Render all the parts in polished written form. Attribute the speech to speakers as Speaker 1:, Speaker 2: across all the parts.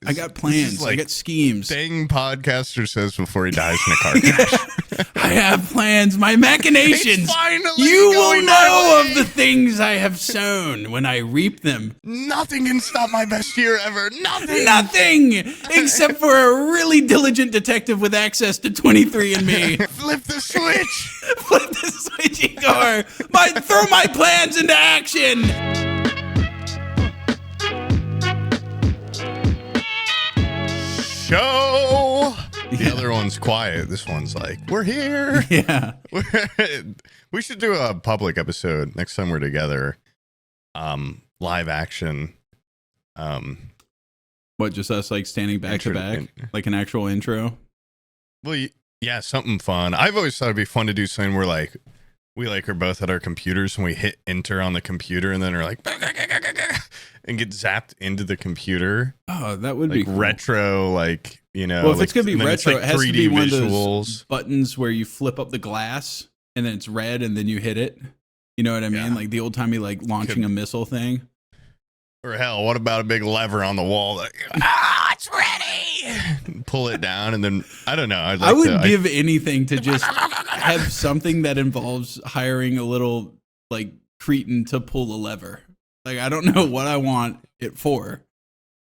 Speaker 1: I got plans. I got schemes.
Speaker 2: Thing podcaster says before he dies in a car crash.
Speaker 1: I have plans. My machinations.
Speaker 2: It's finally
Speaker 1: you will
Speaker 2: going
Speaker 1: know
Speaker 2: my way.
Speaker 1: of the things I have sown when I reap them.
Speaker 2: Nothing can stop my best year ever. Nothing.
Speaker 1: Nothing except for a really diligent detective with access to 23andMe.
Speaker 2: Flip the switch.
Speaker 1: Flip the switch, Igor. Throw my plans into action.
Speaker 2: Show. The other one's quiet. This one's like, we're here.
Speaker 1: Yeah.
Speaker 2: We should do a public episode next time we're together. Live action.
Speaker 1: What, just us like standing back to back? Like an actual intro?
Speaker 2: Well, yeah, something fun. I've always thought it'd be fun to do something where we are both at our computers and we hit enter on the computer and then are like and get zapped into the computer.
Speaker 1: Oh, that would be cool.
Speaker 2: Retro,
Speaker 1: Well, if it's gonna be retro, it has to be one of those buttons where you flip up the glass and then it's red and then you hit it. You know what I mean?
Speaker 2: Yeah.
Speaker 1: Like the old timey launching a missile thing.
Speaker 2: Or hell, what about a big lever on the wall? It's ready. Pull it down and then I don't know.
Speaker 1: I would give anything to just have something that involves hiring a little cretin to pull a lever. I don't know what I want it for,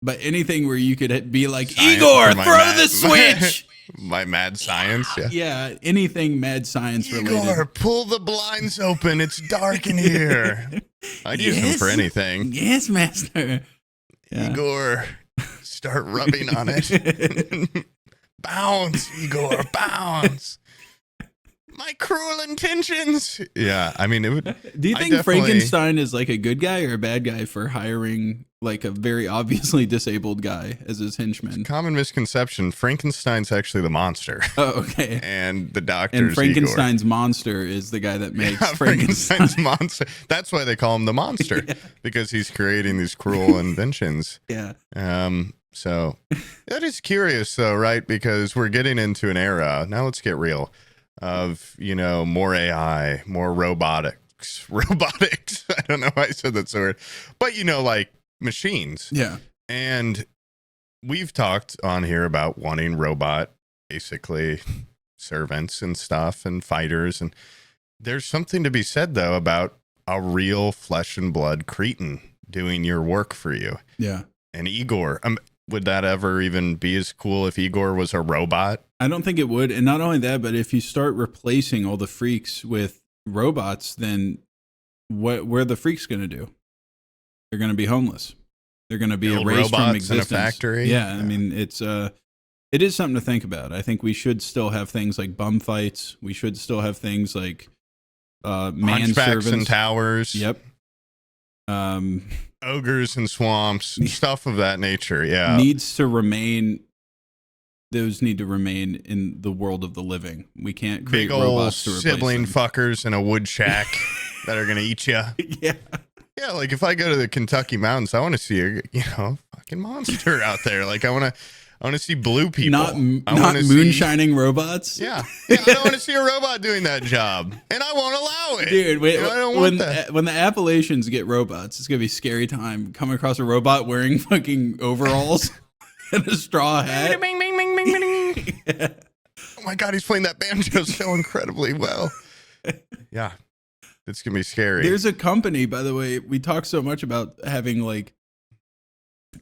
Speaker 1: but anything where you could be like, Igor, throw the switch.
Speaker 2: My mad science. Yeah.
Speaker 1: Yeah. Anything mad science related.
Speaker 2: Igor, pull the blinds open. It's dark in here. I'd use them for anything.
Speaker 1: Yes, master. Yeah.
Speaker 2: Igor, start rubbing on it. Bounce, Igor, bounce. My cruel intentions. Yeah, I mean, it would.
Speaker 1: Do you think Frankenstein is a good guy or a bad guy for hiring a very obviously disabled guy as his henchman?
Speaker 2: Common misconception: Frankenstein's actually the monster.
Speaker 1: Oh, okay.
Speaker 2: And the doctor's
Speaker 1: and Frankenstein's
Speaker 2: Igor.
Speaker 1: Monster is the guy that makes
Speaker 2: Frankenstein's monster. That's why they call him the monster, because he's creating these cruel inventions.
Speaker 1: Yeah.
Speaker 2: So that is curious, though, right? Because we're getting into an era. Now let's get real. Of, more AI, more robotics. I don't know why I said that so weird. But, machines.
Speaker 1: Yeah.
Speaker 2: And we've talked on here about wanting robot, basically, servants and stuff and fighters. And there's something to be said, though, about a real flesh and blood cretin doing your work for you.
Speaker 1: Yeah.
Speaker 2: And Igor, would that ever even be as cool if Igor was a robot?
Speaker 1: I don't think it would. And not only that, but if you start replacing all the freaks with robots, then what are the freaks going to do? They're going to be homeless. They're going to be erased from existence.
Speaker 2: In a factory.
Speaker 1: Yeah, I mean, it is something to think about. I think we should still have things like bum fights. We should still have things like manservants
Speaker 2: and towers.
Speaker 1: Yep.
Speaker 2: Ogres and swamps, stuff of that nature. Yeah.
Speaker 1: Those need to remain in the world of the living. We can't create
Speaker 2: big old
Speaker 1: robots to replace
Speaker 2: sibling
Speaker 1: them.
Speaker 2: Fuckers in a wood shack that are going to eat you.
Speaker 1: Yeah.
Speaker 2: Yeah, if I go to the Kentucky mountains, I want to see a fucking monster out there. I want to see blue people.
Speaker 1: Not moonshining robots.
Speaker 2: Yeah. I don't want to see a robot doing that job, and I won't allow it.
Speaker 1: Dude, wait,
Speaker 2: I don't want that.
Speaker 1: When the Appalachians get robots, it's gonna be a scary time. Coming across a robot wearing fucking overalls and a straw hat.
Speaker 2: Bing, bing, bing, bing, bing. Yeah. Oh my God, he's playing that banjo so incredibly well. Yeah. It's going to be scary.
Speaker 1: There's a company, by the way, we talk so much about having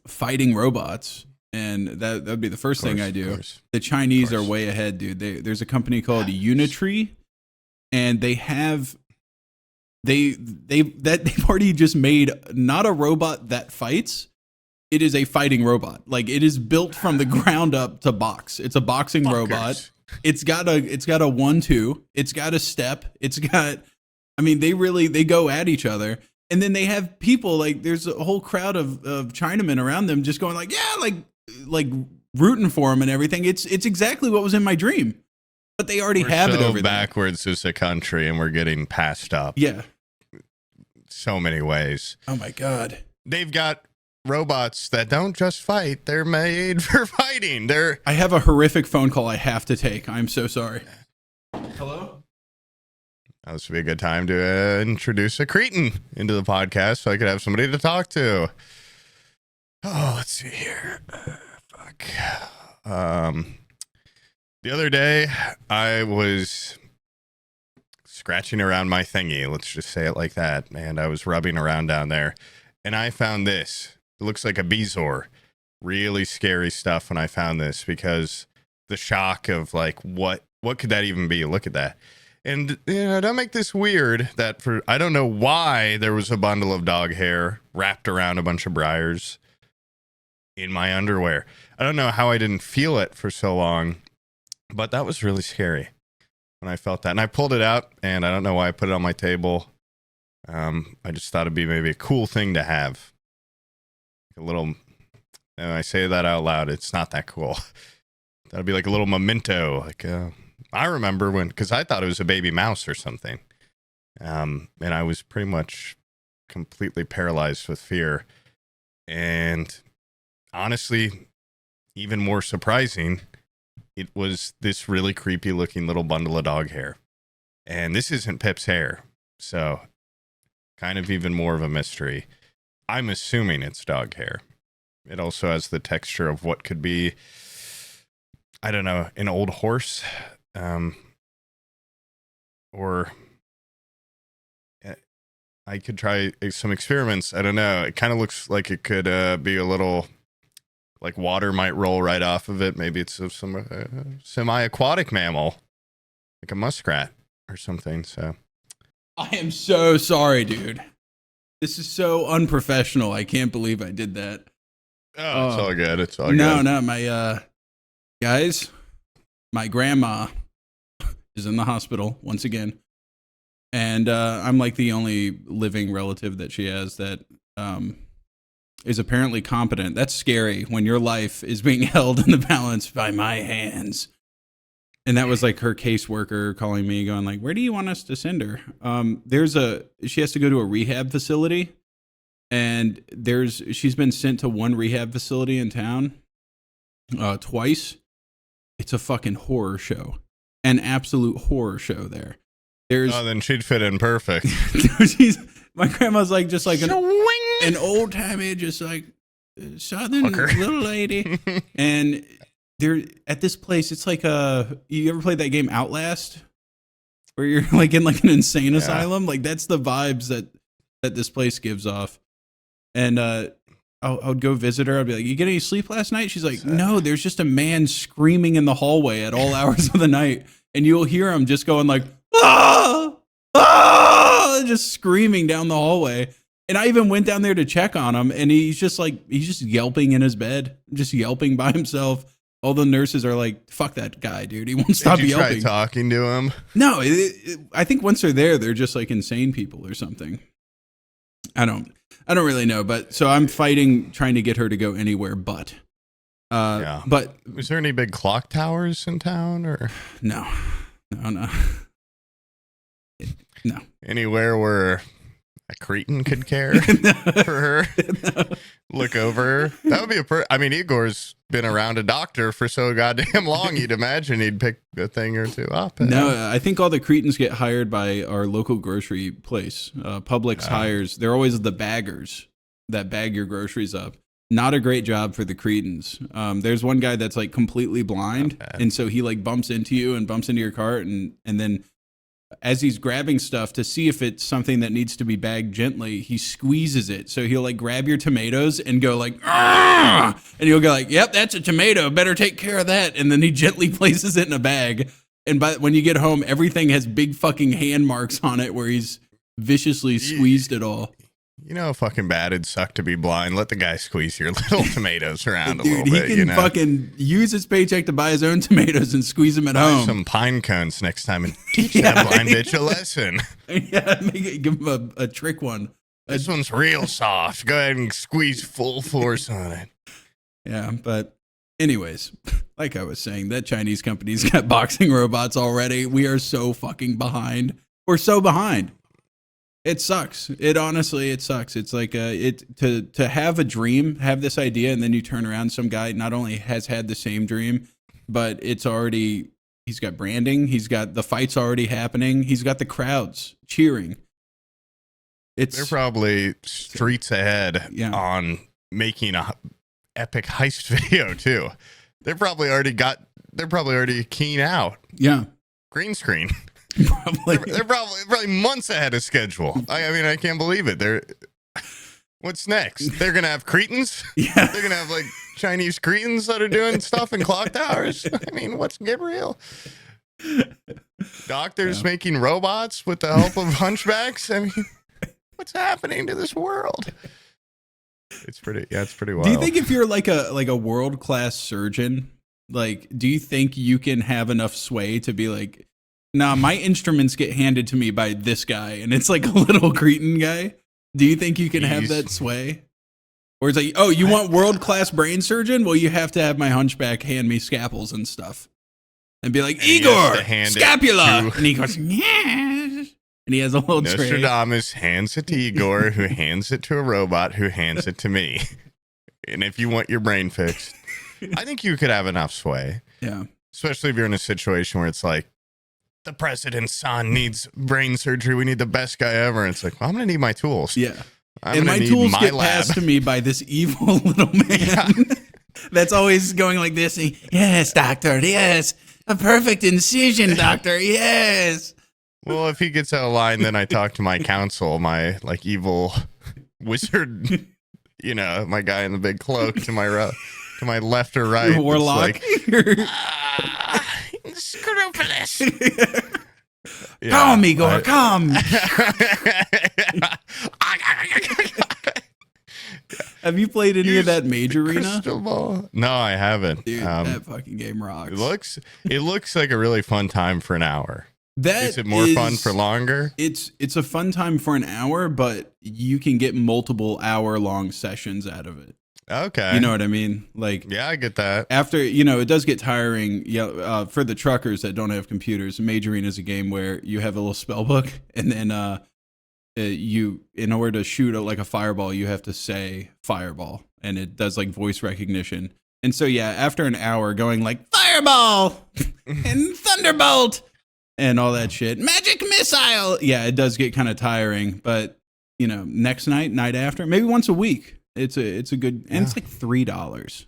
Speaker 1: fighting robots, and that'd be the first thing I do. The Chinese are way ahead, dude. There's a company called Unitree, and they've already just made not a robot that fights. It is a fighting robot. It is built from the ground up to box. It's a boxing robot. It's got a 1-2. It's got a step. They go at each other. And then they have people there's a whole crowd of Chinamen around them just going rooting for them and everything. It's exactly what was in my dream, but they already have it over there.
Speaker 2: Backwards as a country, and we're getting passed up.
Speaker 1: Yeah.
Speaker 2: So many ways.
Speaker 1: Oh my God.
Speaker 2: They've got robots that don't just fight. They're made for fighting.
Speaker 1: I have a horrific phone call I have to take. I'm so sorry. Hello?
Speaker 2: This would be a good time to introduce a cretin into the podcast so I could have somebody to talk to. Oh, let's see here. The other day, I was scratching around my thingy. Let's just say it like that. And I was rubbing around down there. And I found this. It looks like a bezoar. Really scary stuff when I found this, because the shock of like, what could that even be? Look at that. And, don't make this weird that I don't know why there was a bundle of dog hair wrapped around a bunch of briars in my underwear. I don't know how I didn't feel it for so long. But that was really scary when I felt that. And I pulled it out, and I don't know why I put it on my table. I just thought it'd be maybe a cool thing to have. A little, and I say that out loud, it's not that cool. That'd be like a little memento. Like, I remember because I thought it was a baby mouse or something. And I was pretty much completely paralyzed with fear. And honestly, even more surprising, it was this really creepy looking little bundle of dog hair. And this isn't Pip's hair. So kind of even more of a mystery. I'm assuming it's dog hair. It also has the texture of what could be, I don't know, an old horse. Or I could try some experiments. I don't know. It kind of looks like it could be a little... like water might roll right off of it. Maybe it's some semi-aquatic mammal, like a muskrat or something. So,
Speaker 1: I am so sorry, dude. This is so unprofessional. I can't believe I did that.
Speaker 2: Oh, it's all good. It's all good.
Speaker 1: No, my guys, my grandma is in the hospital once again, and I'm like the only living relative that she has that is apparently competent. That's scary when your life is being held in the balance by my hands. And that was like her caseworker calling me, going like, "Where do you want us to send her?" She has to go to a rehab facility, and she's been sent to one rehab facility in town twice. It's a fucking horror show, an absolute horror show there.
Speaker 2: Then she'd fit in perfect.
Speaker 1: My grandma's like just like an old timey, just like southern little lady. And they're at this place. It's like you ever played that game Outlast, where you're like in like an insane asylum? Like that's the vibes that this place gives off. And I would go visit her. I'd be like, "You get any sleep last night?" She's like, "No, there's just a man screaming in the hallway at all hours of the night, and you'll hear him just going like, ah, ah, just screaming down the hallway." And I even went down there to check on him, and he's just yelping in his bed, just yelping by himself. All the nurses are like, "Fuck that guy, dude. He won't stop yelping."
Speaker 2: Did you try talking to him?
Speaker 1: No, I think once they're there, they're just like insane people or something. I don't really know, but so I'm fighting, trying to get her to go anywhere but. But
Speaker 2: is there any big clock towers in town, or
Speaker 1: no? No.
Speaker 2: Anywhere where a cretin could care for her? No. Look over her. That would be Igor's been around a doctor for so goddamn long, you'd imagine he'd pick a thing or two up.
Speaker 1: No, I think all the cretins get hired by our local grocery place. Publix hires, they're always the baggers that bag your groceries up. Not a great job for the cretins. There's one guy that's like completely blind, and so he like bumps into you and bumps into your cart, and then as he's grabbing stuff to see if it's something that needs to be bagged gently, he squeezes it. So he'll like grab your tomatoes and go like, "Argh!" And he'll go like, "Yep, that's a tomato. Better take care of that." And then he gently places it in a bag. And when you get home, everything has big fucking hand marks on it where he's viciously squeezed it all.
Speaker 2: You know how fucking bad it'd suck to be blind. Let the guy squeeze your little tomatoes around a little bit.
Speaker 1: He can fucking use his paycheck to buy his own tomatoes and squeeze them at home.
Speaker 2: Some pine cones next time and teach that blind bitch a lesson.
Speaker 1: Yeah, give him a trick one.
Speaker 2: This one's real soft. Go ahead and squeeze full force on it.
Speaker 1: Yeah, but anyways, like I was saying, that Chinese company's got boxing robots already. We are so fucking behind. We're so behind. It sucks. It sucks. It's like to have a dream, have this idea, and then you turn around, some guy not only has had the same dream, but he's got branding, he's got the fights already happening, he's got the crowds cheering.
Speaker 2: They're probably streets ahead on making a epic heist video too. They're probably already keying out.
Speaker 1: Yeah.
Speaker 2: Green screen.
Speaker 1: Probably.
Speaker 2: They're probably months ahead of schedule. I mean, I can't believe it. What's next? They're gonna have Cretans?
Speaker 1: Yeah.
Speaker 2: They're gonna have like Chinese Cretans that are doing stuff in clock towers. I mean, what's get real? Doctors making robots with the help of hunchbacks. I mean, what's happening to this world? It's pretty wild.
Speaker 1: Do you think if you're like a world-class surgeon, like, do you think you can have enough sway to be like, nah, my instruments get handed to me by this guy, and it's like a little Cretan guy? Do you think you can have that sway? Or it's like, oh, you want world-class brain surgeon? Well, you have to have my hunchback hand me scalpels and stuff. And be like, Igor, scapula! And he goes, yes. And he has a little tray.
Speaker 2: Nostradamus hands it to Igor, who hands it to a robot, who hands it to me. And if you want your brain fixed, I think you could have enough sway.
Speaker 1: Yeah.
Speaker 2: Especially if you're in a situation where it's like, the president's son needs brain surgery. We need the best guy ever. And it's like, well, I'm going to need my tools.
Speaker 1: Yeah.
Speaker 2: And
Speaker 1: my tools get passed to me by this evil little man. Yeah. That's always going like this. Yes, doctor. Yes. A perfect incision, doctor. Yes.
Speaker 2: Well, if he gets out of line, then I talk to my counsel, my like evil wizard, my guy in the big cloak to my left or right.
Speaker 1: Your Warlock.
Speaker 2: Scrupulous.
Speaker 1: Come, Igor, come. Have you played any of that Mage Arena?
Speaker 2: No, I haven't.
Speaker 1: Dude, that fucking game rocks.
Speaker 2: It looks like a really fun time for an hour. Is it more fun for longer?
Speaker 1: It's a fun time for an hour, but you can get multiple hour-long sessions out of it.
Speaker 2: Okay.
Speaker 1: You know what I mean? Like,
Speaker 2: yeah, I get that.
Speaker 1: After, it does get tiring. Yeah, for the truckers that don't have computers, Mage Arena is a game where you have a little spell book, and then in order to shoot like a fireball, you have to say fireball, and it does like voice recognition. And so, yeah, after an hour going like fireball and thunderbolt and all that shit, magic missile. Yeah, it does get kind of tiring, but next night after, maybe once a week. It's a good, and it's like $3. It's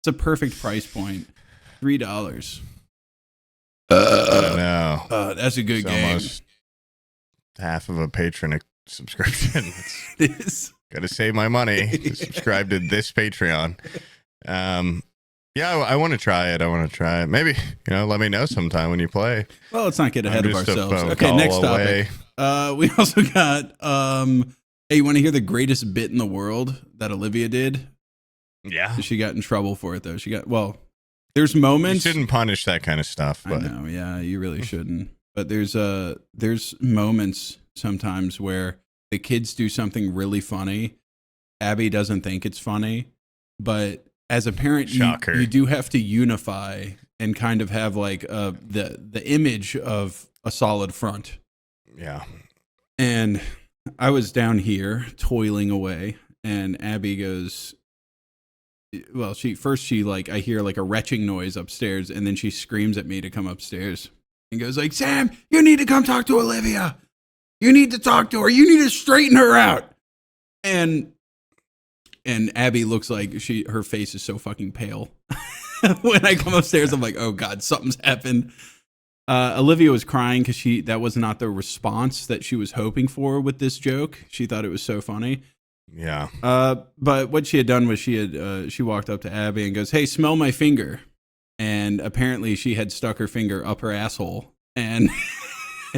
Speaker 1: a perfect price point. $3.
Speaker 2: No,
Speaker 1: that's a good game.
Speaker 2: Almost half of a patron subscription.
Speaker 1: It is.
Speaker 2: Got to save my money to subscribe to this Patreon. I want to try it. Maybe, let me know sometime when you play.
Speaker 1: Well, let's not get ahead of ourselves. Okay, next topic. We also got, hey, you want to hear the greatest bit in the world that Olivia did?
Speaker 2: Yeah.
Speaker 1: She got in trouble for it, though. There's moments.
Speaker 2: You shouldn't punish that kind of stuff. But.
Speaker 1: I know, yeah, you really shouldn't. But there's moments sometimes where the kids do something really funny. Abby doesn't think it's funny, but as a parent, you do have to unify and kind of have like the image of a solid front.
Speaker 2: Yeah.
Speaker 1: And I was down here toiling away, and Abby goes, well, I hear like a retching noise upstairs, and then she screams at me to come upstairs and goes like, Sam, you need to come talk to Olivia. You need to talk to her. You need to straighten her out. And Abby looks like her face is so fucking pale. When I come upstairs, I'm like, oh God, something's happened. Olivia was crying because that was not the response that she was hoping for with this joke. She thought it was so funny.
Speaker 2: Yeah.
Speaker 1: But what she had done was she walked up to Abby and goes, hey, smell my finger. And apparently she had stuck her finger up her asshole. And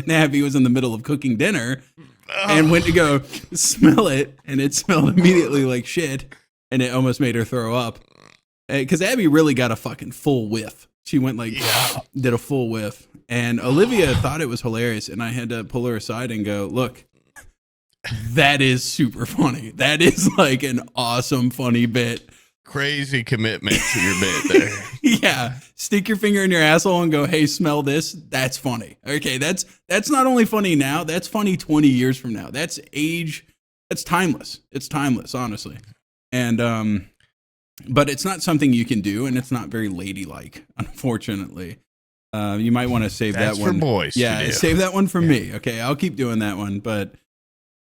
Speaker 1: Abby was in the middle of cooking dinner and went to go smell it. And it smelled immediately like shit. And it almost made her throw up. Because Abby really got a fucking full whiff. She went did a full whiff. And Olivia thought it was hilarious. And I had to pull her aside and go, look, that is super funny. That is like an awesome, funny bit.
Speaker 2: Crazy commitment to your bit there.
Speaker 1: Yeah. Stick your finger in your asshole and go, hey, smell this. That's funny. Okay. That's not only funny now, that's funny 20 years from now. That's timeless. It's timeless, honestly. And, but it's not something you can do, and it's not very ladylike, unfortunately. You might want to save that one.
Speaker 2: For boys.
Speaker 1: Yeah, save that one for me. Okay, I'll keep doing that one, but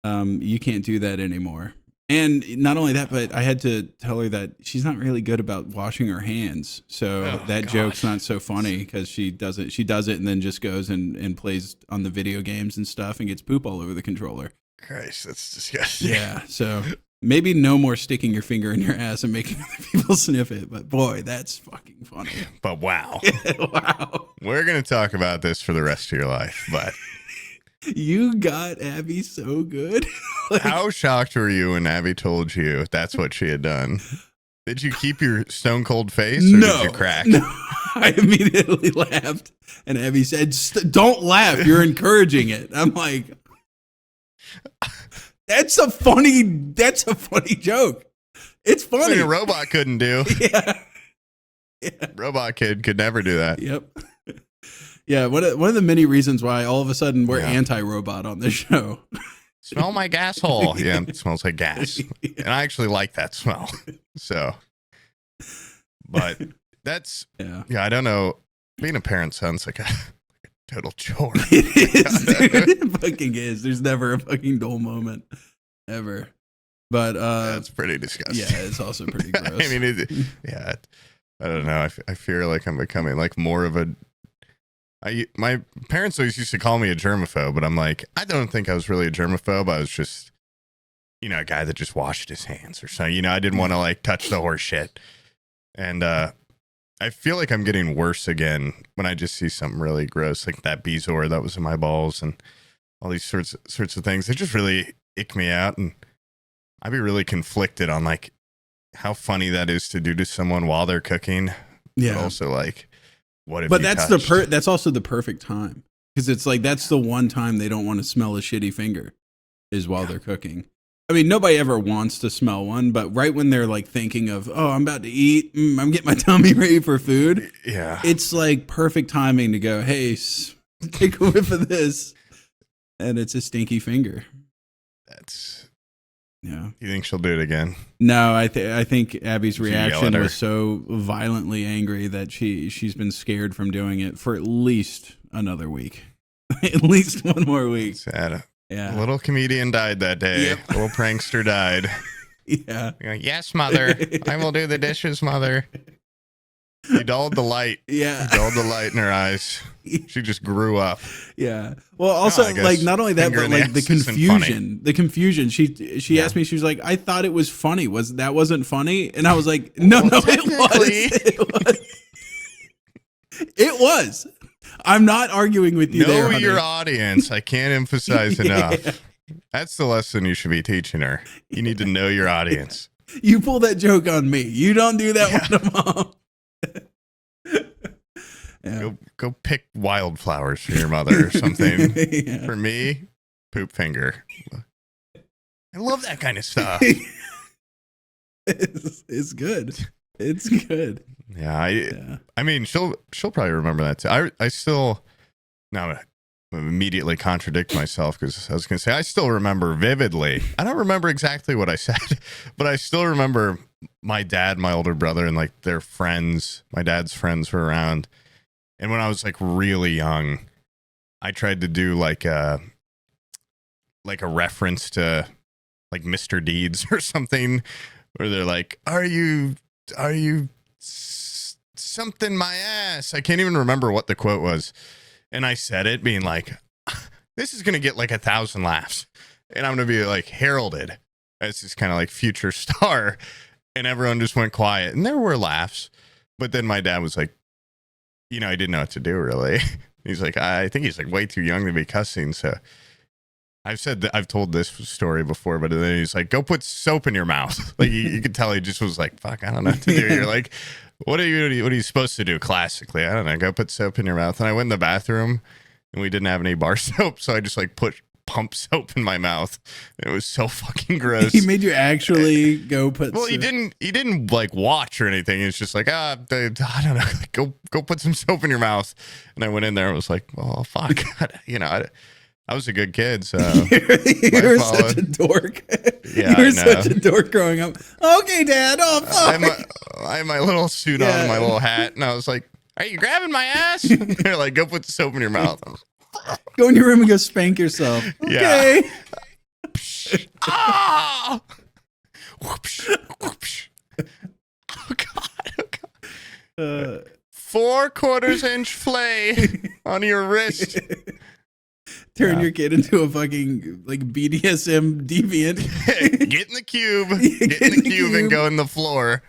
Speaker 1: you can't do that anymore. And not only that, but I had to tell her that she's not really good about washing her hands. So that joke's not so funny because she does it and then just goes and plays on the video games and stuff and gets poop all over the controller.
Speaker 2: Christ, that's disgusting.
Speaker 1: Yeah. So maybe no more sticking your finger in your ass and making other people sniff it. But boy, that's fucking funny.
Speaker 2: But wow.
Speaker 1: Wow.
Speaker 2: We're going to talk about this for the rest of your life, but...
Speaker 1: You got Abby so good.
Speaker 2: How shocked were you when Abby told you that's what she had done? Did you keep your stone cold face or did you crack?
Speaker 1: No, I immediately laughed. And Abby said, don't laugh. You're encouraging it. I'm like, that's a funny joke. It's funny.
Speaker 2: Something a robot couldn't do.
Speaker 1: Yeah.
Speaker 2: Robot kid could never do that.
Speaker 1: Yep. Yeah, one of the many reasons why all of a sudden we're anti-robot on this show.
Speaker 2: Smell my gas hole. Yeah, it smells like gas. And I actually like that smell. So, but that's, I don't know. Being a parent sounds like a total chore.
Speaker 1: It is, dude. It fucking is. There's never a fucking dull moment. Ever. But,
Speaker 2: that's pretty disgusting.
Speaker 1: Yeah, it's also pretty gross.
Speaker 2: I mean, I don't know. I fear like I'm becoming like more of a, my parents always used to call me a germaphobe, but I'm like, I don't think I was really a germaphobe. I was just, a guy that just washed his hands or something. I didn't want to like touch the horse shit. And I feel like I'm getting worse again when I just see something really gross, like that bezoar that was in my balls and all these sorts of things. They just really ick me out. And I'd be really conflicted on like how funny that is to do to someone while they're cooking.
Speaker 1: Yeah.
Speaker 2: But also like, what if
Speaker 1: but
Speaker 2: you
Speaker 1: that's
Speaker 2: touched?
Speaker 1: That's also the perfect time because it's like that's the one time they don't want to smell a shitty finger is while they're cooking. I mean, nobody ever wants to smell one, but right when they're like thinking of, oh, I'm about to eat, I'm getting my tummy ready for food.
Speaker 2: Yeah,
Speaker 1: it's like perfect timing to go, hey, take a whiff of this, and it's a stinky finger. Yeah.
Speaker 2: You think she'll do it again?
Speaker 1: No, I think Abby's reaction was so violently angry that she's been scared from doing it for at least another week. At least one more week.
Speaker 2: Sad.
Speaker 1: Yeah.
Speaker 2: A little comedian died that day.
Speaker 1: Yep.
Speaker 2: A little prankster died.
Speaker 1: Yeah.
Speaker 2: Yes, mother. I will do the dishes, mother. You dulled the light.
Speaker 1: Yeah.
Speaker 2: You dulled the light in her eyes. She just grew up.
Speaker 1: Yeah. Well, also, like, not only that, but like the confusion. She asked me, she was like, I thought it was funny. That wasn't funny? And I was like, no, it was. It was. I'm not arguing with you there,
Speaker 2: Know your
Speaker 1: honey.
Speaker 2: audience. I can't emphasize enough. That's the lesson you should be teaching her. You need to know your audience.
Speaker 1: You pull that joke on me. You don't do that one to mom. Yeah.
Speaker 2: Go pick wildflowers for your mother or something. Yeah. For me, poop finger. I love that kind of stuff.
Speaker 1: It's good. It's good.
Speaker 2: Yeah, I mean, she'll probably remember that too. I still now immediately contradict myself because I was going to say I still remember vividly. I don't remember exactly what I said, but I still remember my dad, my older brother, and like their friends. My dad's friends were around. And when I was like really young, I tried to do like a reference to like Mr. Deeds or something where they're like, are you something my ass? I can't even remember what the quote was. And I said it being like, this is going to get like 1,000 laughs and I'm going to be like heralded as this kind of like future star. And everyone just went quiet and there were laughs. But then my dad was like, he didn't know what to do, really. He's like, I think he's like way too young to be cussing. So I've said that I've told this story before, but then he's like, go put soap in your mouth. Like you could tell he just was like, fuck, I don't know what to do. You're like, what are you supposed to do classically? I don't know. Go put soap in your mouth. And I went in the bathroom and we didn't have any bar soap. So I just like pump soap in my mouth. It was so fucking gross.
Speaker 1: He made you actually go put
Speaker 2: Well, he didn't like watch or anything. It's just like, I don't know, go put some soap in your mouth. And I went in there and was like, oh fuck. I was a good kid, so
Speaker 1: you're such a dork.
Speaker 2: Yeah,
Speaker 1: you're such a dork growing up. Okay, Dad. Oh fuck.
Speaker 2: I had my little suit on and my little hat, and I was like, are you grabbing my ass? They're like, go put the soap in your mouth.
Speaker 1: Go in your room and go spank yourself. Okay.
Speaker 2: Yeah. Ah! Whoopsh, whoopsh. Oh God.
Speaker 1: Uh,
Speaker 2: 4/4 inch flay on your wrist.
Speaker 1: Turn your kid into a fucking like BDSM deviant.
Speaker 2: Get in the cube. Get in the cube and go in the floor.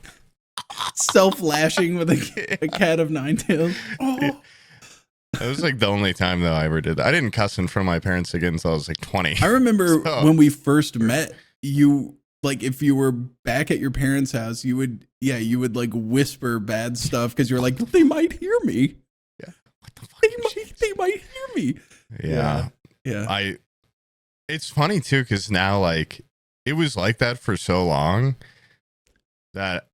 Speaker 1: Self-lashing with a cat of nine tails. Oh.
Speaker 2: That was like the only time though I ever did that. I didn't cuss in front of my parents again until I was like 20.
Speaker 1: I remember when we first met, you like if you were back at your parents' house, you would like whisper bad stuff because you're like, they might hear me.
Speaker 2: Yeah. What the fuck?
Speaker 1: They might hear me.
Speaker 2: Yeah. It's funny too because now like it was like that for so long that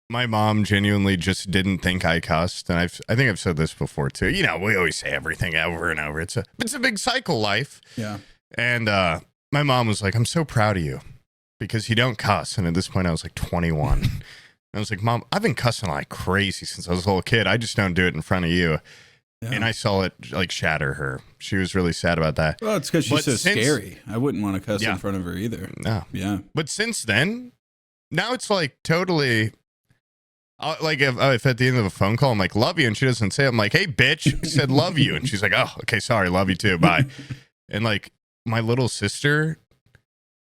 Speaker 2: my mom genuinely just didn't think I cussed, and I think I've said this before too. You know, we always say everything over and over. It's a big cycle life.
Speaker 1: Yeah.
Speaker 2: And my mom was like, "I'm so proud of you because you don't cuss." And at this point, I was like 21. And I was like, "Mom, I've been cussing like crazy since I was a little kid. I just don't do it in front of you." Yeah. And I saw it like shatter her. She was really sad about that.
Speaker 1: Well, it's because she's scary. I wouldn't want to cuss in front of her either.
Speaker 2: No.
Speaker 1: Yeah.
Speaker 2: But since then, now it's like totally. Like if at the end of a phone call I'm like love you and she doesn't say it, I'm like, hey bitch, I said love you, and she's like, oh okay, sorry, love you too, bye. And like my little sister,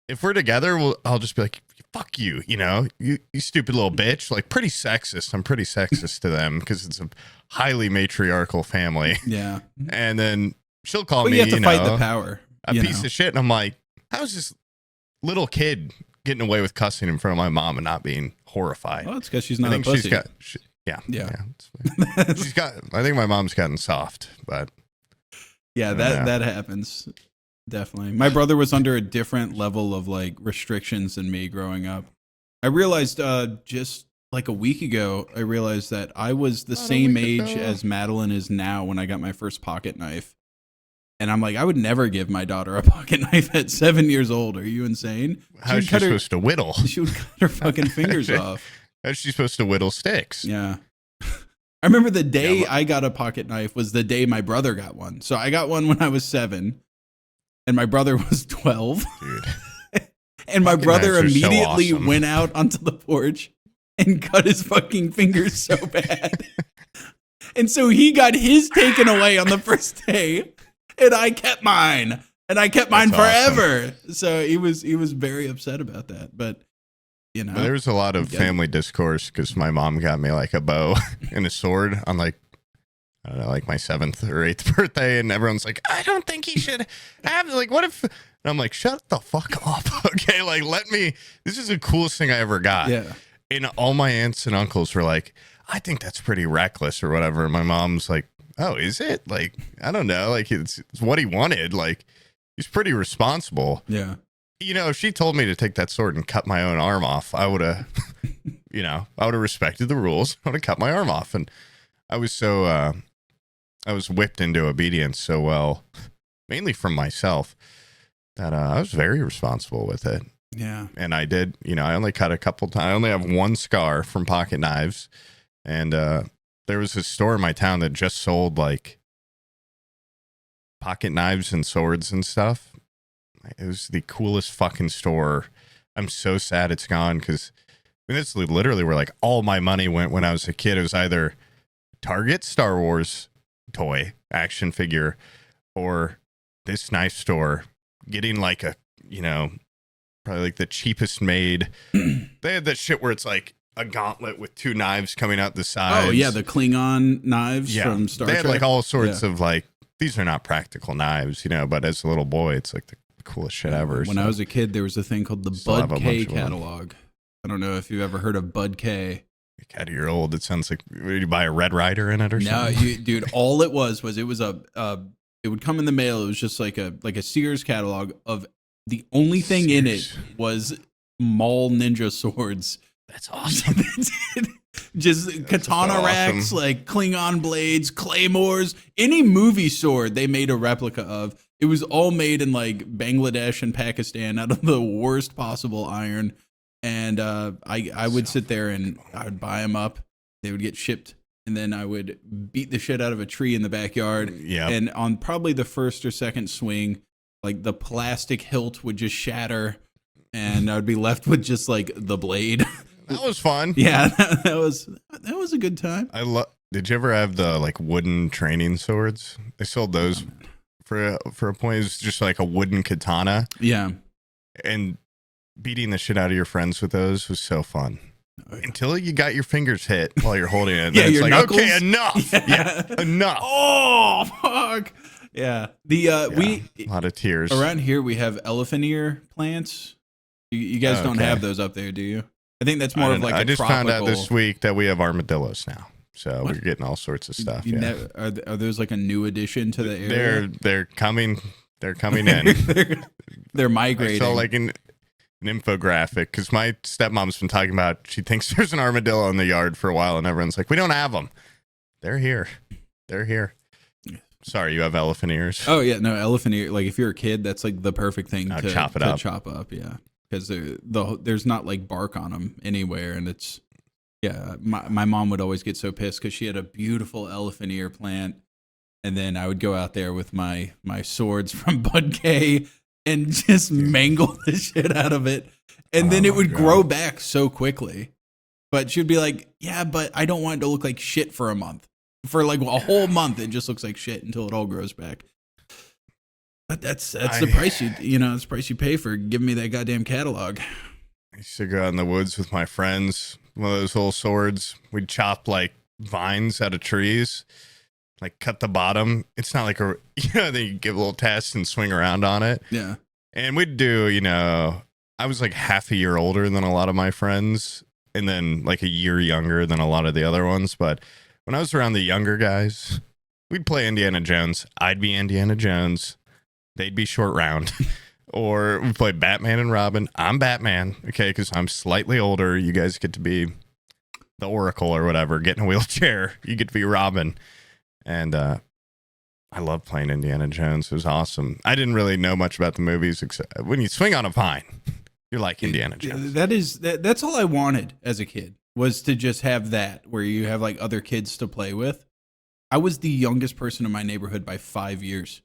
Speaker 2: if we're together, I'll just be like, fuck you, you know, you stupid little bitch. Like pretty sexist. I'm pretty sexist to them because it's a highly matriarchal family.
Speaker 1: Yeah.
Speaker 2: And then she'll call
Speaker 1: but
Speaker 2: me,
Speaker 1: you have to fight the power,
Speaker 2: a piece of shit, and I'm like, how's this little kid getting away with cussing in front of my mom and not being horrified?
Speaker 1: Well, it's because she's not a pussy.
Speaker 2: Yeah. She's got. I think my mom's gotten soft, but
Speaker 1: yeah, that happens definitely. My brother was under a different level of like restrictions than me growing up. I realized just like a week ago, I realized that I was the same age as Madeline is now when I got my first pocket knife. And I'm like, I would never give my daughter a pocket knife at 7 years old. Are you insane?
Speaker 2: How's she supposed to whittle?
Speaker 1: She would cut her fucking fingers off.
Speaker 2: How's she supposed to whittle sticks?
Speaker 1: Yeah. I remember the day I got a pocket knife was the day my brother got one. So I got one when I was 7, and my brother was 12.
Speaker 2: Dude.
Speaker 1: And my brother immediately went out onto the porch and cut his fucking fingers so bad. And so he got his taken away on the first day. And I kept mine, and I kept mine forever. Awesome. So he was very upset about that. But you know,
Speaker 2: there was a lot of family discourse because my mom got me like a bow and a sword on like I don't know, like my 7th or 8th birthday, and everyone's like, I don't think he should have. Like, what if? And I'm like, shut the fuck up, okay? Like, let me. This is the coolest thing I ever got.
Speaker 1: Yeah.
Speaker 2: And all my aunts and uncles were like, I think that's pretty reckless or whatever. And my mom's like, oh, is it? Like, I don't know. Like, it's what he wanted. Like, he's pretty responsible.
Speaker 1: Yeah.
Speaker 2: You know, if she told me to take that sword and cut my own arm off, I would have, you know, I would have respected the rules. I would have cut my arm off. And I was so, I was whipped into obedience so well, mainly from myself, that I was very responsible with it.
Speaker 1: Yeah.
Speaker 2: And I did, you know, I only cut a couple times. I only have one scar from pocket knives. And, there was a store in my town that just sold like pocket knives and swords and stuff. It was the coolest fucking store. I'm so sad it's gone because I mean, that's literally where like all my money went when I was a kid. It was either Target Star Wars toy action figure or this knife store getting like a, you know, probably like the cheapest made. They had that shit where it's like a gauntlet with 2 knives coming out the sides.
Speaker 1: Oh yeah, the Klingon knives from Star Trek.
Speaker 2: They had like all sorts of like, these are not practical knives, you know, but as a little boy, it's like the coolest shit ever.
Speaker 1: When I was a kid, there was a thing called the Bud K catalog. I don't know if you've ever heard of Bud K.
Speaker 2: God, you're old. It sounds like, did you buy a Red Rider in it or something?
Speaker 1: No, dude, all it was it was it would come in the mail. It was just like a Sears catalog of the only thing in it was mall ninja swords.
Speaker 2: That's awesome.
Speaker 1: Just katana racks, like Klingon blades, claymores, any movie sword they made a replica of. It was all made in like Bangladesh and Pakistan out of the worst possible iron. And I would sit there and I would buy them up. They would get shipped. And then I would beat the shit out of a tree in the backyard.
Speaker 2: Yeah.
Speaker 1: And on probably the first or second swing, like the plastic hilt would just shatter. and I would be left with just like the blade.
Speaker 2: That was fun.
Speaker 1: Yeah, that was a good time.
Speaker 2: Did you ever have the like wooden training swords? They sold those for a point. It was just like a wooden katana.
Speaker 1: Yeah.
Speaker 2: And beating the shit out of your friends with those was so fun. Until you got your fingers hit while you're holding it.
Speaker 1: Yeah,
Speaker 2: it's
Speaker 1: your
Speaker 2: like,
Speaker 1: knuckles.
Speaker 2: okay, enough. Yeah, enough.
Speaker 1: Oh, fuck. Yeah. We
Speaker 2: a lot of tears.
Speaker 1: around here we have elephant ear plants. You guys don't have those up there, do you? I think that's more of like
Speaker 2: I
Speaker 1: a
Speaker 2: just
Speaker 1: tropical...
Speaker 2: found out this week that we have armadillos now. So we're getting all sorts of stuff.
Speaker 1: Are those like a new addition to the area?
Speaker 2: They're coming in.
Speaker 1: they're migrating.
Speaker 2: I saw like an infographic because my stepmom's been talking about, she thinks there's an armadillo in the yard for a while, and everyone's like, we don't have them. They're here. Sorry, you have elephant ears.
Speaker 1: Oh yeah, no, elephant ear. Like if you're a kid, that's like the perfect thing to
Speaker 2: chop up.
Speaker 1: Yeah, because there's not like bark on them anywhere, and it's My mom would always get so pissed because she had a beautiful elephant ear plant, and then I would go out there with my swords from Bud K and just mangle the shit out of it, and then it would grow back so quickly. But she'd be like, "Yeah, but I don't want it to look like shit for a month. For like a whole month, it just looks like shit until it all grows back." But that's the price it's the price you pay for giving me that goddamn catalog.
Speaker 2: I used to go out in the woods with my friends. One of those little swords. We'd chop like vines out of trees, like cut the bottom. It's not like then you give a little test and swing around on it.
Speaker 1: Yeah.
Speaker 2: And we'd do, I was like half a year older than a lot of my friends, and then like a year younger than a lot of the other ones. But when I was around the younger guys, we'd play Indiana Jones. I'd be Indiana Jones. They'd be Short Round. Or we play Batman and Robin. I'm Batman, okay, because I'm slightly older. You guys get to be the Oracle or whatever, get in a wheelchair. You get to be Robin. And I love playing Indiana Jones. It was awesome. I didn't really know much about the movies, except when you swing on a vine, you're like Indiana Jones.
Speaker 1: That's all I wanted as a kid, was to just have that, where you have like other kids to play with. I was the youngest person in my neighborhood by 5 years.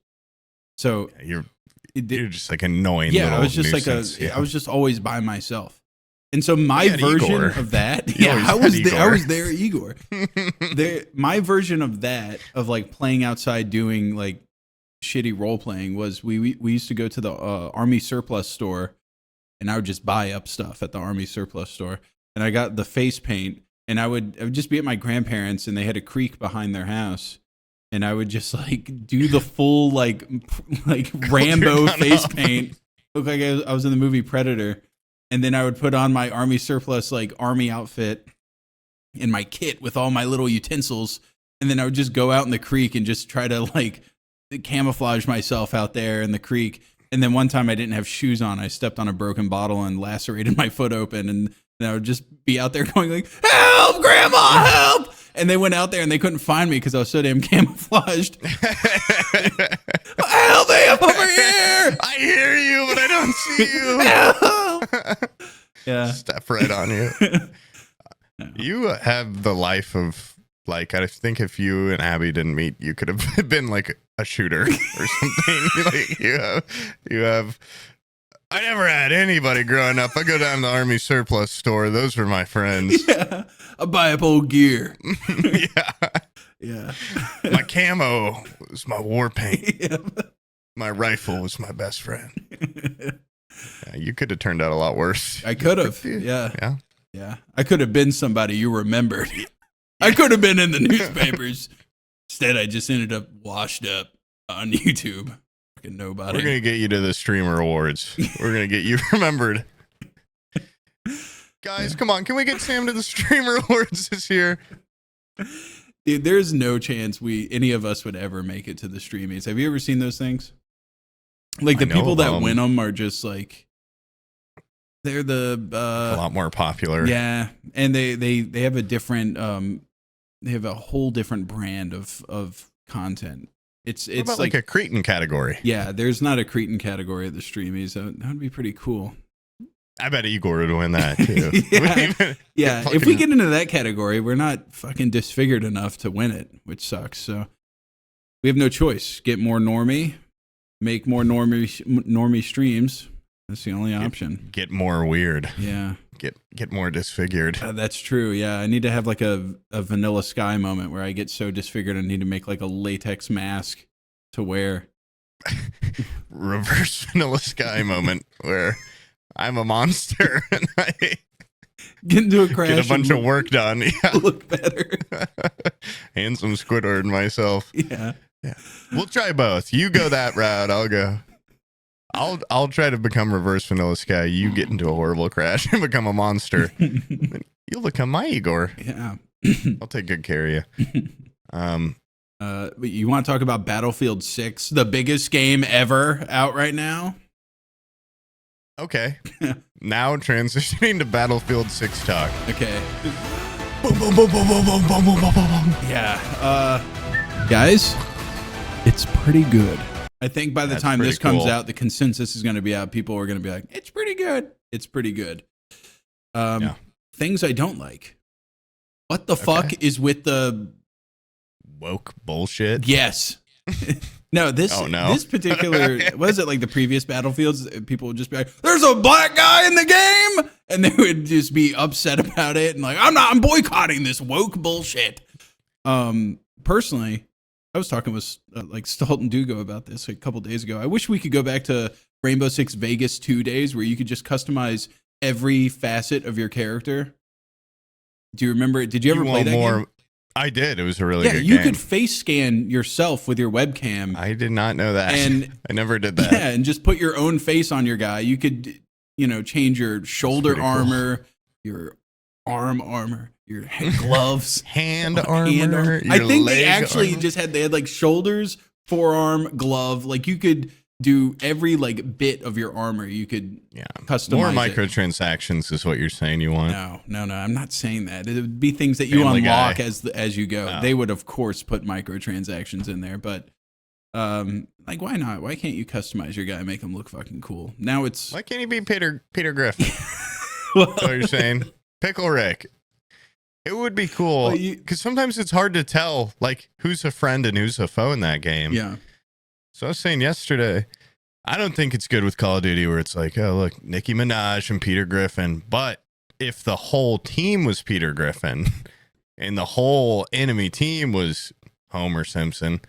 Speaker 1: So
Speaker 2: you're just like annoying.
Speaker 1: Yeah, I was just
Speaker 2: nuisance.
Speaker 1: I was just always by myself, and so my version
Speaker 2: IGOR.
Speaker 1: Of that, I was there, Igor. My version of that, of like playing outside, doing like shitty role playing, was we used to go to the army surplus store, and I would just buy up stuff at the army surplus store, and I got the face paint, and I would just be at my grandparents', and they had a creek behind their house. And I would just like do the full like Rambo face paint, look like I was in the movie Predator, and then I would put on my army surplus like army outfit and my kit with all my little utensils, and then I would just go out in the creek and just try to like camouflage myself out there in the creek. And then one time I didn't have shoes on, I stepped on a broken bottle and lacerated my foot open, and then I would just be out there going like, "Help, Grandma, help!" And they went out there and they couldn't find me because I was so damn camouflaged. Help me up over here!
Speaker 2: I hear you, but I don't see you.
Speaker 1: Help! Yeah.
Speaker 2: Step right on you. You have the life of, like, I think if you and Abby didn't meet, you could have been like a shooter or something. Like you have. I never had anybody growing up. I go down to the army surplus store. Those were my friends.
Speaker 1: Yeah. I buy up old gear.
Speaker 2: Yeah. My camo was my war paint.
Speaker 1: Yeah.
Speaker 2: My rifle was my best friend. Yeah, you could have turned out a lot worse.
Speaker 1: I could have. Yeah. I could have been somebody you remembered. I could have been in the newspapers. Instead, I just ended up washed up on YouTube. Nobody.
Speaker 2: We're going to get you to the Streamer Awards. We're going to get you remembered. Guys, come on. Can we get Sam to the Streamer Awards this year?
Speaker 1: Dude, there's no chance any of us would ever make it to the Streamies. Have you ever seen those things? Like the people that win them are just like, they're a
Speaker 2: lot more popular.
Speaker 1: Yeah. And they have a different, they have a whole different brand of content. It's
Speaker 2: like a Cretan category.
Speaker 1: Yeah, there's not a Cretan category at the Streamies. That would be pretty cool.
Speaker 2: I bet Igor would win that too.
Speaker 1: Yeah. If we get into that category, we're not fucking disfigured enough to win it, which sucks. So we have no choice. Get more normie, make more normie streams, That's the only option.
Speaker 2: Get more weird.
Speaker 1: Yeah.
Speaker 2: Get more disfigured.
Speaker 1: That's true. Yeah, I need to have like a Vanilla Sky moment where I get so disfigured I need to make like a latex mask to wear.
Speaker 2: Reverse Vanilla Sky moment where I'm a monster and I
Speaker 1: Get into a crash.
Speaker 2: get a bunch of work done. Yeah.
Speaker 1: Look better.
Speaker 2: Handsome Squidward myself.
Speaker 1: Yeah.
Speaker 2: We'll try both. You go that route. I'll go. I'll try to become Reverse Vanilla Sky. You get into a horrible crash and become a monster. You'll become my Igor.
Speaker 1: Yeah.
Speaker 2: I'll take good care of you.
Speaker 1: But you want to talk about Battlefield 6, the biggest game ever out right now?
Speaker 2: Okay. Now transitioning to Battlefield 6 talk.
Speaker 1: Okay. Boom, boom, boom, boom, boom, boom, boom, boom, boom, boom. Yeah. Guys, it's pretty good. I think by the time this comes out, the consensus is going to be out. People are going to be like, it's pretty good. It's pretty good. Things I don't like. What the fuck is with the
Speaker 2: woke bullshit?
Speaker 1: Yes. No, this particular, what is it, like the previous Battlefields? People would just be like, there's a black guy in the game. And they would just be upset about it. And like, I'm boycotting this woke bullshit. Personally, I was talking with like Stalt and Dugo about this a couple days ago. I wish we could go back to Rainbow Six Vegas 2 days where you could just customize every facet of your character. Do you remember it? Did you ever play that game?
Speaker 2: I did. It was a really good game.
Speaker 1: Yeah, you could face scan yourself with your webcam.
Speaker 2: I did not know that.
Speaker 1: And
Speaker 2: I never did that.
Speaker 1: Yeah, and just put your own face on your guy. You could, change your shoulder armor, your arm armor, your gloves,
Speaker 2: hand armor.
Speaker 1: I think they actually they had like shoulders, forearm, glove. Like you could do every like bit of your armor. You could customize
Speaker 2: more microtransactions is what you're saying you want.
Speaker 1: No. I'm not saying that. It would be things that you unlock as you go.
Speaker 2: Oh.
Speaker 1: They would of course put microtransactions in there, but like why not? Why can't you customize your guy and make him look fucking cool? Now it's
Speaker 2: why can't he be Peter Griffin? That's what you're saying. Pickle Rick. It would be cool because sometimes it's hard to tell like who's a friend and who's a foe in that game.
Speaker 1: Yeah.
Speaker 2: So I was saying yesterday, I don't think it's good with Call of Duty where it's like, oh, look, Nicki Minaj and Peter Griffin. But if the whole team was Peter Griffin and the whole enemy team was Homer Simpson.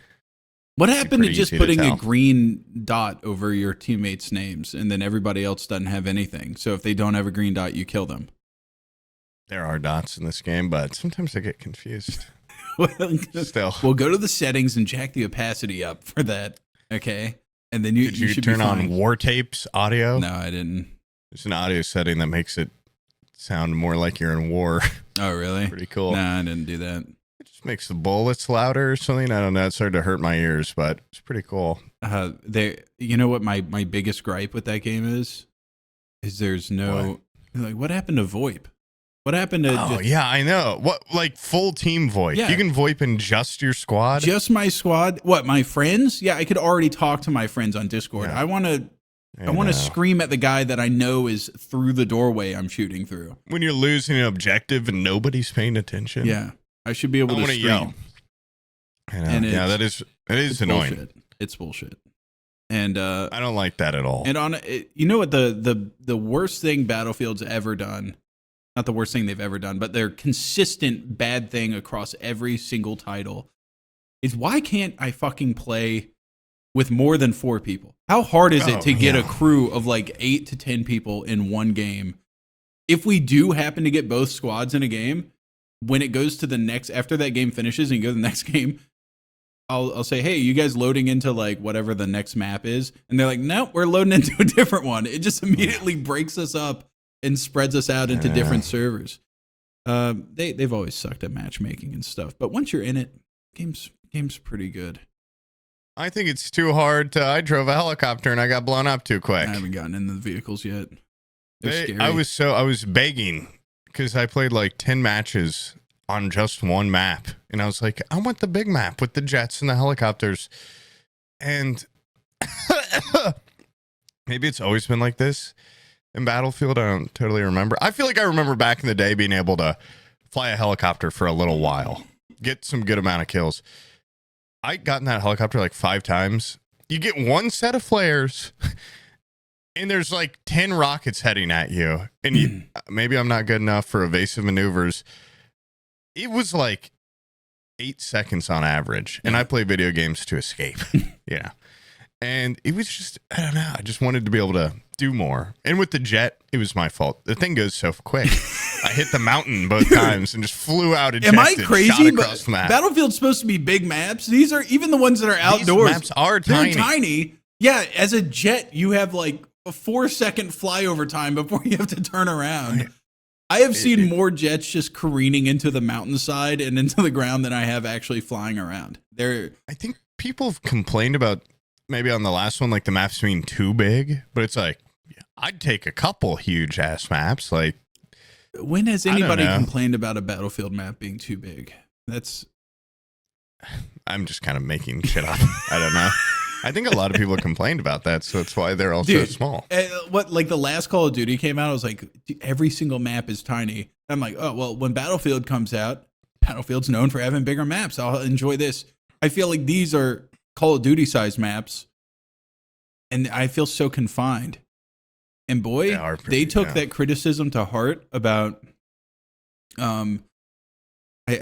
Speaker 1: What happened to just putting a green dot over your teammates' names and then everybody else doesn't have anything? So if they don't have a green dot, you kill them.
Speaker 2: There are dots in this game, but sometimes I get confused. Still.
Speaker 1: We'll go to the settings and jack the opacity up for that. Okay. And then you should
Speaker 2: turn
Speaker 1: be fine.
Speaker 2: on War Tapes audio?
Speaker 1: No, I didn't.
Speaker 2: There's an audio setting that makes it sound more like you're in war.
Speaker 1: Oh, really?
Speaker 2: Pretty cool.
Speaker 1: No, I didn't do that.
Speaker 2: It just makes the bullets louder or something. I don't know. It started to hurt my ears, but it's pretty cool.
Speaker 1: You know what my biggest gripe with that game is there's no what happened to VoIP? What happened to?
Speaker 2: Oh yeah, I know. What like full team VoIP?
Speaker 1: Yeah.
Speaker 2: You can VoIP in just your squad.
Speaker 1: Just my squad. What, my friends? Yeah, I could already talk to my friends on Discord.
Speaker 2: Yeah.
Speaker 1: I want to scream at the guy that I know is through the doorway I'm shooting through.
Speaker 2: When you're losing an objective and nobody's paying attention.
Speaker 1: Yeah, I should be able to scream.
Speaker 2: Yell. And that is annoying.
Speaker 1: Bullshit. It's bullshit. And
Speaker 2: I don't like that at all.
Speaker 1: And you know what the worst thing Battlefield's ever done? Not the worst thing they've ever done, but their consistent bad thing across every single title is why can't I fucking play with more than 4 people? How hard is it to get a crew of like 8 to 10 people in one game? If we do happen to get both squads in a game, when it goes to the next, after that game finishes and you go to the next game, I'll say, hey, you guys loading into like whatever the next map is? And they're like, nope, we're loading into a different one. It just immediately breaks us up and spreads us out into different servers. They've always sucked at matchmaking and stuff, but once you're in it, game's pretty good.
Speaker 2: I think it's too hard. I drove a helicopter and I got blown up too quick.
Speaker 1: I haven't gotten into the vehicles yet. They're scary.
Speaker 2: I was begging because I played like 10 matches on just one map, and I was like, I want the big map with the jets and the helicopters. And maybe it's always been like this. In Battlefield, I don't totally remember. I feel like I remember back in the day being able to fly a helicopter for a little while, get some good amount of kills. I got in that helicopter like 5 times. You get one set of flares, And there's like 10 rockets heading at you. And you, maybe I'm not good enough for evasive maneuvers. It was like 8 seconds on average. And I play video games to escape. Yeah. And it was just, I don't know. I just wanted to be able to do more. And with the jet, it was my fault. The thing goes so quick. I hit the mountain both times and just flew out.
Speaker 1: Am I crazy? But Battlefield's supposed to be big maps. These are even the ones that are outdoors.
Speaker 2: These maps are tiny.
Speaker 1: They're tiny. Yeah, as a jet, you have like a 4-second flyover time before you have to turn around. I have seen more jets just careening into the mountainside and into the ground than I have actually flying around. I
Speaker 2: think people have complained about maybe on the last one, like the maps being too big, but it's like, I'd take a couple huge ass maps. Like,
Speaker 1: when has anybody complained about a Battlefield map being too big?
Speaker 2: I'm just kind of making shit up. I don't know. I think a lot of people complained about that, so that's why they're all so small.
Speaker 1: Like the last Call of Duty came out, I was like, every single map is tiny. I'm like, oh, well, when Battlefield comes out, Battlefield's known for having bigger maps. I'll enjoy this. I feel like these are Call of Duty size maps, and I feel so confined. And boy, they took that criticism to heart about, I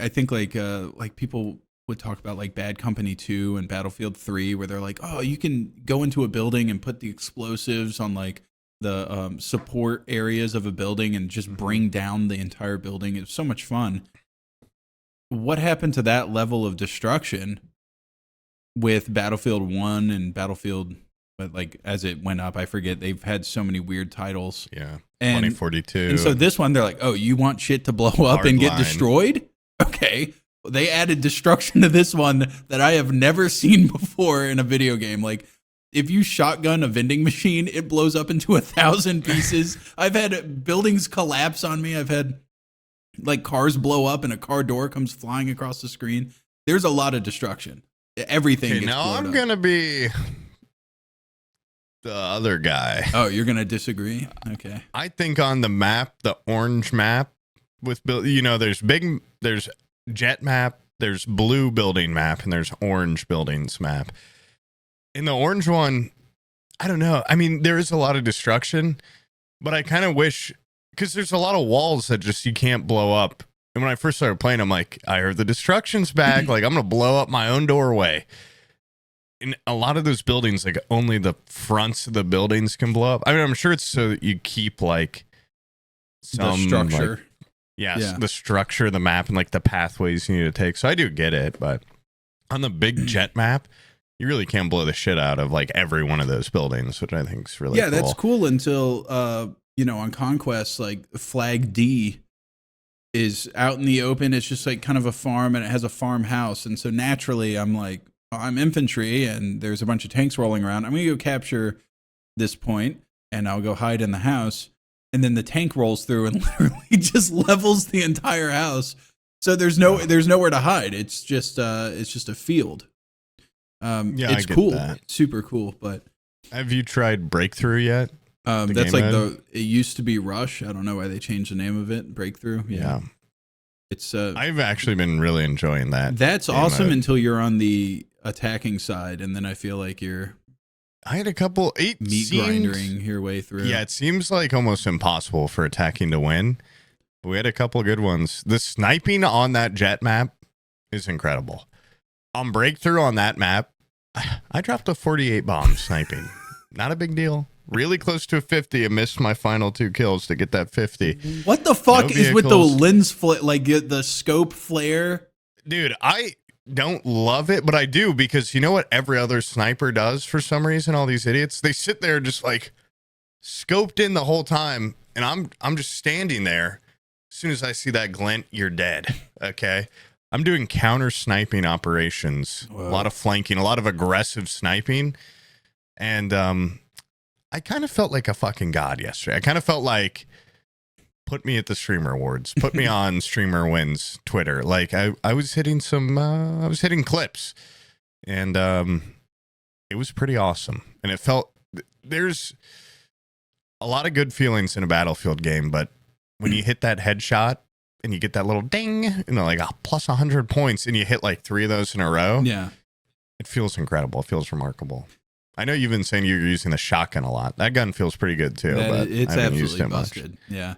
Speaker 1: think like people would talk about like Bad Company 2 and Battlefield 3, where they're like, oh, you can go into a building and put the explosives on like the support areas of a building and just bring down the entire building. It's so much fun. What happened to that level of destruction with Battlefield 1 and Battlefield, but like as it went up, I forget, they've had so many weird titles.
Speaker 2: Yeah. 2042.
Speaker 1: And so this one, they're like, oh, you want shit to blow up and get destroyed? Okay. They added destruction to this one that I have never seen before in a video game. Like, if you shotgun a vending machine, it blows up into 1,000 pieces. I've had buildings collapse on me. I've had like cars blow up and a car door comes flying across the screen. There's a lot of destruction. Everything gets
Speaker 2: now
Speaker 1: blown
Speaker 2: I'm going to be the other guy.
Speaker 1: Oh, you're going to disagree? Okay.
Speaker 2: I think on the map, the orange map with, there's jet map, there's blue building map, and there's orange buildings map. In the orange one, I don't know. I mean, there is a lot of destruction, but I kind of wish, because there's a lot of walls that just you can't blow up. And when I first started playing, I'm like, I heard the destruction's back. Like, I'm going to blow up my own doorway. In a lot of those buildings, like, only the fronts of the buildings can blow up. I mean, I'm sure it's so that you keep, like, some
Speaker 1: the structure.
Speaker 2: Like, yes, the structure of the map and like the pathways you need to take. So I do get it, but on the big jet map, you really can blow the shit out of like every one of those buildings, which I think is really cool.
Speaker 1: That's cool until on Conquest, like Flag D is out in the open. It's just like kind of a farm and it has a farmhouse. And so naturally I'm like, I'm infantry and there's a bunch of tanks rolling around. I'm going to go capture this point and I'll go hide in the house. And then the tank rolls through and literally just levels the entire house. So there's nowhere to hide. It's just a field. It's cool. That. Super cool. But
Speaker 2: have you tried Breakthrough yet?
Speaker 1: That's like it used to be Rush. I don't know why they changed the name of it. Breakthrough. Yeah. It's
Speaker 2: I've actually been really enjoying that.
Speaker 1: That's awesome until you're on the attacking side, and then I feel like
Speaker 2: I had a couple
Speaker 1: meat grinding your way through.
Speaker 2: Yeah, it seems like almost impossible for attacking to win. We had a couple good ones. The sniping on that jet map is incredible. On Breakthrough on that map, I dropped a 48 bomb sniping. Not a big deal. Really close to a 50 and missed my final 2 kills to get that 50.
Speaker 1: What the fuck is with the lens flare, like the scope flare?
Speaker 2: Dude, I don't love it, but I do, because you know what every other sniper does for some reason, all these idiots? They sit there just like scoped in the whole time, and I'm just standing there. As soon as I see that glint, you're dead. Okay? I'm doing counter sniping operations. Whoa. A lot of flanking, a lot of aggressive sniping. And I kind of felt like a fucking god yesterday. I kind of felt like, put me at the Streamer Awards. Put me on Streamer Wins Twitter. Like I was hitting I was hitting clips. And it was pretty awesome. And it felt, there's a lot of good feelings in a Battlefield game, but when you hit that headshot and you get that little ding, like plus 100 points, and you hit like 3 of those in a row.
Speaker 1: Yeah.
Speaker 2: It feels incredible. It feels remarkable. I know you've been saying you're using the shotgun a lot. That gun feels pretty good too. But
Speaker 1: It's
Speaker 2: I haven't used
Speaker 1: absolutely
Speaker 2: it
Speaker 1: busted.
Speaker 2: much.
Speaker 1: Yeah.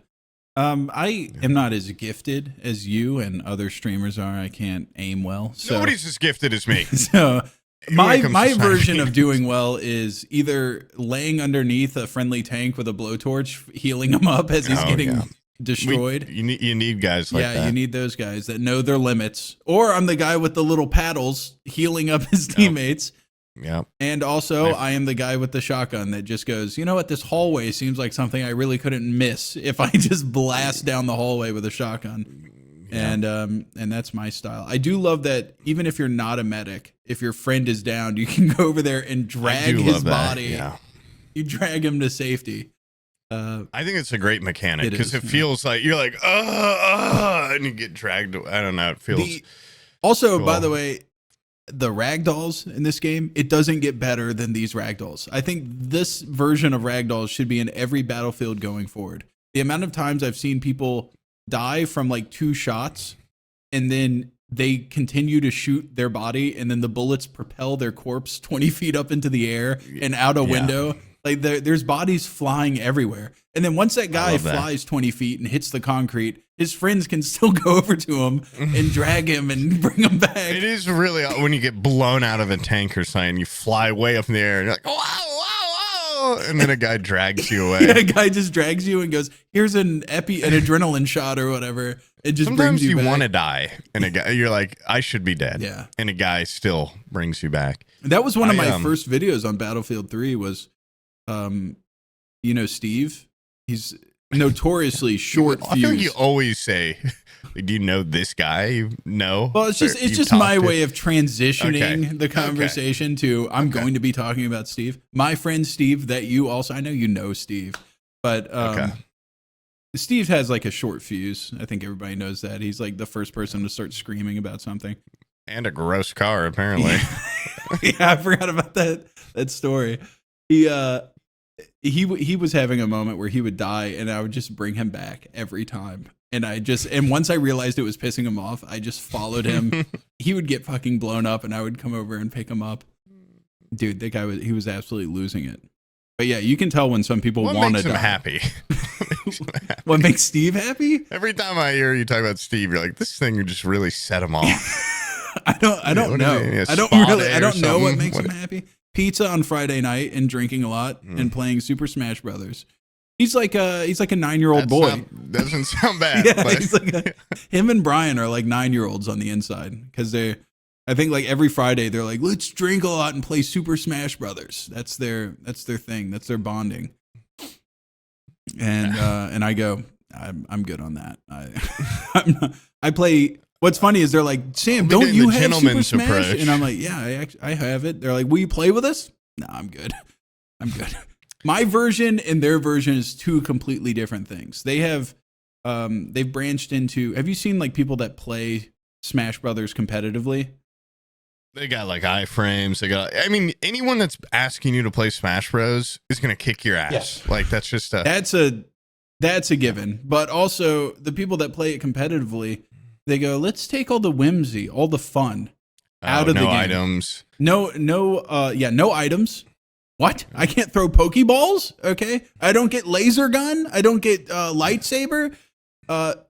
Speaker 1: I am not as gifted as you and other streamers are. I can't aim well. So,
Speaker 2: Nobody's as gifted as me.
Speaker 1: So
Speaker 2: When it comes
Speaker 1: my
Speaker 2: to
Speaker 1: version
Speaker 2: sniping.
Speaker 1: of doing well is either laying underneath a friendly tank with a blowtorch, healing him up as he's getting destroyed.
Speaker 2: You need guys like that.
Speaker 1: You need those guys that know their limits. Or I'm the guy with the little paddles healing up his teammates.
Speaker 2: Yeah.
Speaker 1: And also, I am the guy with the shotgun that just goes, you know what, this hallway seems like something I really couldn't miss if I just blast down the hallway with a shotgun. Yeah. And that's my style. I do love that even if you're not a medic, if your friend is down, you can go over there and drag his body.
Speaker 2: Yeah.
Speaker 1: You drag him to safety.
Speaker 2: I think it's a great mechanic because it feels like you're like, and you get dragged. I don't know. It feels.
Speaker 1: Also,
Speaker 2: cool.
Speaker 1: by the way, the ragdolls in this game, it doesn't get better than these ragdolls. I think this version of ragdolls should be in every battlefield going forward. The amount of times I've seen people die from like 2 shots and then they continue to shoot their body and then the bullets propel their corpse 20 feet up into the air and out a window. Like there's bodies flying everywhere. And then once that guy flies 20 feet and hits the concrete, his friends can still go over to him and drag him and bring him back.
Speaker 2: It is really when you get blown out of a tank or something, you fly way up in the air and you're like, whoa, and then a guy drags you away.
Speaker 1: Yeah, a guy just drags you and goes, here's an adrenaline shot or whatever. It just
Speaker 2: Sometimes
Speaker 1: brings you back.
Speaker 2: want to die and a guy, you're like, I should be dead.
Speaker 1: Yeah.
Speaker 2: And a guy still brings you back.
Speaker 1: That was one of my first videos on Battlefield 3 was, Steve, he's notoriously short fuse.
Speaker 2: I feel like you always say, do you know this guy? No.
Speaker 1: Well, it's just my way of transitioning the conversation to I'm going to be talking about Steve. My friend Steve that you also, I know you know Steve, but Steve has like a short fuse. I think everybody knows that. He's like the first person to start screaming about something.
Speaker 2: And a gross car, apparently.
Speaker 1: Yeah, I forgot about that story. He was having a moment where he would die and I would just bring him back every time. And once I realized it was pissing him off, I just followed him. He would get fucking blown up and I would come over and pick him up. Dude, that guy he was absolutely losing it. But yeah, you can tell when some people want to die.
Speaker 2: What makes him happy?
Speaker 1: What makes Steve happy?
Speaker 2: Every time I hear you talk about Steve, you're like, this thing just really set him off.
Speaker 1: I don't know. I don't know what makes him happy. Pizza on Friday night and drinking a lot and playing Super Smash Brothers. He's like a 9-year-old boy.
Speaker 2: Doesn't sound bad.
Speaker 1: Yeah, he's like him and Brian are like 9-year-olds on the inside because I think like every Friday they're like, let's drink a lot and play Super Smash Brothers. That's their thing. That's their bonding. And I go, I'm good on that. I play. What's funny is they're like, Sam, don't you have Super Smash? Approach. And I'm like, yeah, I have it. They're like, will you play with us? No, I'm good. My version and their version is 2 completely different things. They've branched into, have you seen like people that play Smash Brothers competitively?
Speaker 2: They got like iframes. Anyone that's asking you to play Smash Bros is going to kick your ass. Yes. Like that's just that's a given. But also the people that play it competitively, they go, let's take all the whimsy, all the fun out of the game. No items.
Speaker 1: No items. What? I can't throw Pokeballs? Okay. I don't get laser gun. I don't get lightsaber.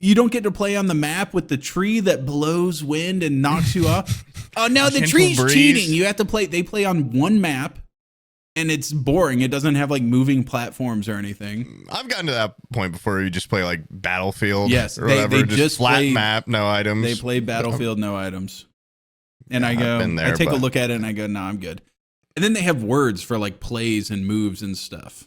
Speaker 1: You don't get to play on the map with the tree that blows wind and knocks you off. Oh, no, the tree's cheating. You have to play. They play on one map. And it's boring. It doesn't have like moving platforms or anything.
Speaker 2: I've gotten to that point before you just play like Battlefield.
Speaker 1: Yes,
Speaker 2: or whatever.
Speaker 1: They
Speaker 2: just flat map, no items.
Speaker 1: They play Battlefield, no items. And I go, I take a look at it and I go, nah, I'm good. And then they have words for like plays and moves and stuff.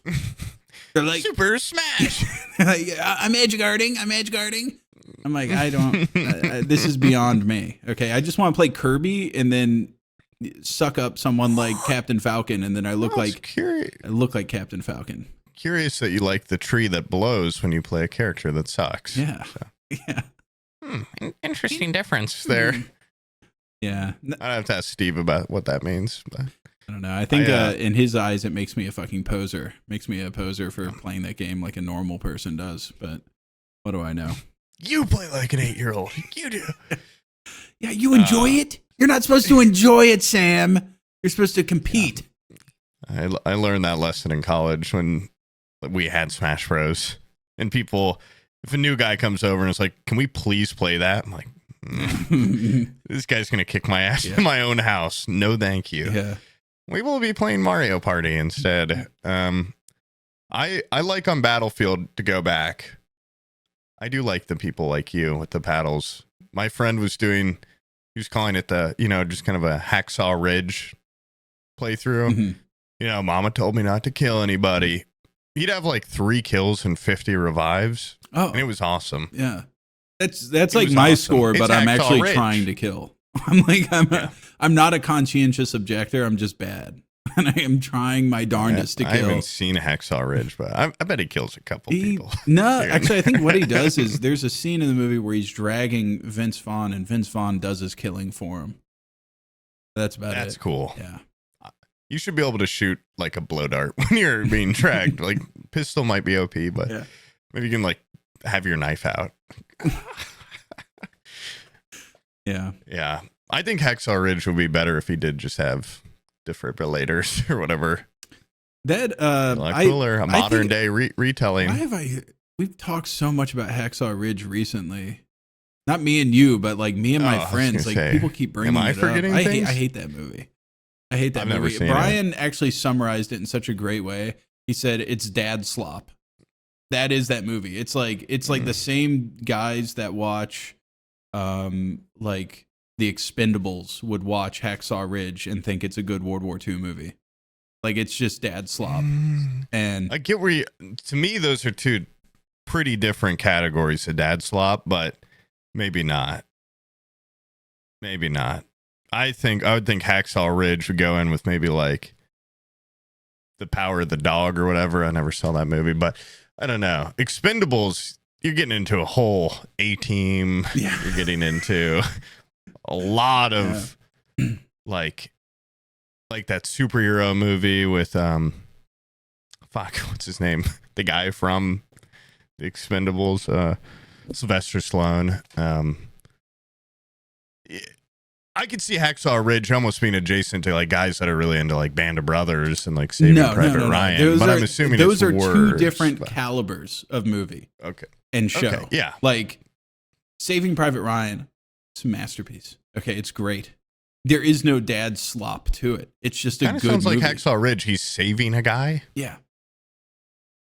Speaker 1: They're like
Speaker 2: Super Smash.
Speaker 1: Like, I'm edge guarding. I'm like, I don't. This is beyond me. Okay, I just want to play Kirby and then suck up someone like Captain Falcon, and then I look like Captain Falcon.
Speaker 2: Curious that you like the tree that blows when you play a character that sucks.
Speaker 1: Yeah, yeah.
Speaker 2: Interesting difference there.
Speaker 1: Yeah,
Speaker 2: I'd have to ask Steve about what that means. But
Speaker 1: I don't know. I think in his eyes, it makes me a fucking poser. Makes me a poser for playing that game like a normal person does. But what do I know?
Speaker 2: You play like an 8-year-old. You do.
Speaker 1: Yeah, you enjoy it. You're not supposed to enjoy it, Sam. You're supposed to compete.
Speaker 2: I learned that lesson in college when we had Smash Bros. And people, if a new guy comes over and is like, "Can we please play that?" I'm like, "This guy's gonna kick my ass in my own house. No, thank you.
Speaker 1: Yeah.
Speaker 2: We will be playing Mario Party instead." I like on Battlefield to go back. I do like the people like you with the paddles. My friend was doing, he was calling it the, just kind of a Hacksaw Ridge playthrough.
Speaker 1: Mm-hmm.
Speaker 2: Mama told me not to kill anybody. He'd have like 3 kills and 50 revives.
Speaker 1: Oh,
Speaker 2: and it was awesome.
Speaker 1: Yeah. That's like my score, but I'm actually trying to kill. I'm not a conscientious objector. I'm just bad. And I am trying my darndest to kill.
Speaker 2: I haven't seen Hacksaw Ridge, but I bet he kills a couple people.
Speaker 1: No, actually, I think what he does is there's a scene in the movie where he's dragging Vince Vaughn, and Vince Vaughn does his killing for him. That's about it.
Speaker 2: That's cool.
Speaker 1: Yeah.
Speaker 2: You should be able to shoot like a blow dart when you're being dragged. Like pistol might be OP, but maybe you can like have your knife out.
Speaker 1: Yeah.
Speaker 2: Yeah. I think Hacksaw Ridge would be better if he did just have defibrillators or whatever.
Speaker 1: That
Speaker 2: cooler, a modern day retelling.
Speaker 1: We've talked so much about Hacksaw Ridge recently. Not me and you, but like me and my friends. Like people keep bringing it up. I hate that movie. I hate that movie.
Speaker 2: Never seen
Speaker 1: Brian actually summarized it in such a great way. He said it's dad slop. That is that movie. It's like the same guys that watch like The Expendables would watch Hacksaw Ridge and think it's a good World War II movie. Like it's just dad slop. And
Speaker 2: I get where to me those are two pretty different categories of dad slop, but maybe not. Maybe not. I would think Hacksaw Ridge would go in with maybe like The Power of the Dog or whatever. I never saw that movie, but I don't know. Expendables, you're getting into a whole A-team.
Speaker 1: Yeah.
Speaker 2: You're getting into a lot of like that superhero movie with what's his name? The guy from The Expendables, Sylvester Stallone. I could see Hacksaw Ridge almost being adjacent to like guys that are really into like Band of Brothers and like Saving Private Ryan. But I'm assuming
Speaker 1: those are
Speaker 2: worse,
Speaker 1: two different calibers of movie.
Speaker 2: Okay.
Speaker 1: And show.
Speaker 2: Okay, yeah.
Speaker 1: Like Saving Private Ryan, it's a masterpiece. Okay, it's great. There is no dad slop to it. It's just a good movie. Sounds like
Speaker 2: Hacksaw Ridge. He's saving a guy.
Speaker 1: Yeah.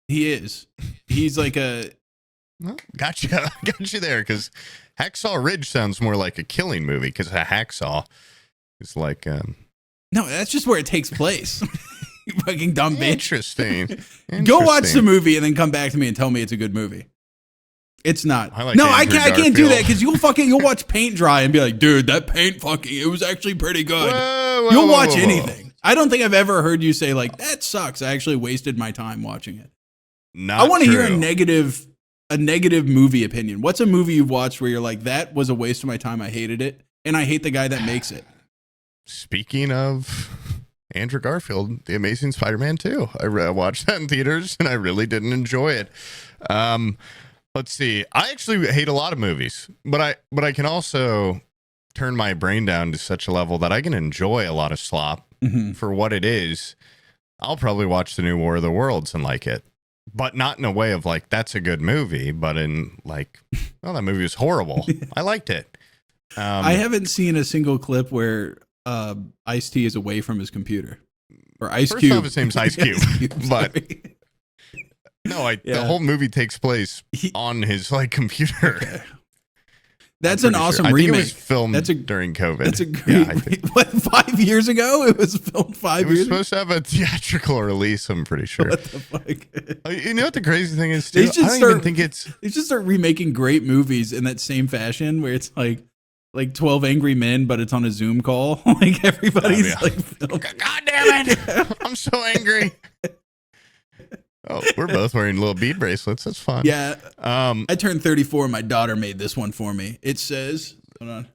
Speaker 1: He is. He's like a...
Speaker 2: Well, got you there, because Hacksaw Ridge sounds more like a killing movie, because a hacksaw is like...
Speaker 1: No, that's just where it takes place. You fucking dumb bitch.
Speaker 2: Interesting.
Speaker 1: Go watch the movie and then come back to me and tell me it's a good movie. It's not. I can't do that, because you'll watch paint dry and be like, dude, that paint it was actually pretty good. You'll watch anything. I don't think I've ever heard you say like, that sucks. I actually wasted my time watching it. I want to hear a negative movie opinion. What's a movie you've watched where you're like, that was a waste of my time, I hated it, and I hate the guy that makes it?
Speaker 2: Speaking of Andrew Garfield, The Amazing Spider-Man 2. I watched that in theaters, and I really didn't enjoy it. Let's see. I actually hate a lot of movies, but I can also turn my brain down to such a level that I can enjoy a lot of slop for what it is. I'll probably watch the new War of the Worlds and like it. But not in a way of like, that's a good movie, but in like, well, that movie was horrible. I liked it.
Speaker 1: I haven't seen a single clip where Ice-T is away from his computer. Or Ice Cube.
Speaker 2: First off, his name's Ice Cube. But no, the whole movie takes place on his like computer. Okay.
Speaker 1: That's an awesome remake.
Speaker 2: I think it was filmed during COVID.
Speaker 1: That's a great. What, 5 years ago? It was filmed 5 years ago?
Speaker 2: It was supposed to have a theatrical release, I'm pretty sure.
Speaker 1: What the fuck?
Speaker 2: You know what the crazy thing is, too? I don't even think it's...
Speaker 1: They just start remaking great movies in that same fashion, where it's like 12 Angry Men, but it's on a Zoom call. Like, everybody's like...
Speaker 2: God damn it! I'm so angry. Oh, we're both wearing little bead bracelets. That's fun.
Speaker 1: Yeah. I turned 34. My daughter made this one for me. It says, hold on.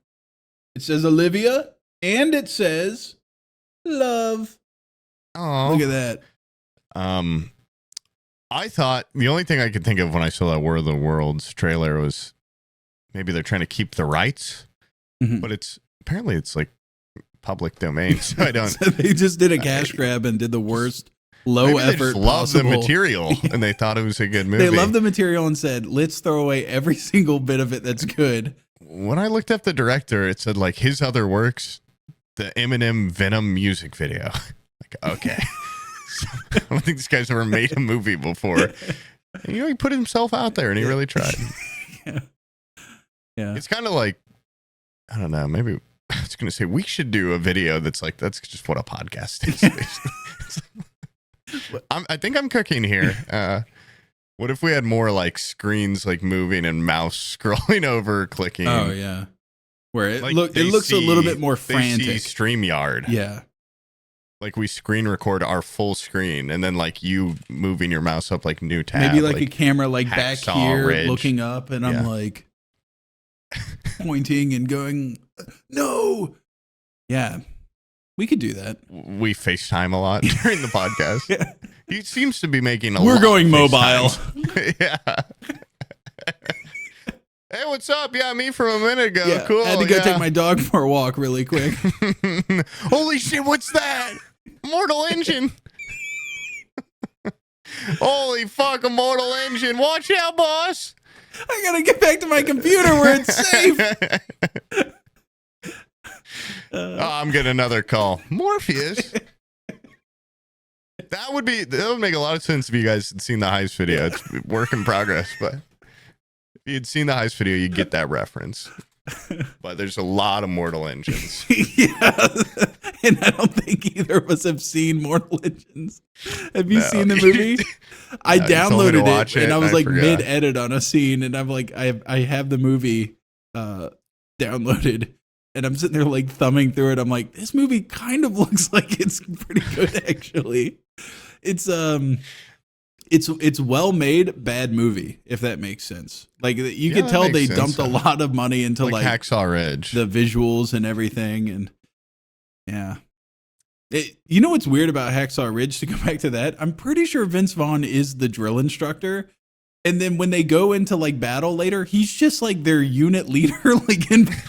Speaker 1: It says Olivia, and it says love.
Speaker 2: Oh,
Speaker 1: look at that.
Speaker 2: I thought the only thing I could think of when I saw that War of the Worlds trailer was maybe they're trying to keep the rights, but apparently it's like public domain, so I don't.
Speaker 1: So they just did a cash grab and did the worst low effort. They just
Speaker 2: loved the material and they thought it was a good movie.
Speaker 1: They loved the material and said, "Let's throw away every single bit of it that's good."
Speaker 2: When I looked up the director, it said like his other works, the Eminem Venom music video. Like, okay, so, I don't think this guy's ever made a movie before. And, he put himself out there and he really tried.
Speaker 1: Yeah. It's
Speaker 2: kind of like, I don't know, maybe I was going to say we should do a video that's like, that's just what a podcast is. I think I'm cooking here. What if we had more like screens like moving and mouse scrolling over, clicking?
Speaker 1: Oh, yeah. Where it, like it looks a little bit more frantic.
Speaker 2: They see StreamYard.
Speaker 1: Yeah.
Speaker 2: Like we screen record our full screen and then like you moving your mouse up like new tab.
Speaker 1: Maybe like a camera like back here
Speaker 2: Ridge.
Speaker 1: Looking up and I'm like pointing and going, no. Yeah. We could do that.
Speaker 2: We FaceTime a lot during the podcast. Yeah. He seems to be making a lot.
Speaker 1: We're going mobile.
Speaker 2: Yeah. Hey, what's up? Yeah, me from a minute ago.
Speaker 1: Yeah,
Speaker 2: cool.
Speaker 1: I had to go take my dog for a walk really quick.
Speaker 2: Holy shit, what's that? Mortal Engine. Holy fuck, a Mortal Engine. Watch out, boss.
Speaker 1: I gotta get back to my computer where it's safe.
Speaker 2: I'm getting another call. Morpheus. That would make a lot of sense if you guys had seen the heist video. It's work in progress, but if you'd seen the heist video, you'd get that reference. But there's a lot of Mortal Engines.
Speaker 1: Yeah. And I don't think either of us have seen Mortal Engines. Have you seen the movie? I downloaded it and I was like mid-edit on a scene and I'm like, I have the movie downloaded and I'm sitting there like thumbing through it. I'm like, this movie kind of looks like it's pretty good actually. It's well made, bad movie, if that makes sense. Like you could tell they dumped a lot of money into like
Speaker 2: Hacksaw Ridge,
Speaker 1: the visuals and everything, and yeah. You know what's weird about Hacksaw Ridge? To go back to that, I'm pretty sure Vince Vaughn is the drill instructor, and then when they go into like battle later, he's just like their unit leader,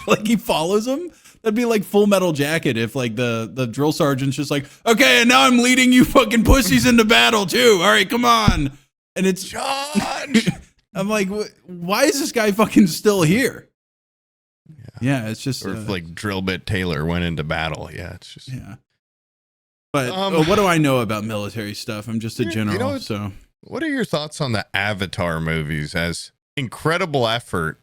Speaker 1: like he follows them. That'd be like Full Metal Jacket if like the drill sergeant's just like, okay, and now I'm leading you fucking pussies into battle too. All right, come on. And it's
Speaker 2: Charge.
Speaker 1: I'm like, why is this guy fucking still here? Yeah, it's just
Speaker 2: or if like Drill Bit Taylor went into battle. Yeah, it's just
Speaker 1: But what do I know about military stuff? I'm just a general. So
Speaker 2: what are your thoughts on the Avatar movies as incredible effort?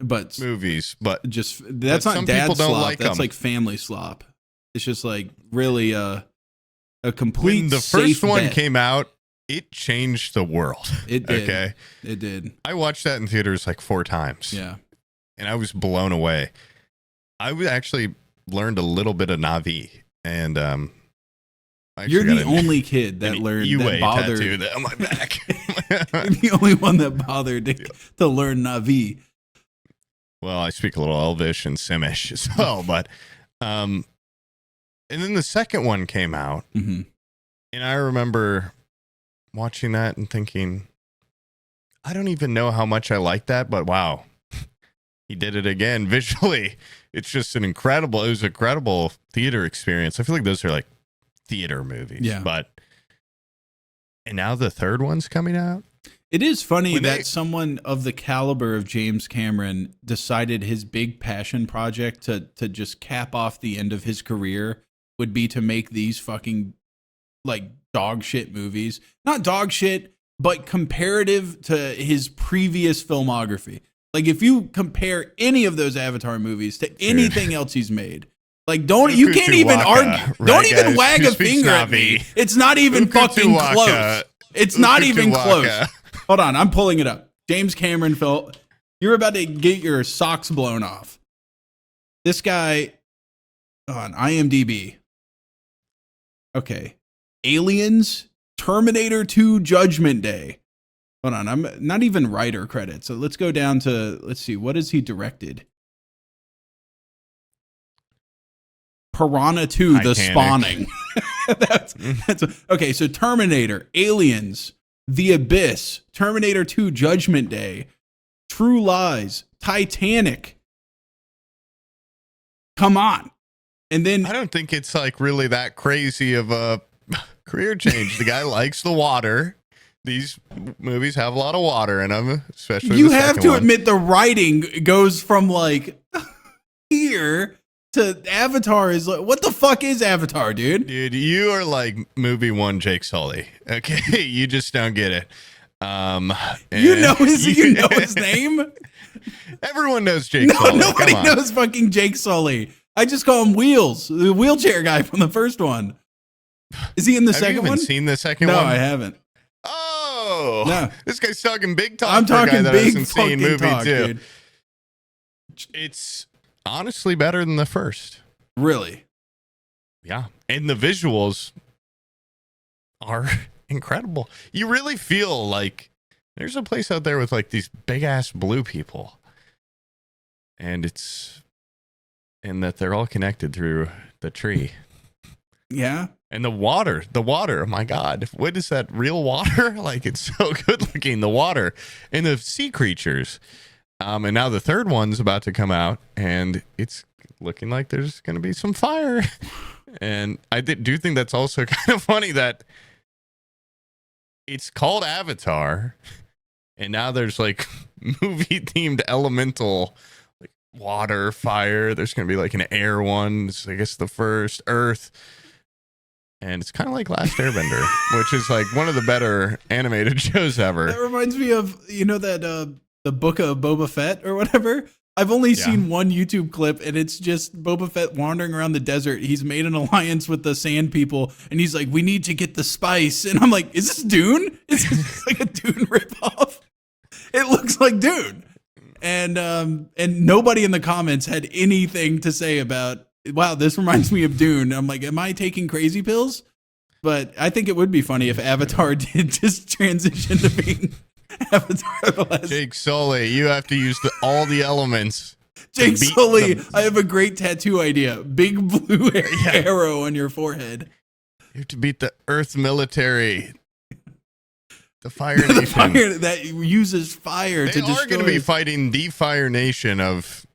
Speaker 1: But
Speaker 2: movies, but
Speaker 1: just that's not dad slop. That's like family slop. It's just like really a complete.
Speaker 2: When the first one came out, it changed the world.
Speaker 1: It did.
Speaker 2: Okay,
Speaker 1: it did.
Speaker 2: I watched that in theaters like 4 times.
Speaker 1: Yeah,
Speaker 2: and I was blown away. I actually learned a little bit of Na'vi, and
Speaker 1: you're the only kid that learned that bothered
Speaker 2: tattooed on my back.
Speaker 1: You're the only one that bothered to learn Na'vi.
Speaker 2: Well, I speak a little Elvish and Simish as well, but and then the second one came out, and I remember watching that and thinking, I don't even know how much I like that, but wow, he did it again visually. It's just it was an incredible theater experience. I feel like those are like theater movies, and now the third one's coming out.
Speaker 1: It is funny that someone of the caliber of James Cameron decided his big passion project to just cap off the end of his career would be to make these fucking like dog shit movies. Not dog shit, but comparative to his previous filmography. Like if you compare any of those Avatar movies to anything else he's made, like you can't even argue. Don't even wag a finger at me. It's not even fucking close. It's not even close. Hold on, I'm pulling it up. James Cameron, Phil, you're about to get your socks blown off. This guy on IMDb. Okay. Aliens, Terminator 2, Judgment Day. Hold on, I'm not even writer credit. So let's go down to, let's see, what has he directed? Piranha 2,
Speaker 2: Titanic.
Speaker 1: The Spawning. that's okay, so Terminator, Aliens, The Abyss, Terminator 2, Judgment Day, True Lies, Titanic. Come on. And then
Speaker 2: I don't think it's like really that crazy of a career change. The guy likes the water. These movies have a lot of water in them, especially
Speaker 1: you
Speaker 2: the
Speaker 1: have
Speaker 2: second
Speaker 1: to
Speaker 2: one.
Speaker 1: admit the writing goes from like here to Avatar is like, what the fuck is Avatar, dude?
Speaker 2: Dude, you are like movie one Jake Sully. Okay, you just don't get it.
Speaker 1: You know his name?
Speaker 2: Everyone knows Jake Sully.
Speaker 1: Nobody knows fucking Jake Sully. I just call him Wheels, the wheelchair guy from the first one. Is he in the second one?
Speaker 2: Have you even seen the second
Speaker 1: no,
Speaker 2: one?
Speaker 1: I haven't.
Speaker 2: Oh,
Speaker 1: No.
Speaker 2: This guy's talking big talk.
Speaker 1: I'm
Speaker 2: for a guy
Speaker 1: talking
Speaker 2: that
Speaker 1: big
Speaker 2: hasn't seen
Speaker 1: fucking
Speaker 2: movie
Speaker 1: talk,
Speaker 2: two.
Speaker 1: dude.
Speaker 2: It's honestly better than the first.
Speaker 1: Really?
Speaker 2: Yeah, and the visuals are incredible. You really feel like there's a place out there with like these big ass blue people, and that they're all connected through the tree.
Speaker 1: Yeah.
Speaker 2: And the water, oh my God. What is that, real water? Like, it's so good looking, the water. And the sea creatures. And now the third one's about to come out, and it's looking like there's going to be some fire. And I do think that's also kind of funny that it's called Avatar, and now there's like movie-themed elemental, like water, fire. There's going to be like an air one. It's, I guess, the first, Earth. And it's kind of like Last Airbender, which is like one of the better animated shows ever.
Speaker 1: That reminds me of, that the book of Boba Fett or whatever. I've only seen one YouTube clip, and it's just Boba Fett wandering around the desert. He's made an alliance with the Sand People, and he's like, "We need to get the spice." And I'm like, "Is this Dune? Is this like a Dune ripoff?" It looks like Dune, and nobody in the comments had anything to say about, wow, this reminds me of Dune. I'm like, am I taking crazy pills? But I think it would be funny if Avatar did just transition to being Avatar.
Speaker 2: Jake Sully, you have to use all the elements.
Speaker 1: Jake Sully, I have a great tattoo idea. Big blue arrow on your forehead.
Speaker 2: You have to beat the Earth military. The Fire Nation.
Speaker 1: The fire that uses fire to destroy.
Speaker 2: They are going to be fighting the Fire Nation of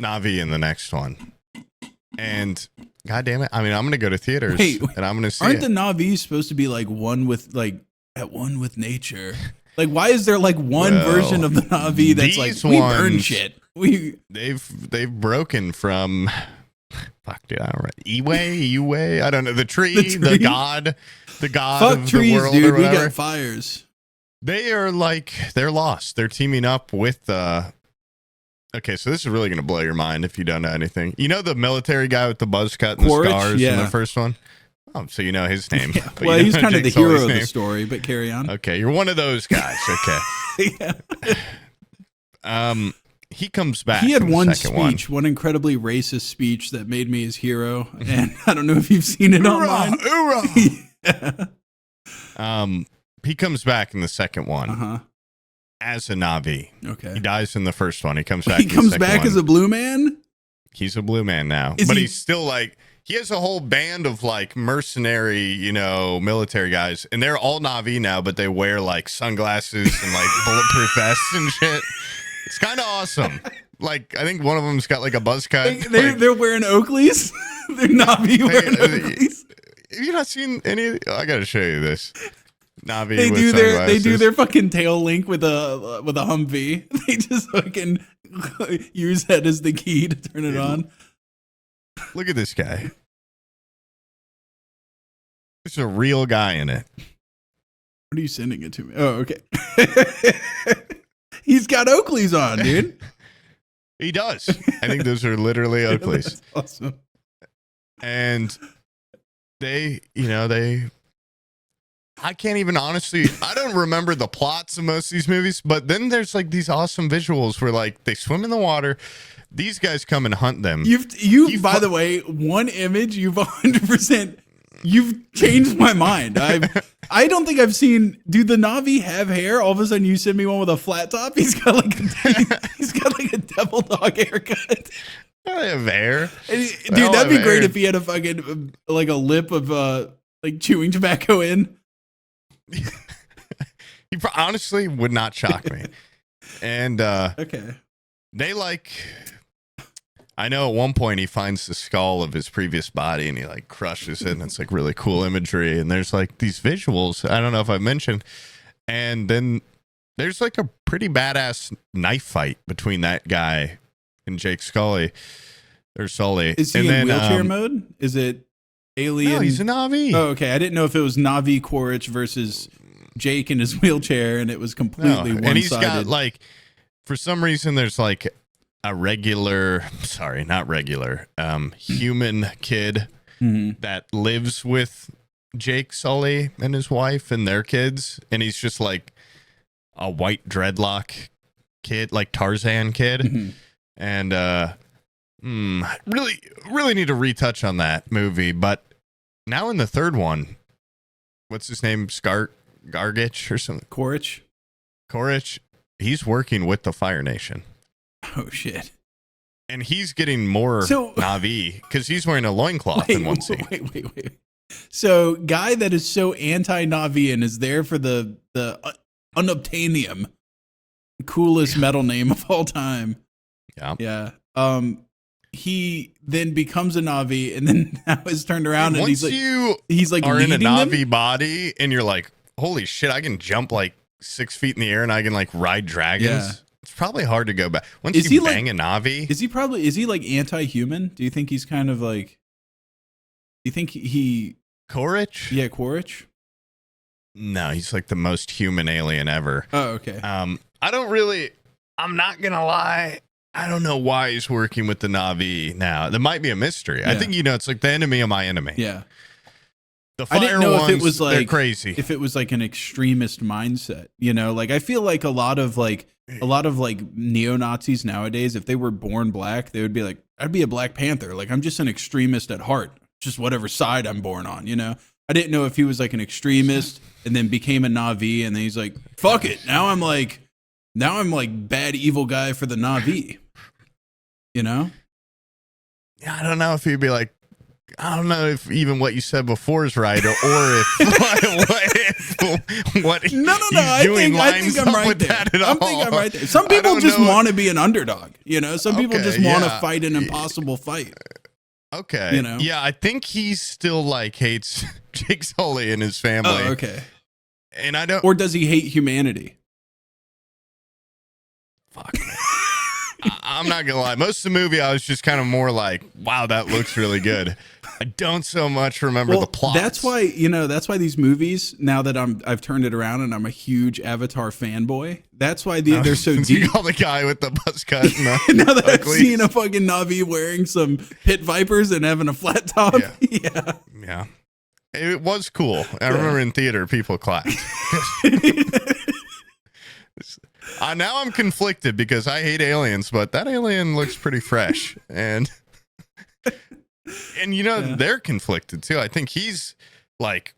Speaker 2: Na'vi in the next one. And God damn it, I mean, I'm going to go to theaters and I'm going to see
Speaker 1: Aren't the Na'vi supposed to be like at one with nature? Like, why is there like one version of the Na'vi that's like, we burn shit?
Speaker 2: They've broken from, fuck, dude, I don't know, Iwe, I don't know, the tree, the god
Speaker 1: fuck
Speaker 2: of
Speaker 1: trees,
Speaker 2: the world,
Speaker 1: dude.
Speaker 2: or whatever.
Speaker 1: We got fires.
Speaker 2: They are like, they're lost. They're teaming up with okay, so this is really going to blow your mind if you don't know anything. You know the military guy with the buzz cut and
Speaker 1: Quaritch?
Speaker 2: the scars
Speaker 1: Yeah.
Speaker 2: in the first one? Oh, so you know his name.
Speaker 1: Yeah.
Speaker 2: But
Speaker 1: Well,
Speaker 2: you
Speaker 1: he's
Speaker 2: know
Speaker 1: kind of the
Speaker 2: Jake
Speaker 1: hero
Speaker 2: Sully's
Speaker 1: of the
Speaker 2: name.
Speaker 1: story, but carry on.
Speaker 2: Okay, you're one of those guys. Okay.
Speaker 1: Yeah.
Speaker 2: He comes back.
Speaker 1: He had
Speaker 2: in the
Speaker 1: one
Speaker 2: second
Speaker 1: speech, one incredibly racist speech that made me his hero, and I don't know if you've seen it online.
Speaker 2: Yeah. He comes back in the second one.
Speaker 1: Uh-huh.
Speaker 2: As a Na'vi.
Speaker 1: Okay.
Speaker 2: He dies in the first one. He comes back.
Speaker 1: He comes back as a blue man?
Speaker 2: He's a blue man now. He's still like, he has a whole band of like mercenary, military guys. And they're all Na'vi now, but they wear like sunglasses and like bulletproof vests and shit. It's kind of awesome. Like, I think one of them's got like a buzz cut.
Speaker 1: They're wearing Oakleys? They're Na'vi wearing Oakleys?
Speaker 2: Have you not seen any? I got to show you this. Na'vi
Speaker 1: They
Speaker 2: with
Speaker 1: do
Speaker 2: sunglasses.
Speaker 1: their fucking tail link with a Humvee. They just fucking use that as the key to turn it on.
Speaker 2: Look at this guy. There's a real guy in it.
Speaker 1: What are you sending it to me? Oh, okay. He's got Oakleys on, dude.
Speaker 2: He does. I think those are literally Oakleys.
Speaker 1: That's awesome.
Speaker 2: And they I can't even honestly, I don't remember the plots of most of these movies, but then there's like these awesome visuals where like they swim in the water. These guys come and hunt them.
Speaker 1: You've by the way, one image, you've 100%, you've changed my mind. I don't think I've seen, do the Na'vi have hair? All of a sudden you send me one with a flat top. He's got like a devil dog haircut.
Speaker 2: I have hair.
Speaker 1: Dude, that'd be great if he had a fucking, like a lip of like chewing tobacco in.
Speaker 2: He honestly would not shock me. And
Speaker 1: okay,
Speaker 2: they like, I know at one point he finds the skull of his previous body and he like crushes it, and it's like really cool imagery. And there's like these visuals. I don't know if I mentioned. And then there's like a pretty badass knife fight between that guy and Jake Sully.
Speaker 1: Is he in wheelchair mode? Is it alien?
Speaker 2: No, he's a Na'vi.
Speaker 1: Oh, okay. I didn't know if it was Na'vi Quaritch versus Jake in his wheelchair, and it was completely one-sided.
Speaker 2: And he's got like, for some reason, there's like a human kid that lives with Jake Sully and his wife and their kids, and he's just like a white dreadlock kid, like Tarzan kid. And really need to retouch on that movie. But now in the third one, what's his name? Gargich or something? Quaritch. He's working with the Fire Nation.
Speaker 1: Oh, shit.
Speaker 2: And he's getting more Na'vi because he's wearing a loincloth in one scene.
Speaker 1: Wait. So, guy that is so anti-Na'vi and is there for the unobtainium, coolest metal name of all time. Yeah. He then becomes a Na'vi, and then now is turned around, and he's like
Speaker 2: are in a Na'vi
Speaker 1: them?
Speaker 2: body, and you're like, holy shit, I can jump like 6 feet in the air, and I can like ride dragons. Yeah. It's probably hard to go back. Once you bang a Na'vi.
Speaker 1: Is he like anti-human? Do you think he's kind of like, do you think he
Speaker 2: Quaritch?
Speaker 1: Yeah, Quaritch.
Speaker 2: No, he's like the most human alien ever.
Speaker 1: Oh, okay.
Speaker 2: I'm not gonna lie, I don't know why he's working with the Na'vi now. There might be a mystery. Yeah. I think, it's like the enemy of my enemy.
Speaker 1: Yeah.
Speaker 2: The fire
Speaker 1: I didn't know
Speaker 2: ones,
Speaker 1: if it was like,
Speaker 2: they're crazy.
Speaker 1: If it was like an extremist mindset, like I feel like a lot of neo-Nazis nowadays, if they were born black, they would be like, I'd be a Black Panther. Like, I'm just an extremist at heart, just whatever side I'm born on, I didn't know if he was like an extremist and then became a Na'vi, and then he's like, fuck it. Now I'm like bad, evil guy for the Na'vi,
Speaker 2: Yeah, I don't know if he'd be like, I don't know if even what you said before is right, or if what he's doing
Speaker 1: I think I'm right there. I'm right there. Some people just want to be an underdog, Some people just want to fight an impossible fight.
Speaker 2: Okay. Yeah, I think he still like hates Jake Sully and his family.
Speaker 1: Oh, okay.
Speaker 2: And I don't.
Speaker 1: Or does he hate humanity?
Speaker 2: Fuck. I'm not gonna lie. Most of the movie, I was just kind of more like, "Wow, that looks really good." I don't so much remember the plot.
Speaker 1: That's why these movies. Now that I've turned it around and I'm a huge Avatar fanboy. That's why they're so deep.
Speaker 2: You call the guy with the buzz cut.
Speaker 1: Now that I've seen a fucking Na'vi wearing some pit vipers and having a flat top.
Speaker 2: Yeah. It was cool. I remember in theater, people clapped. Now I'm conflicted because I hate aliens, but that alien looks pretty fresh, and they're conflicted too. I think he's like,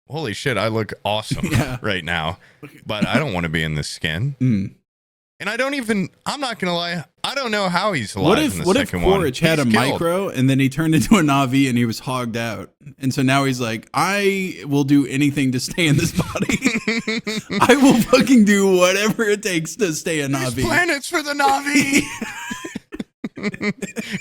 Speaker 2: holy shit, I look awesome right now, but I don't want to be in this skin. And I'm not gonna lie, I don't know how he's alive in the second one.
Speaker 1: What if Quaritch had a micro and then he turned into a Na'vi and he was hogged out, and so now he's like, I will do anything to stay in this body. I will fucking do whatever it takes to stay a Na'vi.
Speaker 2: There's planets for the Na'vi.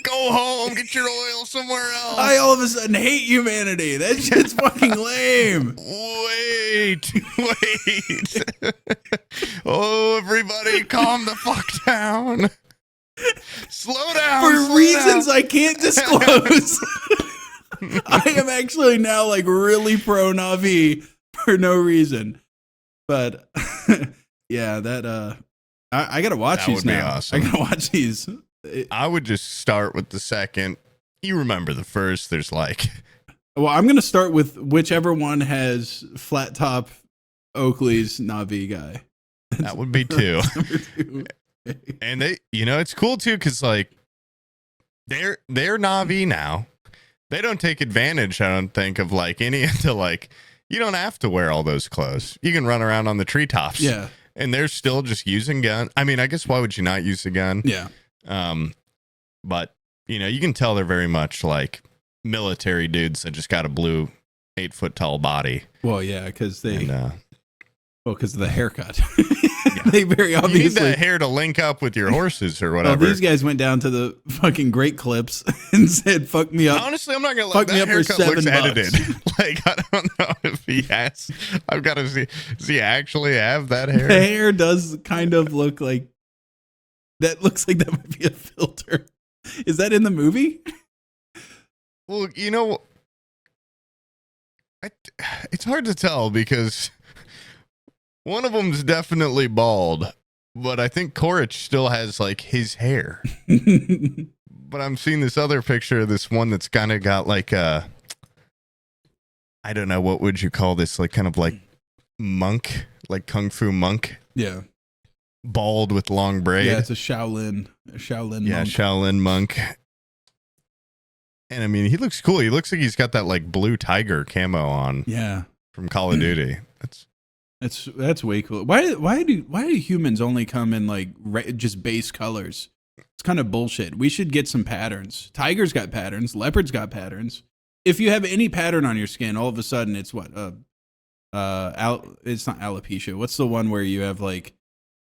Speaker 2: Go home, get your oil somewhere else.
Speaker 1: I all of a sudden hate humanity. That shit's fucking lame.
Speaker 2: Wait. Oh, everybody calm the fuck down. Slow down.
Speaker 1: For reasons I can't disclose. I am actually now like really pro Na'vi for no reason. But yeah, I gotta watch these now.
Speaker 2: Awesome.
Speaker 1: I gotta watch these.
Speaker 2: I would just start with the second. You remember the first. There's like,
Speaker 1: well, I'm gonna start with whichever one has flat top Oakley's Na'vi guy.
Speaker 2: That would be 2. And they, it's cool too because like they're Na'vi now. They don't take advantage, I don't think, of like any into like, you don't have to wear all those clothes. You can run around on the treetops.
Speaker 1: Yeah.
Speaker 2: And they're still just using gun. I mean, I guess why would you not use a gun?
Speaker 1: Yeah.
Speaker 2: But you can tell they're very much like military dudes that just got a blue 8-foot tall body.
Speaker 1: Well, yeah, because of the haircut. They very
Speaker 2: You need
Speaker 1: obviously.
Speaker 2: that hair to link up with your horses or
Speaker 1: Well,
Speaker 2: whatever.
Speaker 1: these guys went down to the fucking Great Clips and said, "Fuck me up."
Speaker 2: Honestly, I'm not gonna
Speaker 1: Fuck
Speaker 2: let
Speaker 1: me
Speaker 2: that
Speaker 1: up for
Speaker 2: haircut looks
Speaker 1: $7.
Speaker 2: edited. Like, I don't know if he has. I've got to see. Does he actually have that
Speaker 1: The
Speaker 2: hair?
Speaker 1: hair does kind of look like that. Looks like that might be a filter. Is that in the movie?
Speaker 2: Well, you know, it's hard to tell because one of them's definitely bald, but I think Korich still has like his hair. But I'm seeing this other picture of this one that's kind of got like a, I don't know, what would you call this? Like kind of like monk, like Kung Fu monk,
Speaker 1: Yeah.
Speaker 2: bald with long braid.
Speaker 1: Yeah, it's a Shaolin
Speaker 2: Yeah,
Speaker 1: monk.
Speaker 2: Shaolin monk. And I mean, he looks cool. He looks like he's got that like blue tiger camo on
Speaker 1: Yeah.
Speaker 2: from Call of Duty.
Speaker 1: That's way cool. Why do humans only come in like just base colors? It's kind of bullshit. We should get some patterns. Tigers got patterns. Leopards got patterns. If you have any pattern on your skin, all of a sudden it's what? It's not alopecia. What's the one where you have like?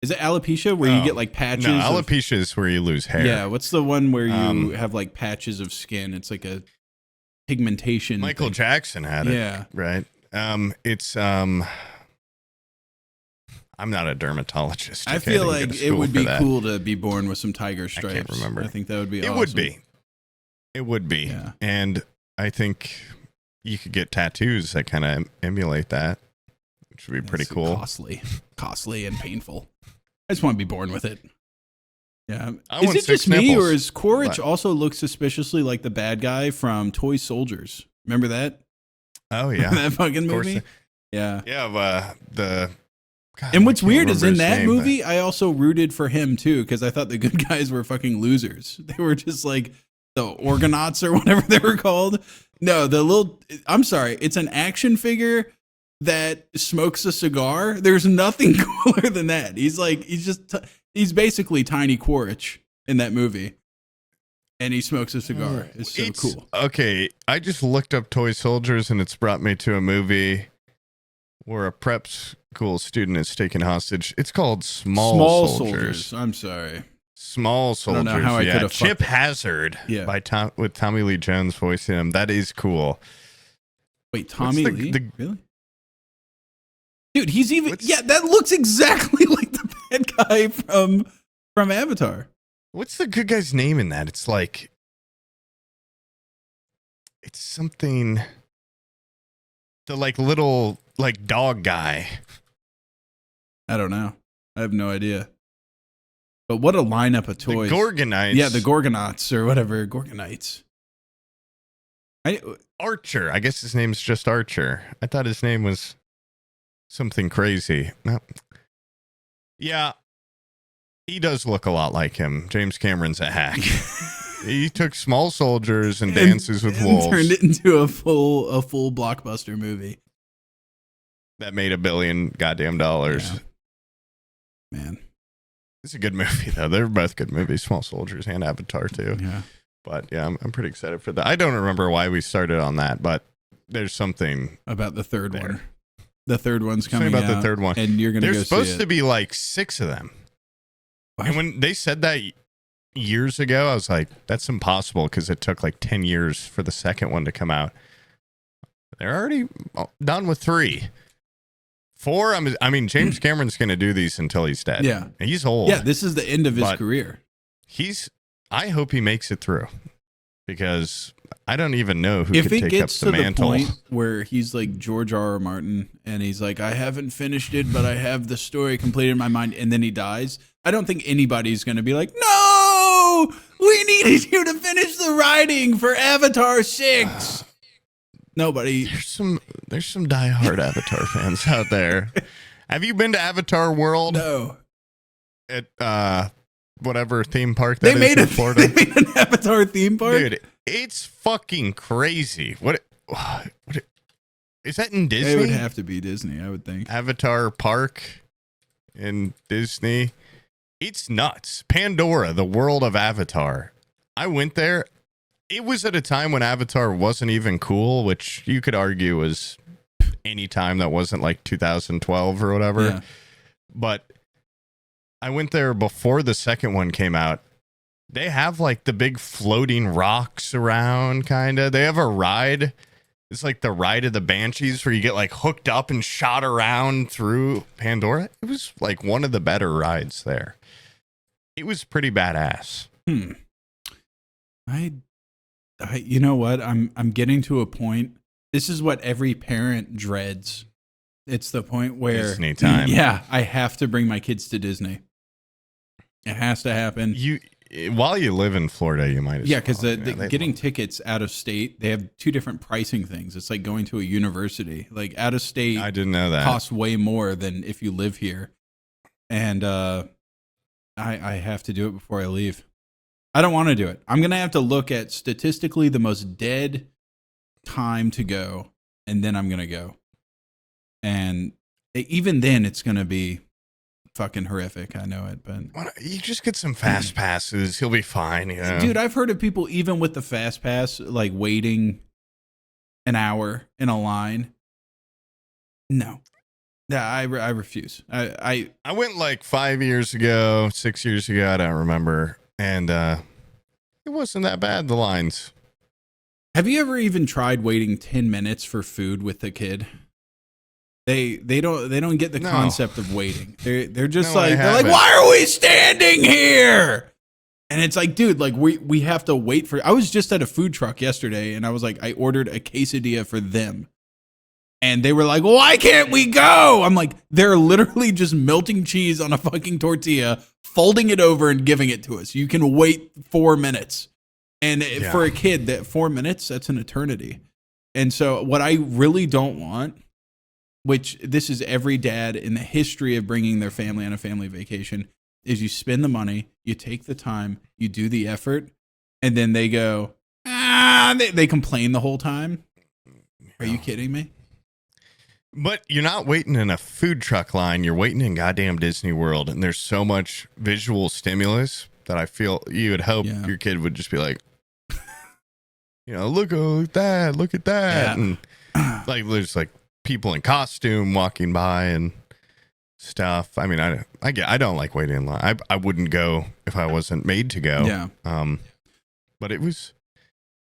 Speaker 1: Is it alopecia where you get like patches?
Speaker 2: No, alopecia is where you lose hair.
Speaker 1: Yeah. What's the one where you have like patches of skin? It's like a pigmentation.
Speaker 2: Michael
Speaker 1: thing.
Speaker 2: Jackson had it.
Speaker 1: Yeah.
Speaker 2: Right. I'm not a dermatologist.
Speaker 1: I
Speaker 2: okay?
Speaker 1: feel
Speaker 2: didn't go
Speaker 1: like
Speaker 2: to
Speaker 1: it
Speaker 2: school
Speaker 1: would
Speaker 2: for
Speaker 1: be
Speaker 2: that.
Speaker 1: cool to be born with some tiger stripes.
Speaker 2: I can't remember.
Speaker 1: I think that would be
Speaker 2: It
Speaker 1: awesome.
Speaker 2: would be. It would be.
Speaker 1: Yeah.
Speaker 2: And I think you could get tattoos that kind of emulate that, which would be pretty
Speaker 1: It's
Speaker 2: cool.
Speaker 1: Costly and painful. I just want to be born with it. Yeah.
Speaker 2: I
Speaker 1: Is
Speaker 2: want
Speaker 1: it
Speaker 2: 6
Speaker 1: just me,
Speaker 2: nipples,
Speaker 1: or is Quaritch
Speaker 2: but-
Speaker 1: also look suspiciously like the bad guy from Toy Soldiers? Remember that?
Speaker 2: Oh, yeah.
Speaker 1: That fucking
Speaker 2: Of course.
Speaker 1: movie? Yeah.
Speaker 2: Yeah, God,
Speaker 1: And what's
Speaker 2: I can't
Speaker 1: weird is
Speaker 2: remember
Speaker 1: in
Speaker 2: his
Speaker 1: that
Speaker 2: name, but-
Speaker 1: movie, I also rooted for him too, because I thought the good guys were fucking losers. They were just like the Orgonauts or whatever they were called. No, I'm sorry, it's an action figure that smokes a cigar. There's nothing cooler than that. He's basically Tiny Quaritch in that movie. And he smokes a cigar. It's so cool.
Speaker 2: Okay, I just looked up Toy Soldiers and it's brought me to a movie where a prep school student is taken hostage. It's called Small Soldiers.
Speaker 1: I'm sorry.
Speaker 2: Small Soldiers.
Speaker 1: know how I could have
Speaker 2: Chip
Speaker 1: fucked it.
Speaker 2: Hazard.
Speaker 1: Yeah.
Speaker 2: With Tommy Lee Jones voicing him. That is cool.
Speaker 1: Wait, Tommy
Speaker 2: the-
Speaker 1: Lee?
Speaker 2: the-
Speaker 1: Really? Dude, he's even
Speaker 2: What's-
Speaker 1: that looks exactly like the bad guy from Avatar.
Speaker 2: What's the good guy's name in that? It's like, it's something, the like little like dog guy.
Speaker 1: I don't know. I have no idea. But what a lineup of toys.
Speaker 2: The Gorgonites.
Speaker 1: Yeah, the Gorgonauts or whatever. Gorgonites.
Speaker 2: Archer. I guess his name's just Archer. I thought his name was something crazy. No. Yeah. He does look a lot like him. James Cameron's a hack. He took Small Soldiers and Dances with Wolves.
Speaker 1: Turned it into a full blockbuster movie.
Speaker 2: That made $1 billion goddamn dollars.
Speaker 1: Yeah. Man.
Speaker 2: It's a good movie though. They're both good movies, Small Soldiers and Avatar too.
Speaker 1: Yeah.
Speaker 2: But yeah, I'm pretty excited for that. I don't remember why we started on that, but there's something
Speaker 1: About the third
Speaker 2: there.
Speaker 1: one. The third one's
Speaker 2: Something
Speaker 1: coming
Speaker 2: about
Speaker 1: out.
Speaker 2: the third one.
Speaker 1: And you're going to go
Speaker 2: There's
Speaker 1: see
Speaker 2: supposed
Speaker 1: it.
Speaker 2: to be like 6 of them.
Speaker 1: What?
Speaker 2: And when they said that years ago, I was like, that's impossible because it took like 10 years for the second one to come out. They're already done with 3. 4, I mean, James Cameron's going to do these until he's dead.
Speaker 1: Yeah.
Speaker 2: He's old.
Speaker 1: Yeah, this is the end of his
Speaker 2: But-
Speaker 1: career.
Speaker 2: I hope he makes it through because I don't even know who
Speaker 1: If
Speaker 2: could
Speaker 1: it
Speaker 2: take
Speaker 1: gets
Speaker 2: up
Speaker 1: to
Speaker 2: the mantle.
Speaker 1: the point where he's like George R.R. Martin and he's like, I haven't finished it, but I have the story completed in my mind, and then he dies, I don't think anybody's going to be like, no, we needed you to finish the writing for Avatar 6. Nobody.
Speaker 2: There's some diehard Avatar fans out there. Have you been to Avatar World
Speaker 1: No.
Speaker 2: at whatever theme park
Speaker 1: They
Speaker 2: that is
Speaker 1: made,
Speaker 2: in Florida?
Speaker 1: they made an Avatar theme park?
Speaker 2: Dude, it's fucking crazy. What is that in Disney?
Speaker 1: It would have to be Disney, I would think.
Speaker 2: Avatar Park in Disney. It's nuts. Pandora, the world of Avatar. I went there. It was at a time when Avatar wasn't even cool, which you could argue was any time that wasn't like 2012 or whatever.
Speaker 1: Yeah.
Speaker 2: But I went there before the second one came out. They have like the big floating rocks around, kind of. They have a ride. It's like the ride of the Banshees where you get like hooked up and shot around through Pandora. It was like one of the better rides there. It was pretty badass.
Speaker 1: I you know what? I'm getting to a point. This is what every parent dreads. It's the point where
Speaker 2: Disney time.
Speaker 1: Yeah, I have to bring my kids to Disney. It has to happen.
Speaker 2: While you live in Florida, you might as
Speaker 1: yeah, because
Speaker 2: well.
Speaker 1: getting tickets out of state, they have two different pricing things. It's like going to a university. Like out of state,
Speaker 2: I didn't know that.
Speaker 1: Costs way more than if you live here. And I have to do it before I leave. I don't want to do it. I'm going to have to look at statistically the most dead time to go, and then I'm going to go. And even then, it's going to be fucking horrific. I know it, but
Speaker 2: you just get some fast passes. He'll be fine. You know?
Speaker 1: Dude, I've heard of people even with the fast pass, like waiting an hour in a line. No, I refuse. I
Speaker 2: went like 5 years ago, 6 years ago. I don't remember, and it wasn't that bad. The lines.
Speaker 1: Have you ever even tried waiting 10 minutes for food with a kid? They don't get the concept of waiting. They're just they're like, why are we standing here? And it's like, dude, like we have to wait for. I was just at a food truck yesterday, and I was like, I ordered a quesadilla for them, and they were like, why can't we go? I'm like, they're literally just melting cheese on a fucking tortilla, folding it over, and giving it to us. You can wait 4 minutes, and for a kid, that 4 minutes, that's an eternity. And so, what I really don't want, which this is every dad in the history of bringing their family on a family vacation, is you spend the money, you take the time, you do the effort, and then they go, they complain the whole time. Are you kidding me?
Speaker 2: But you're not waiting in a food truck line. You're waiting in goddamn Disney World, and there's so much visual stimulus that I feel you would hope your kid would just be like, look at that, look at that. Yeah. And like, there's like people in costume walking by and stuff. I mean, I don't like waiting in line. I wouldn't go if I wasn't made to go.
Speaker 1: Yeah.
Speaker 2: But it was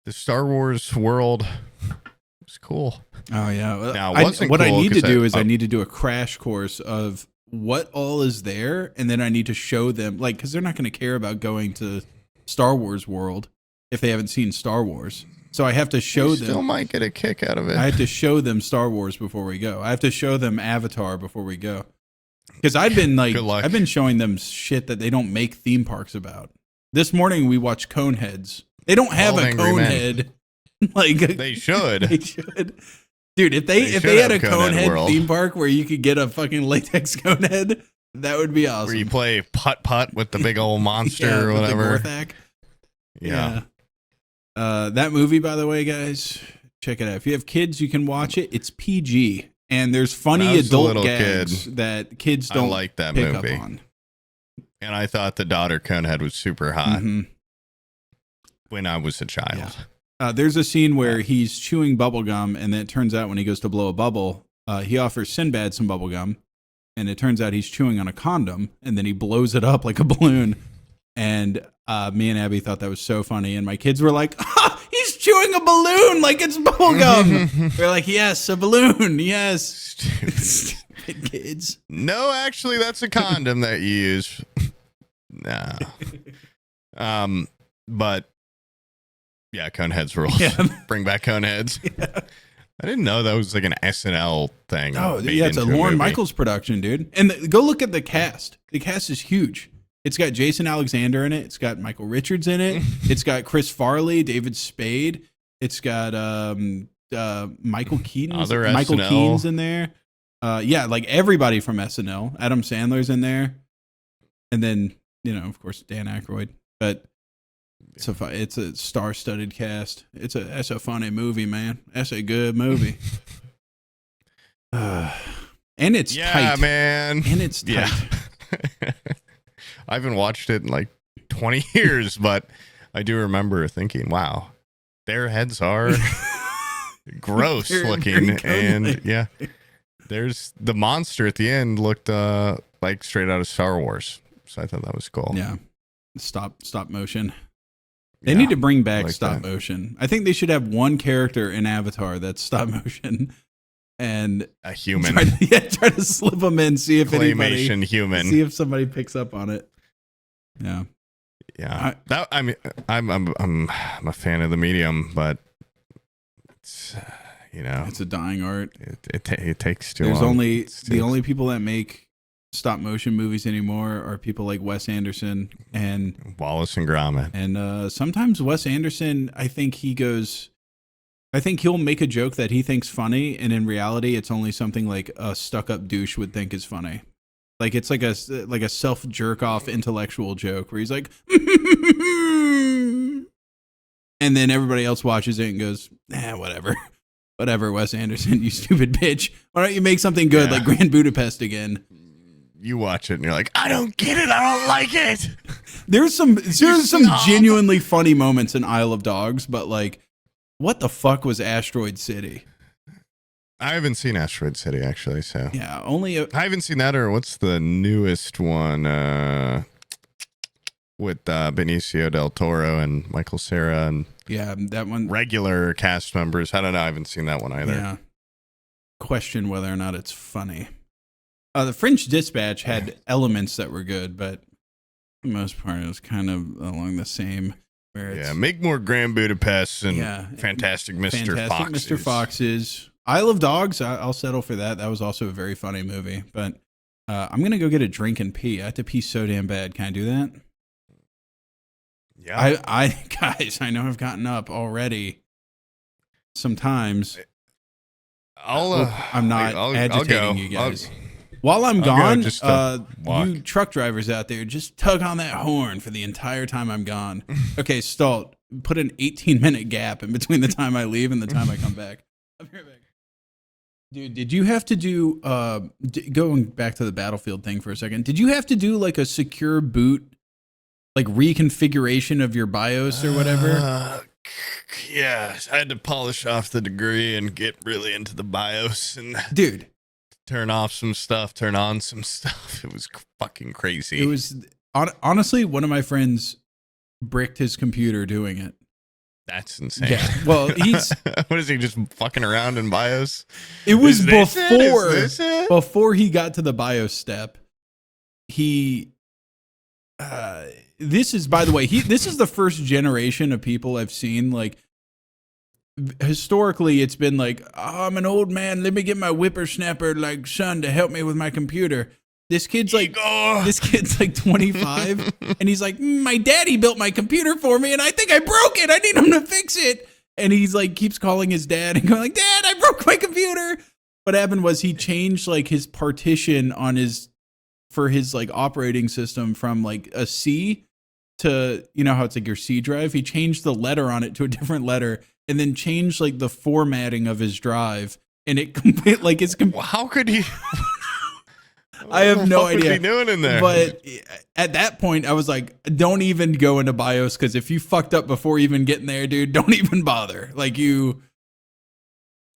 Speaker 2: the Star Wars world. It was cool.
Speaker 1: Oh yeah.
Speaker 2: Now, what
Speaker 1: I need to do is I need to do a crash course of what all is there, and then I need to show them, like, because they're not going to care about going to Star Wars world if they haven't seen Star Wars. So I have to show them.
Speaker 2: Still might get a kick out of it.
Speaker 1: I have to show them Star Wars before we go. I have to show them Avatar before we go. Because I've been showing them shit that they don't make theme parks about. This morning we watched Coneheads. They don't have a Conehead. Like
Speaker 2: they should.
Speaker 1: They should. Dude, if they had a Conehead theme park where you could get a fucking latex Conehead, that would be awesome.
Speaker 2: Where you play putt-putt with the big old monster or whatever.
Speaker 1: With the Gorthak. Yeah. That movie, by the way, guys, check it out. If you have kids, you can watch it. It's PG, and there's funny adult gags that kids don't
Speaker 2: like that
Speaker 1: pick
Speaker 2: movie.
Speaker 1: Up on.
Speaker 2: And I thought the daughter Conehead was super hot when I was a child.
Speaker 1: Yeah. There's a scene where he's chewing bubble gum, and then it turns out when he goes to blow a bubble, he offers Sinbad some bubble gum, and it turns out he's chewing on a condom, and then he blows it up like a balloon. And me and Abby thought that was so funny, and my kids were like, he's chewing a balloon like it's bubblegum. We're like, yes, a balloon, yes. Stupid kids.
Speaker 2: No, actually, that's a condom that you use. No. But, yeah, Coneheads rules. Yeah. Bring back Coneheads. Yeah. I didn't know that was like an SNL thing.
Speaker 1: Oh, yeah, it's a Lorne Michaels production, dude. And go look at the cast. The cast is huge. It's got Jason Alexander in it. It's got Michael Richards in it. It's got Chris Farley, David Spade. It's got Michael Keaton. Michael Keaton's in there. Yeah, like everybody from SNL. Adam Sandler's in there. And then, of course, Dan Aykroyd. But it's a star-studded cast. That's a funny movie, man. That's a good movie. And it's tight.
Speaker 2: Yeah, man.
Speaker 1: And it's tight.
Speaker 2: Yeah. I haven't watched it in like 20 years, but I do remember thinking, wow, their heads are gross looking. And there's the monster at the end looked like straight out of Star Wars. So I thought that was cool.
Speaker 1: Yeah. Stop motion. They need to bring back stop motion. I think they should have one character in Avatar that's stop motion. And
Speaker 2: a human.
Speaker 1: Try to slip them in, see if
Speaker 2: Claymation human.
Speaker 1: See if somebody picks up on it. Yeah.
Speaker 2: Yeah. I'm a fan of the medium, but it's
Speaker 1: it's a dying art.
Speaker 2: It takes too
Speaker 1: There's
Speaker 2: long.
Speaker 1: only the only people that make stop motion movies anymore are people like Wes Anderson and
Speaker 2: Wallace and Gromit.
Speaker 1: And sometimes Wes Anderson, I think he'll make a joke that he thinks funny, and in reality, it's only something like a stuck-up douche would think is funny. Like it's like a self jerk off intellectual joke where he's like, and then everybody else watches it and goes, whatever, Wes Anderson, you stupid bitch. Why don't you make something good like Grand Budapest again?
Speaker 2: You watch it and you're like, I don't get it. I don't like it.
Speaker 1: There's some genuinely funny moments in Isle of Dogs, but like, what the fuck was Asteroid City?
Speaker 2: I haven't seen Asteroid City actually, so
Speaker 1: yeah,
Speaker 2: I haven't seen that. Or what's the newest one with Benicio del Toro and Michael Cera and
Speaker 1: that one,
Speaker 2: regular cast members. I don't know. I haven't seen that one either.
Speaker 1: Yeah. Question whether or not it's funny. The French Dispatch had elements that were good, but for the most part, it was kind of along the same.
Speaker 2: Make more Grand Budapest and Fantastic Mr.
Speaker 1: Foxes. Isle of Dogs, I'll settle for that. That was also a very funny movie. But I'm going to go get a drink and pee. I have to pee so damn bad. Can I do that?
Speaker 2: Yeah.
Speaker 1: Guys, I know I've gotten up already sometimes. I'm not agitating you guys. While I'm gone, you truck drivers out there, just tug on that horn for the entire time I'm gone. Okay, Stalt, put an 18-minute gap in between the time I leave and the time I come back. I'll be right back. Dude, did you have to do, going back to the Battlefield thing for a second, did you have to do like a secure boot, like reconfiguration of your BIOS or whatever?
Speaker 2: Yeah, I had to polish off the degree and get really into the BIOS and...
Speaker 1: Dude.
Speaker 2: Turn off some stuff, turn on some stuff. It was fucking crazy.
Speaker 1: It was honestly, one of my friends bricked his computer doing it.
Speaker 2: That's insane.
Speaker 1: Yeah. Well,
Speaker 2: what is he just fucking around in BIOS?
Speaker 1: It was before he got to the BIOS step. This is, by the way, this is the first generation of people I've seen like. Historically, it's been like, oh, I'm an old man. Let me get my whippersnapper like son to help me with my computer. This kid's like 25, and he's like, my daddy built my computer for me, and I think I broke it. I need him to fix it. And he's like, keeps calling his dad and going like, Dad, I broke my computer. What happened was he changed like his partition on for his like operating system from like a C to, you know how it's like your C drive. He changed the letter on it to a different letter. And then changed like the formatting of his drive, and it like it's.
Speaker 2: How could he?
Speaker 1: I have no idea.
Speaker 2: What was he doing in there?
Speaker 1: But at that point, I was like, "Don't even go into BIOS because if you fucked up before even getting there, dude, don't even bother." Like you.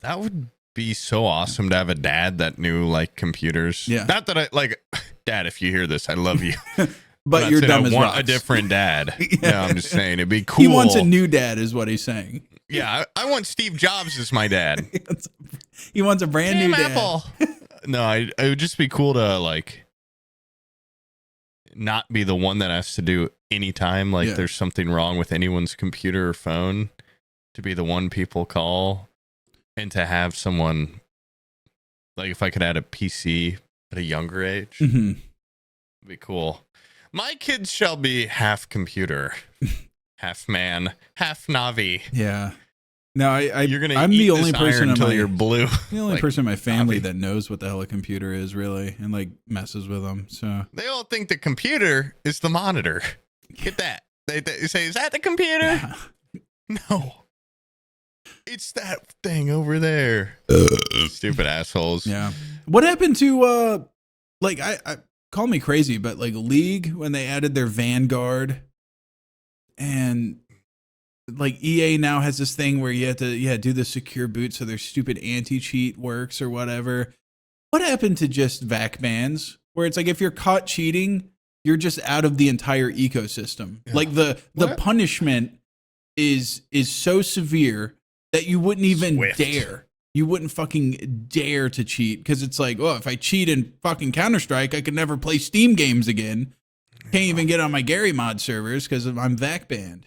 Speaker 2: That would be so awesome to have a dad that knew like computers.
Speaker 1: Yeah.
Speaker 2: Not that I like, Dad. If you hear this, I love you.
Speaker 1: But you're dumb as rocks.
Speaker 2: A different dad. Yeah. No, I'm just saying it'd be cool.
Speaker 1: He wants a new dad, is what he's saying.
Speaker 2: Yeah, I want Steve Jobs as my dad.
Speaker 1: He wants a brand new dad.
Speaker 2: Apple. No, it would just be cool to like not be the one that has to do anytime like there's something wrong with anyone's computer or phone, to be the one people call, and to have someone like, if I could add a PC at a younger age, it'd be cool. My kids shall be half computer. Half man, half Navi.
Speaker 1: Yeah. No,
Speaker 2: You're gonna.
Speaker 1: I'm the only person
Speaker 2: until you're blue.
Speaker 1: The only person in my family that knows what the hell a computer is, really, and like messes with them. So
Speaker 2: they all think the computer is the monitor. Get that? They say, "Is that the computer?"
Speaker 1: Yeah.
Speaker 2: No, it's that thing over there. Stupid assholes.
Speaker 1: Yeah. What happened to like I call me crazy, but like League when they added their Vanguard? And like EA now has this thing where you have to do the secure boot so their stupid anti-cheat works or whatever. What happened to just VAC bans where it's like if you're caught cheating, you're just out of the entire ecosystem.
Speaker 2: Yeah.
Speaker 1: Like the
Speaker 2: What?
Speaker 1: punishment is so severe that you wouldn't even
Speaker 2: Swift.
Speaker 1: dare. You wouldn't fucking dare to cheat because it's like, oh, if I cheat in fucking Counter-Strike, I could never play Steam games again. Can't even get on my Gary mod servers because I'm VAC banned.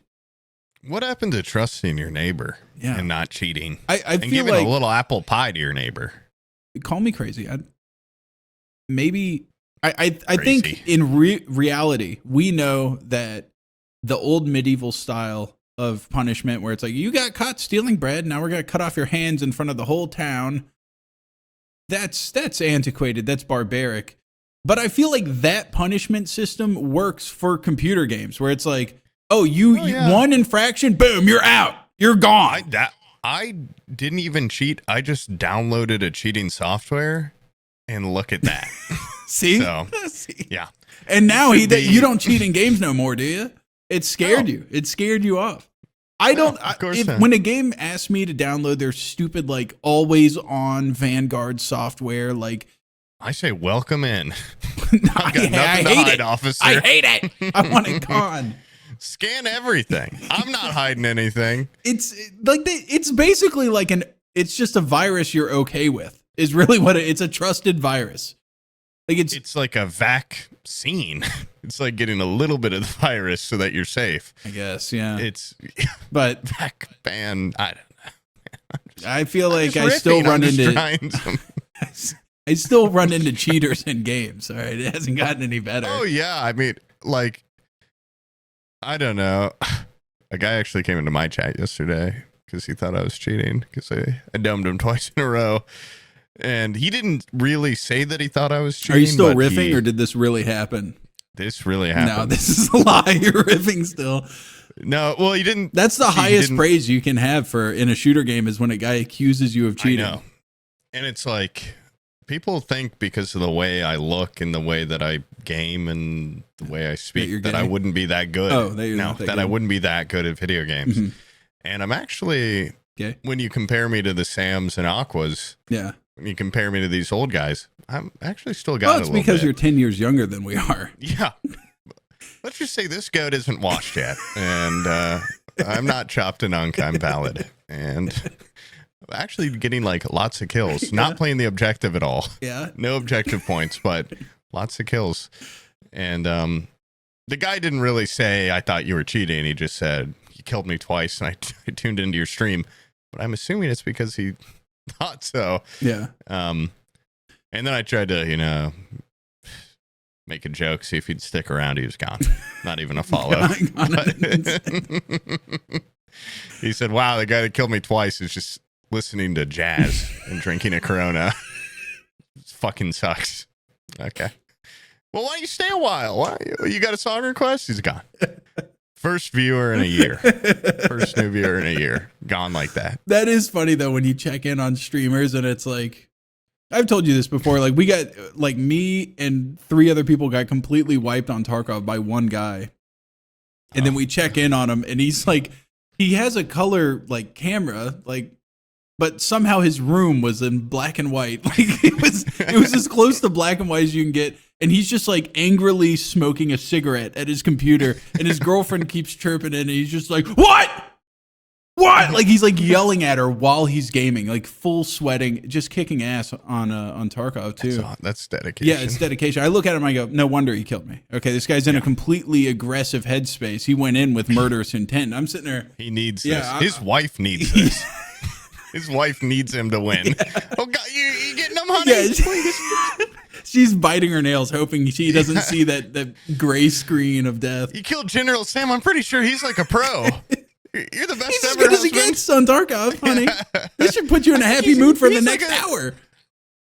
Speaker 2: What happened to trusting your neighbor and not cheating?
Speaker 1: I
Speaker 2: And
Speaker 1: feel
Speaker 2: giving
Speaker 1: like
Speaker 2: a little apple pie to your neighbor.
Speaker 1: call me crazy. I
Speaker 2: Crazy.
Speaker 1: think in reality, we know that the old medieval style of punishment where it's like, you got caught stealing bread, now we're going to cut off your hands in front of the whole town. That's antiquated. That's barbaric. But I feel like that punishment system works for computer games where it's like, oh, you one infraction, boom, you're out. You're gone.
Speaker 2: I didn't even cheat. I just downloaded a cheating software and look at that.
Speaker 1: See?
Speaker 2: So,
Speaker 1: See?
Speaker 2: yeah.
Speaker 1: And now you don't cheat in games no more, do you? It scared you. It scared you off. I don't.
Speaker 2: of course not.
Speaker 1: When a game asks me to download their stupid, like, always on Vanguard software, like,
Speaker 2: I say, welcome in.
Speaker 1: I
Speaker 2: I've got nothing to
Speaker 1: hate
Speaker 2: hide,
Speaker 1: it.
Speaker 2: officer.
Speaker 1: I hate it. I want it gone.
Speaker 2: Scan everything. I'm not hiding anything.
Speaker 1: It's like it's basically like it's just a virus you're okay with. Is really what it's a trusted virus. Like
Speaker 2: It's like a vaccine. It's like getting a little bit of the virus so that you're safe.
Speaker 1: I guess, yeah.
Speaker 2: It's
Speaker 1: But
Speaker 2: vac ban. I don't know.
Speaker 1: I feel like I
Speaker 2: Just
Speaker 1: still
Speaker 2: riffing.
Speaker 1: run
Speaker 2: I'm just
Speaker 1: into
Speaker 2: trying some-
Speaker 1: I still run into cheaters in games. All right, it hasn't gotten any better.
Speaker 2: Oh yeah, I mean, like, I don't know. A guy actually came into my chat yesterday because he thought I was cheating because I domed him twice in a row, and he didn't really say that he thought I was cheating.
Speaker 1: Are you still
Speaker 2: but
Speaker 1: riffing, or did this really happen?
Speaker 2: This really happened.
Speaker 1: No, this is a lie. You're riffing still.
Speaker 2: No, well, he didn't.
Speaker 1: That's the
Speaker 2: he
Speaker 1: highest
Speaker 2: didn't-
Speaker 1: praise you can have for in a shooter game is when a guy accuses you of cheating.
Speaker 2: I know. And it's like, people think because of the way I look and the way that I game and the way I speak that I wouldn't be that good.
Speaker 1: Oh, that you're not that
Speaker 2: I
Speaker 1: good.
Speaker 2: wouldn't be that good at video games.
Speaker 1: Mhm.
Speaker 2: And I'm actually,
Speaker 1: Okay.
Speaker 2: when you compare me to the Sams and Aquas,
Speaker 1: Yeah.
Speaker 2: when you compare me to these old guys, I'm actually still got
Speaker 1: Well,
Speaker 2: a
Speaker 1: it's
Speaker 2: little
Speaker 1: because
Speaker 2: bit.
Speaker 1: you're 10 years younger than we are.
Speaker 2: Yeah. Let's just say this goat isn't washed yet. And I'm not chopped and unk. I'm valid. And I'm actually getting like lots of kills. Not playing the objective at all.
Speaker 1: Yeah.
Speaker 2: No objective points, but lots of kills. And the guy didn't really say, I thought you were cheating. He just said, you killed me twice and I tuned into your stream. But I'm assuming it's because he thought so.
Speaker 1: Yeah.
Speaker 2: And then I tried to, make a joke, see if he'd stick around. He was gone. Not even a follow. He said, wow, the guy that killed me twice is just listening to jazz and drinking a Corona. It fucking sucks. Okay. Well, why don't you stay a while? Why you got a song request? He's gone. First viewer in a year. First new viewer in a year. Gone like that.
Speaker 1: That is funny though when you check in on streamers and it's like, I've told you this before, like we got like me and 3 other people got completely wiped on Tarkov by one guy. And then we check in on him and he's like, he has a color like camera, like, but somehow his room was in black and white. Like it was as close to black and white as you can get. And he's just like angrily smoking a cigarette at his computer and his girlfriend keeps chirping in and he's just like, what? Like he's like yelling at her while he's gaming, like full sweating, just kicking ass on Tarkov too.
Speaker 2: That's dedication.
Speaker 1: Yeah, it's dedication. I look at him, I go, no wonder he killed me. Okay, this guy's in a completely aggressive headspace. He went in with murderous intent. I'm sitting there.
Speaker 2: He needs this. His wife needs this. His wife needs him to win. Yeah. Oh God, you getting them, honey?
Speaker 1: Yeah, she's biting her nails, hoping she doesn't see that gray screen of death.
Speaker 2: You killed General Sam. I'm pretty sure he's like a pro. You're the best
Speaker 1: He's as
Speaker 2: ever,
Speaker 1: good as he
Speaker 2: husband.
Speaker 1: gets on Tarkov, honey. This should put you in a happy mood for the next hour.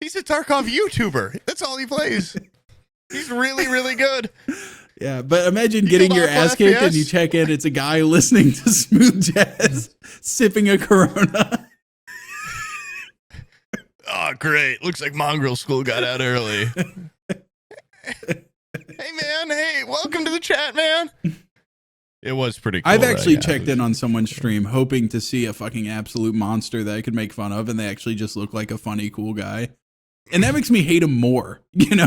Speaker 2: He's a Tarkov YouTuber. That's all he plays. He's really, really good.
Speaker 1: Yeah, but imagine getting your ass kicked and you check in. It's a guy listening to smooth jazz, sipping a Corona.
Speaker 2: Oh, great. Looks like Mongrel School got out early. Hey, man. Hey, welcome to the chat, man. It was pretty cool.
Speaker 1: I've actually checked in on someone's stream hoping to see a fucking absolute monster that I could make fun of, and they actually just look like a funny, cool guy. And that makes me hate him more,
Speaker 2: Yeah.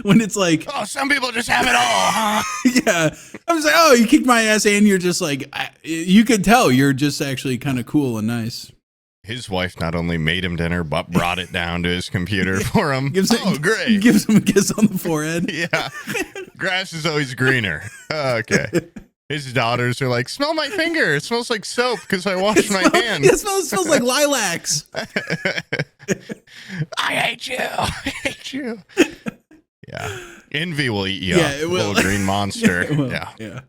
Speaker 1: when it's like,
Speaker 2: oh, some people just have it all, huh?
Speaker 1: yeah. I was like, oh, you kicked my ass and you're just like, you could tell you're just actually kind of cool and nice.
Speaker 2: His wife not only made him dinner, but brought it down to his computer for him. Great.
Speaker 1: Gives him a kiss on the forehead.
Speaker 2: Yeah. Grass is always greener. Okay. His daughters are like, smell my finger. It smells like soap because I washed my hand.
Speaker 1: It smells like lilacs.
Speaker 2: I hate you. I hate you. Yeah. Envy will eat you
Speaker 1: Yeah,
Speaker 2: up.
Speaker 1: it will.
Speaker 2: Little green monster.
Speaker 1: It will.
Speaker 2: Yeah.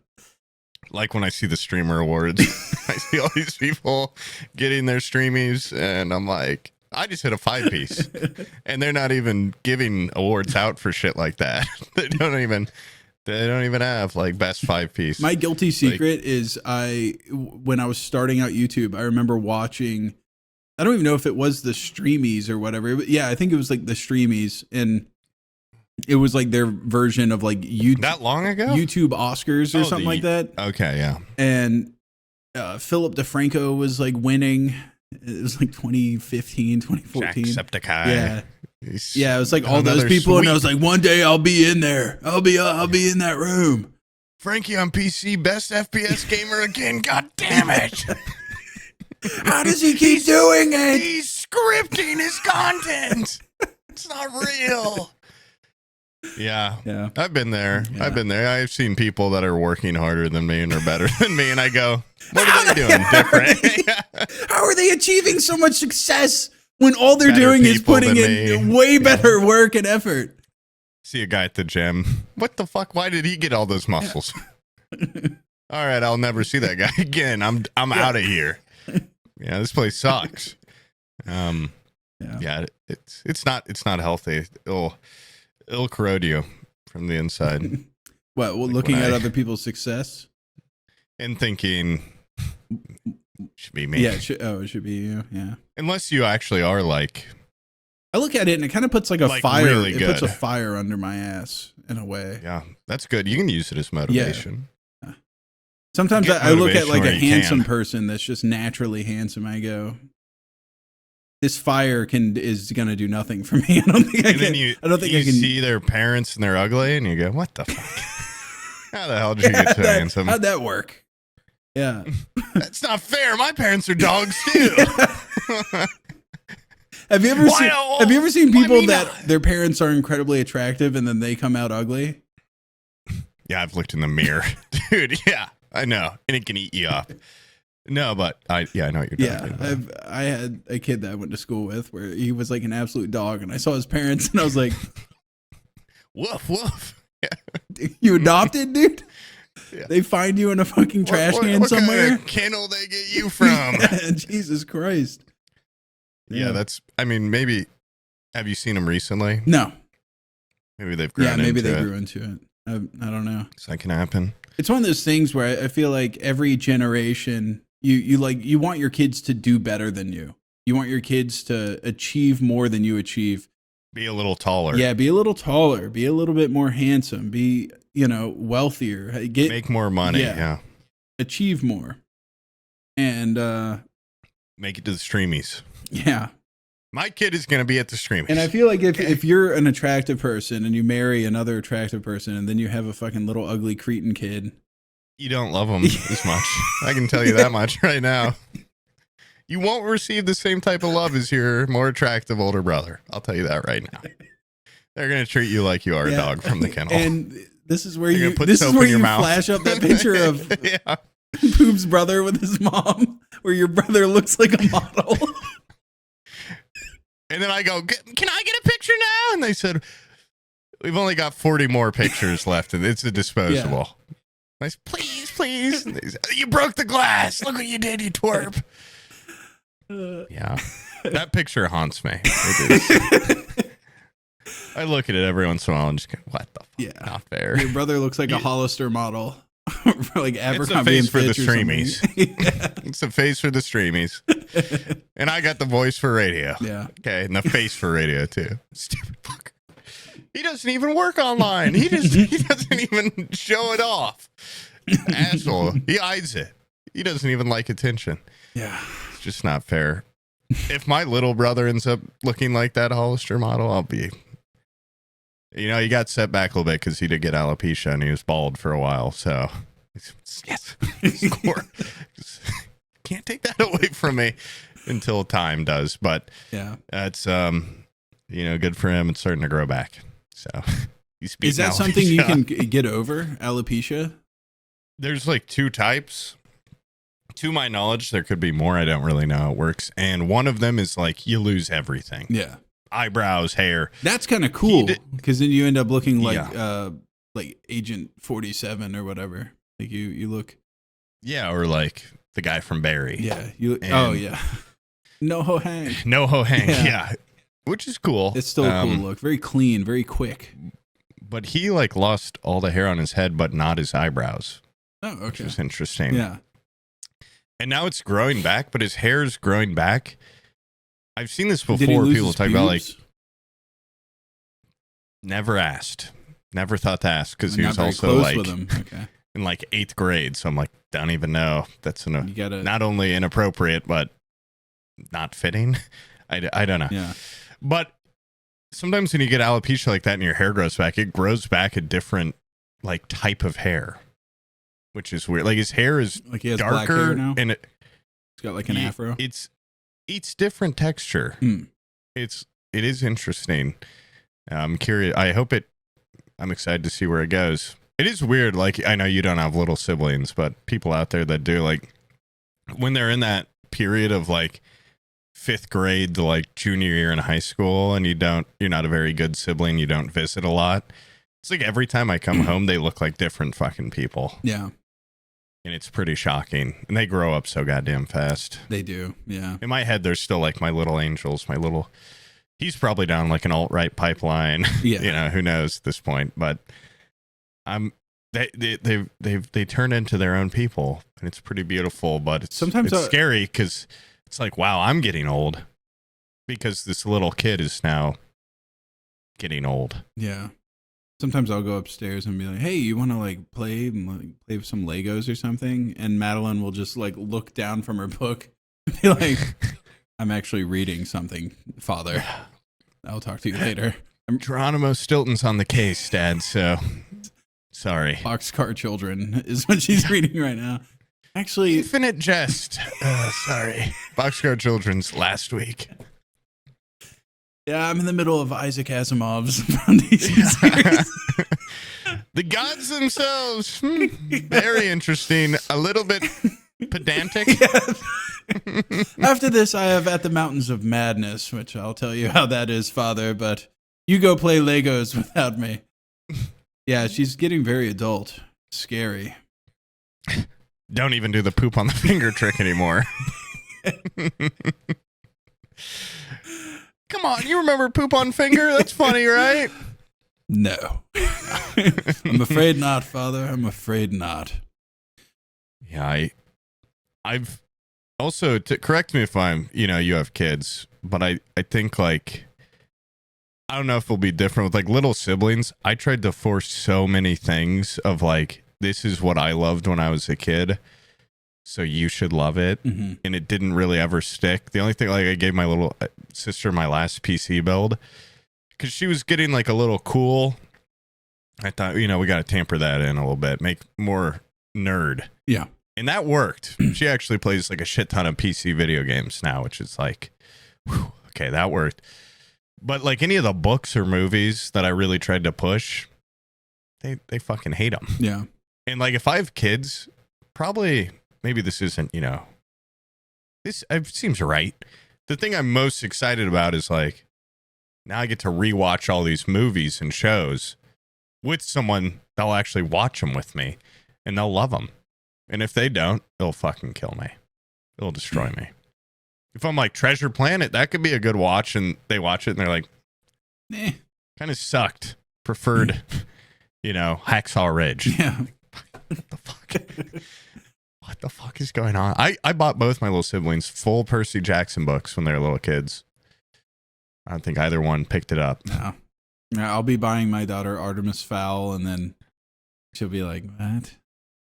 Speaker 2: Like when I see the streamer awards, I see all these people getting their streamies, and I'm like, I just hit a 5-piece. And they're not even giving awards out for shit like that. They don't even have like best 5-piece.
Speaker 1: My guilty secret is when I was starting out YouTube, I remember watching, I don't even know if it was the Streamies or whatever. Yeah, I think it was like the Streamies, and it was like their version of like YouTube,
Speaker 2: that long ago?
Speaker 1: YouTube Oscars or something like that.
Speaker 2: Okay, yeah.
Speaker 1: And Philip DeFranco was like winning. It was like 2015, 2014.
Speaker 2: Jacksepticeye.
Speaker 1: Yeah. Yeah, it was like all those people, and I was like, one day I'll be in there. I'll be in that room.
Speaker 2: Frankie on PC, best FPS gamer again. God damn it!
Speaker 1: How does he keep doing it?
Speaker 2: He's scripting his content. It's not real. Yeah. I've been there.
Speaker 1: Yeah.
Speaker 2: I've seen people that are working harder than me and are better than me, and I go, what are they doing different?
Speaker 1: How are they achieving so much success when all they're
Speaker 2: Better
Speaker 1: doing is
Speaker 2: people
Speaker 1: putting
Speaker 2: than
Speaker 1: in
Speaker 2: me.
Speaker 1: way better work and effort?
Speaker 2: See a guy at the gym. What the fuck? Why did he get all those muscles? All right, I'll never see that guy again. I'm out of here. Yeah, this place sucks. Yeah, it's not healthy. It'll corrode you from the inside.
Speaker 1: What? Well,
Speaker 2: Like
Speaker 1: looking
Speaker 2: when
Speaker 1: at
Speaker 2: I-
Speaker 1: other people's success.
Speaker 2: And thinking, should be me.
Speaker 1: Yeah. It should be you. Yeah.
Speaker 2: Unless you actually are like,
Speaker 1: I look at it and it kind of puts like a
Speaker 2: Like,
Speaker 1: fire.
Speaker 2: really
Speaker 1: It puts a
Speaker 2: good.
Speaker 1: fire under my ass in a way.
Speaker 2: yeah, that's good. You can use it as motivation.
Speaker 1: Sometimes
Speaker 2: Get
Speaker 1: I look at
Speaker 2: motivation
Speaker 1: like a
Speaker 2: where you
Speaker 1: handsome
Speaker 2: can.
Speaker 1: person that's just naturally handsome. I go, this fire is gonna do nothing for me. I don't think I
Speaker 2: And then
Speaker 1: can.
Speaker 2: you,
Speaker 1: I don't think
Speaker 2: you
Speaker 1: I can.
Speaker 2: see their parents and they're ugly, and you go, "What the fuck? How the hell did you get so handsome?
Speaker 1: How'd that work? Yeah.
Speaker 2: That's not fair. My parents are dogs too."
Speaker 1: Have you ever seen
Speaker 2: why
Speaker 1: people
Speaker 2: me
Speaker 1: that
Speaker 2: not?
Speaker 1: their parents are incredibly attractive and then they come out ugly?
Speaker 2: Yeah, I've looked in the mirror, dude. Yeah, I know, and it can eat you up. No, but I know what you're talking about.
Speaker 1: I had a kid that I went to school with where he was like an absolute dog, and I saw his parents and I was like,
Speaker 2: Woof woof.
Speaker 1: "You adopted, dude?
Speaker 2: Yeah.
Speaker 1: They find you in a fucking trash can
Speaker 2: what
Speaker 1: somewhere?
Speaker 2: kind of kennel they get you from?
Speaker 1: Jesus Christ!"
Speaker 2: Yeah, that's. I mean, maybe. Have you seen them recently?
Speaker 1: No.
Speaker 2: Maybe they've grown.
Speaker 1: Yeah, maybe
Speaker 2: into
Speaker 1: they
Speaker 2: it.
Speaker 1: grew into it. I don't know.
Speaker 2: So that can happen.
Speaker 1: It's one of those things where I feel like every generation, you want your kids to do better than you. You want your kids to achieve more than you achieve.
Speaker 2: Be a little taller.
Speaker 1: Yeah, be a little taller, be a little bit more handsome, be, wealthier,
Speaker 2: Make more money.
Speaker 1: Yeah.
Speaker 2: Yeah.
Speaker 1: achieve more. And
Speaker 2: Make it to the streamies.
Speaker 1: yeah.
Speaker 2: My kid is going to be at the streamies.
Speaker 1: And I feel like if you're an attractive person and you marry another attractive person and then you have a fucking little ugly cretin kid,
Speaker 2: you don't love them as much. I can tell you that much right now. You won't receive the same type of love as your more attractive older brother. I'll tell you that right now. They're going to treat you like you are a dog from the kennel.
Speaker 1: And this is where
Speaker 2: They're
Speaker 1: you
Speaker 2: gonna put soap in your mouth.
Speaker 1: flash up that picture of
Speaker 2: Yeah.
Speaker 1: Poop's brother with his mom, where your brother looks like a model.
Speaker 2: And then I go, can I get a picture now? And they said, we've only got 40 more pictures left, and it's a disposable. I said, please. And they said, you broke the glass. Look what you did, you twerp. Yeah. That picture haunts me. It is. I look at it every once in a while and just go, what the fuck?
Speaker 1: Yeah.
Speaker 2: Not fair.
Speaker 1: Your brother looks like a Hollister model. For like
Speaker 2: It's a
Speaker 1: Abercrombie
Speaker 2: face
Speaker 1: and
Speaker 2: for the
Speaker 1: Fitch or something.
Speaker 2: streamies. It's a face for the streamies. And I got the voice for radio.
Speaker 1: Yeah.
Speaker 2: Okay, and the face for radio too. Stupid fucker. He doesn't even work online. He doesn't even show it off. Asshole. He hides it. He doesn't even like attention.
Speaker 1: Yeah.
Speaker 2: It's just not fair. if my little brother ends up looking like that Hollister model, I'll be. You know, he got set back a little bit because he did get alopecia and he was bald for a while. So, yes, score. Can't take that away from me until time does. But
Speaker 1: yeah,
Speaker 2: it's good for him. It's starting to grow back. So,
Speaker 1: is that something you can get over, alopecia?
Speaker 2: There's like 2 types. To my knowledge, there could be more. I don't really know how it works. And one of them is like you lose everything.
Speaker 1: Yeah.
Speaker 2: Eyebrows, hair.
Speaker 1: That's kind of cool because then you end up looking like Agent 47 or whatever. Like you look.
Speaker 2: Yeah, or like the guy from Barry.
Speaker 1: Yeah. Oh yeah. NoHo Hank.
Speaker 2: NoHo Hank. Yeah. Which is cool.
Speaker 1: It's still a cool look. Very clean. Very quick.
Speaker 2: But he like lost all the hair on his head, but not his eyebrows.
Speaker 1: Oh, okay.
Speaker 2: Which is interesting.
Speaker 1: Yeah.
Speaker 2: And now it's growing back, but his hair is growing back. I've seen this before. People talk about like never asked, never thought to ask because he was also like in like 8th grade. So I'm like, don't even know. That's not only inappropriate, but not fitting. I don't know.
Speaker 1: Yeah.
Speaker 2: But sometimes when you get alopecia like that and your hair grows back, it grows back a different like type of hair, which is weird. Like his hair is
Speaker 1: like he has
Speaker 2: darker
Speaker 1: black hair now?
Speaker 2: and
Speaker 1: It's got like an afro.
Speaker 2: It's different texture. It is interesting. I'm curious. I'm excited to see where it goes. It is weird. Like, I know you don't have little siblings, but people out there that do, like, when they're in that period of like 5th grade to like junior year in high school and you're not a very good sibling, you don't visit a lot. It's like every time I come home, they look like different fucking people.
Speaker 1: Yeah.
Speaker 2: And it's pretty shocking. And they grow up so goddamn fast.
Speaker 1: They do. Yeah.
Speaker 2: In my head, they're still like my little angels, he's probably down like an alt-right pipeline.
Speaker 1: Yeah.
Speaker 2: Who knows at this point, but they turn into their own people and it's pretty beautiful, but it's scary because it's like, wow, I'm getting old because this little kid is now getting old.
Speaker 1: Yeah. Sometimes I'll go upstairs and be like, hey, you want to like play with some Legos or something? And Madeline will just like look down from her book and be like, I'm actually reading something, Father. I'll talk to you later.
Speaker 2: Geronimo Stilton's on the case, Dad, so sorry.
Speaker 1: Boxcar Children is what she's reading right now. Actually,
Speaker 2: Infinite Jest. Sorry. Boxcar Children's last week.
Speaker 1: Yeah, I'm in the middle of Isaac Asimov's Foundation series.
Speaker 2: The gods themselves, very interesting. A little bit pedantic.
Speaker 1: Yeah. After this, I have At the Mountains of Madness, which I'll tell you how that is, Father, but you go play Legos without me. Yeah, she's getting very adult. Scary.
Speaker 2: Don't even do the poop on the finger trick anymore. Come on, you remember poop on finger? That's funny, right?
Speaker 1: No. I'm afraid not, Father. I'm afraid not.
Speaker 2: Yeah, I've also, to correct me if you have kids, but I think like, I don't know if it'll be different with like little siblings. I tried to force so many things of like, this is what I loved when I was a kid, so you should love it. Mm-hmm. And it didn't really ever stick. The only thing, like I gave my little sister my last PC build because she was getting like a little cool. I thought, we got to tamper that in a little bit, make more nerd.
Speaker 1: Yeah.
Speaker 2: And that worked. She actually plays like a shit ton of PC video games now, which is like, whew, okay, that worked. But like any of the books or movies that I really tried to push, they fucking hate them.
Speaker 1: Yeah.
Speaker 2: And like if I have kids, probably, maybe this isn't, this seems right. The thing I'm most excited about is like, now I get to rewatch all these movies and shows with someone that'll actually watch them with me and they'll love them. And if they don't, it'll fucking kill me. It'll destroy me. If I'm like Treasure Planet, that could be a good watch and they watch it and they're like, kind of sucked. Preferred, Hacksaw Ridge.
Speaker 1: Yeah.
Speaker 2: What the fuck? What the fuck is going on? I bought both my little siblings full Percy Jackson books when they were little kids. I don't think either one picked it up.
Speaker 1: No. Yeah, I'll be buying my daughter Artemis Fowl and then she'll be like, what?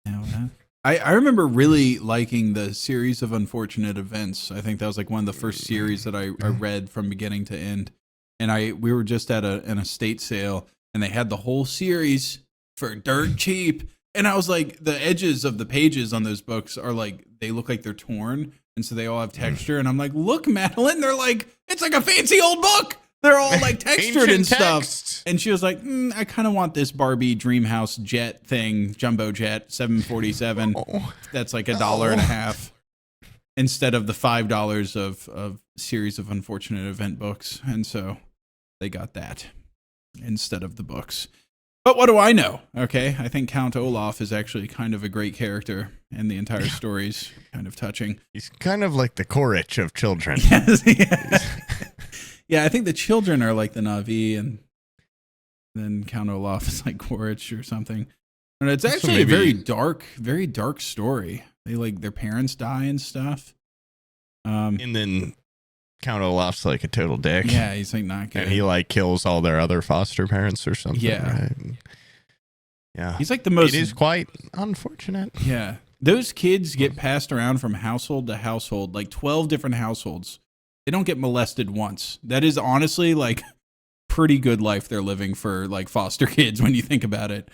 Speaker 1: Yeah, what? I remember really liking the series of unfortunate events. I think that was like one of the first series that I read from beginning to end. And we were just at an estate sale, and they had the whole series for dirt cheap. And I was like, the edges of the pages on those books are like, they look like they're torn. And so they all have texture. And I'm like, look, Madeline, they're like, it's like a fancy old book. They're all like textured and stuff.
Speaker 2: Text.
Speaker 1: And she was like, I kind of want this Barbie Dreamhouse jet thing, jumbo jet, 747. That's like $1.50 instead of the $5 of series of unfortunate event books. And so they got that instead of the books. But what do I know? Okay, I think Count Olaf is actually kind of a great character, and the entire story's kind of touching.
Speaker 2: He's kind of like the Korich of children.
Speaker 1: Yes, yeah. Yeah, I think the children are like the Na'vi, and then Count Olaf is like Quaritch or something. And it's actually a very dark story. They like their parents die and stuff.
Speaker 2: And then Count Olaf's like a total dick.
Speaker 1: Yeah, he's like not good.
Speaker 2: And he like kills all their other foster parents or something.
Speaker 1: Yeah.
Speaker 2: Right? Yeah.
Speaker 1: He's like the most.
Speaker 2: It is quite unfortunate.
Speaker 1: Yeah. Those kids get passed around from household to household, like 12 different households. They don't get molested once. That is honestly like pretty good life they're living for like foster kids when you think about it.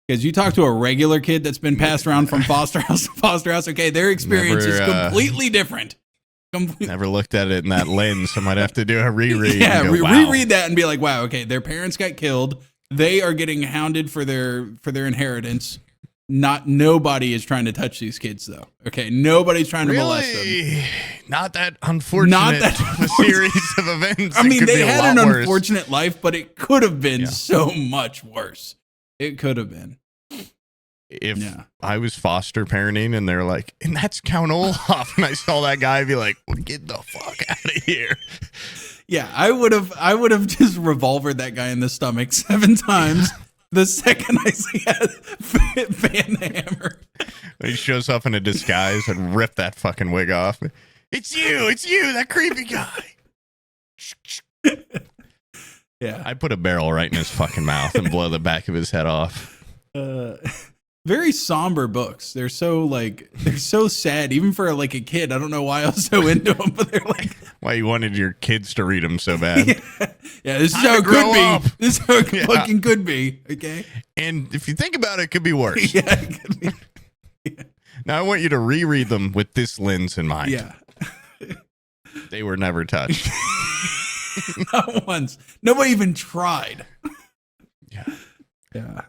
Speaker 1: Because you talk to a regular kid that's been passed around from foster house to foster house, okay, their experience is completely different.
Speaker 2: Never looked at it in that lens. I might have to do a reread.
Speaker 1: Yeah,
Speaker 2: and go, wow.
Speaker 1: reread that and be like, wow, okay, their parents got killed. They are getting hounded for their inheritance. Nobody is trying to touch these kids though. Okay, nobody's trying to molest them.
Speaker 2: Not that unfortunate series of events.
Speaker 1: I mean, they had an unfortunate life, but it could have been so much worse. It could have been.
Speaker 2: If I was foster parenting and they're like, and that's Count Olaf, and I saw that guy, I'd be like, well, get the fuck out of here.
Speaker 1: Yeah, I would have just revolvered that guy in the stomach 7 times. The second I see fan the hammer.
Speaker 2: He shows up in a disguise and rip that fucking wig off. It's you, that creepy guy.
Speaker 1: Yeah.
Speaker 2: I'd put a barrel right in his fucking mouth and blow the back of his head off.
Speaker 1: Very somber books. They're so sad, even for like a kid. I don't know why I was so into them, but they're like,
Speaker 2: why you wanted your kids to read them so bad.
Speaker 1: Yeah, this is how it could be. This is how it fucking could be. Okay.
Speaker 2: And if you think about it, it could be worse.
Speaker 1: Yeah, it could be. Yeah.
Speaker 2: Now I want you to reread them with this lens in mind.
Speaker 1: Yeah.
Speaker 2: They were never touched.
Speaker 1: Not once. Nobody even tried.
Speaker 2: Yeah.
Speaker 1: Yeah.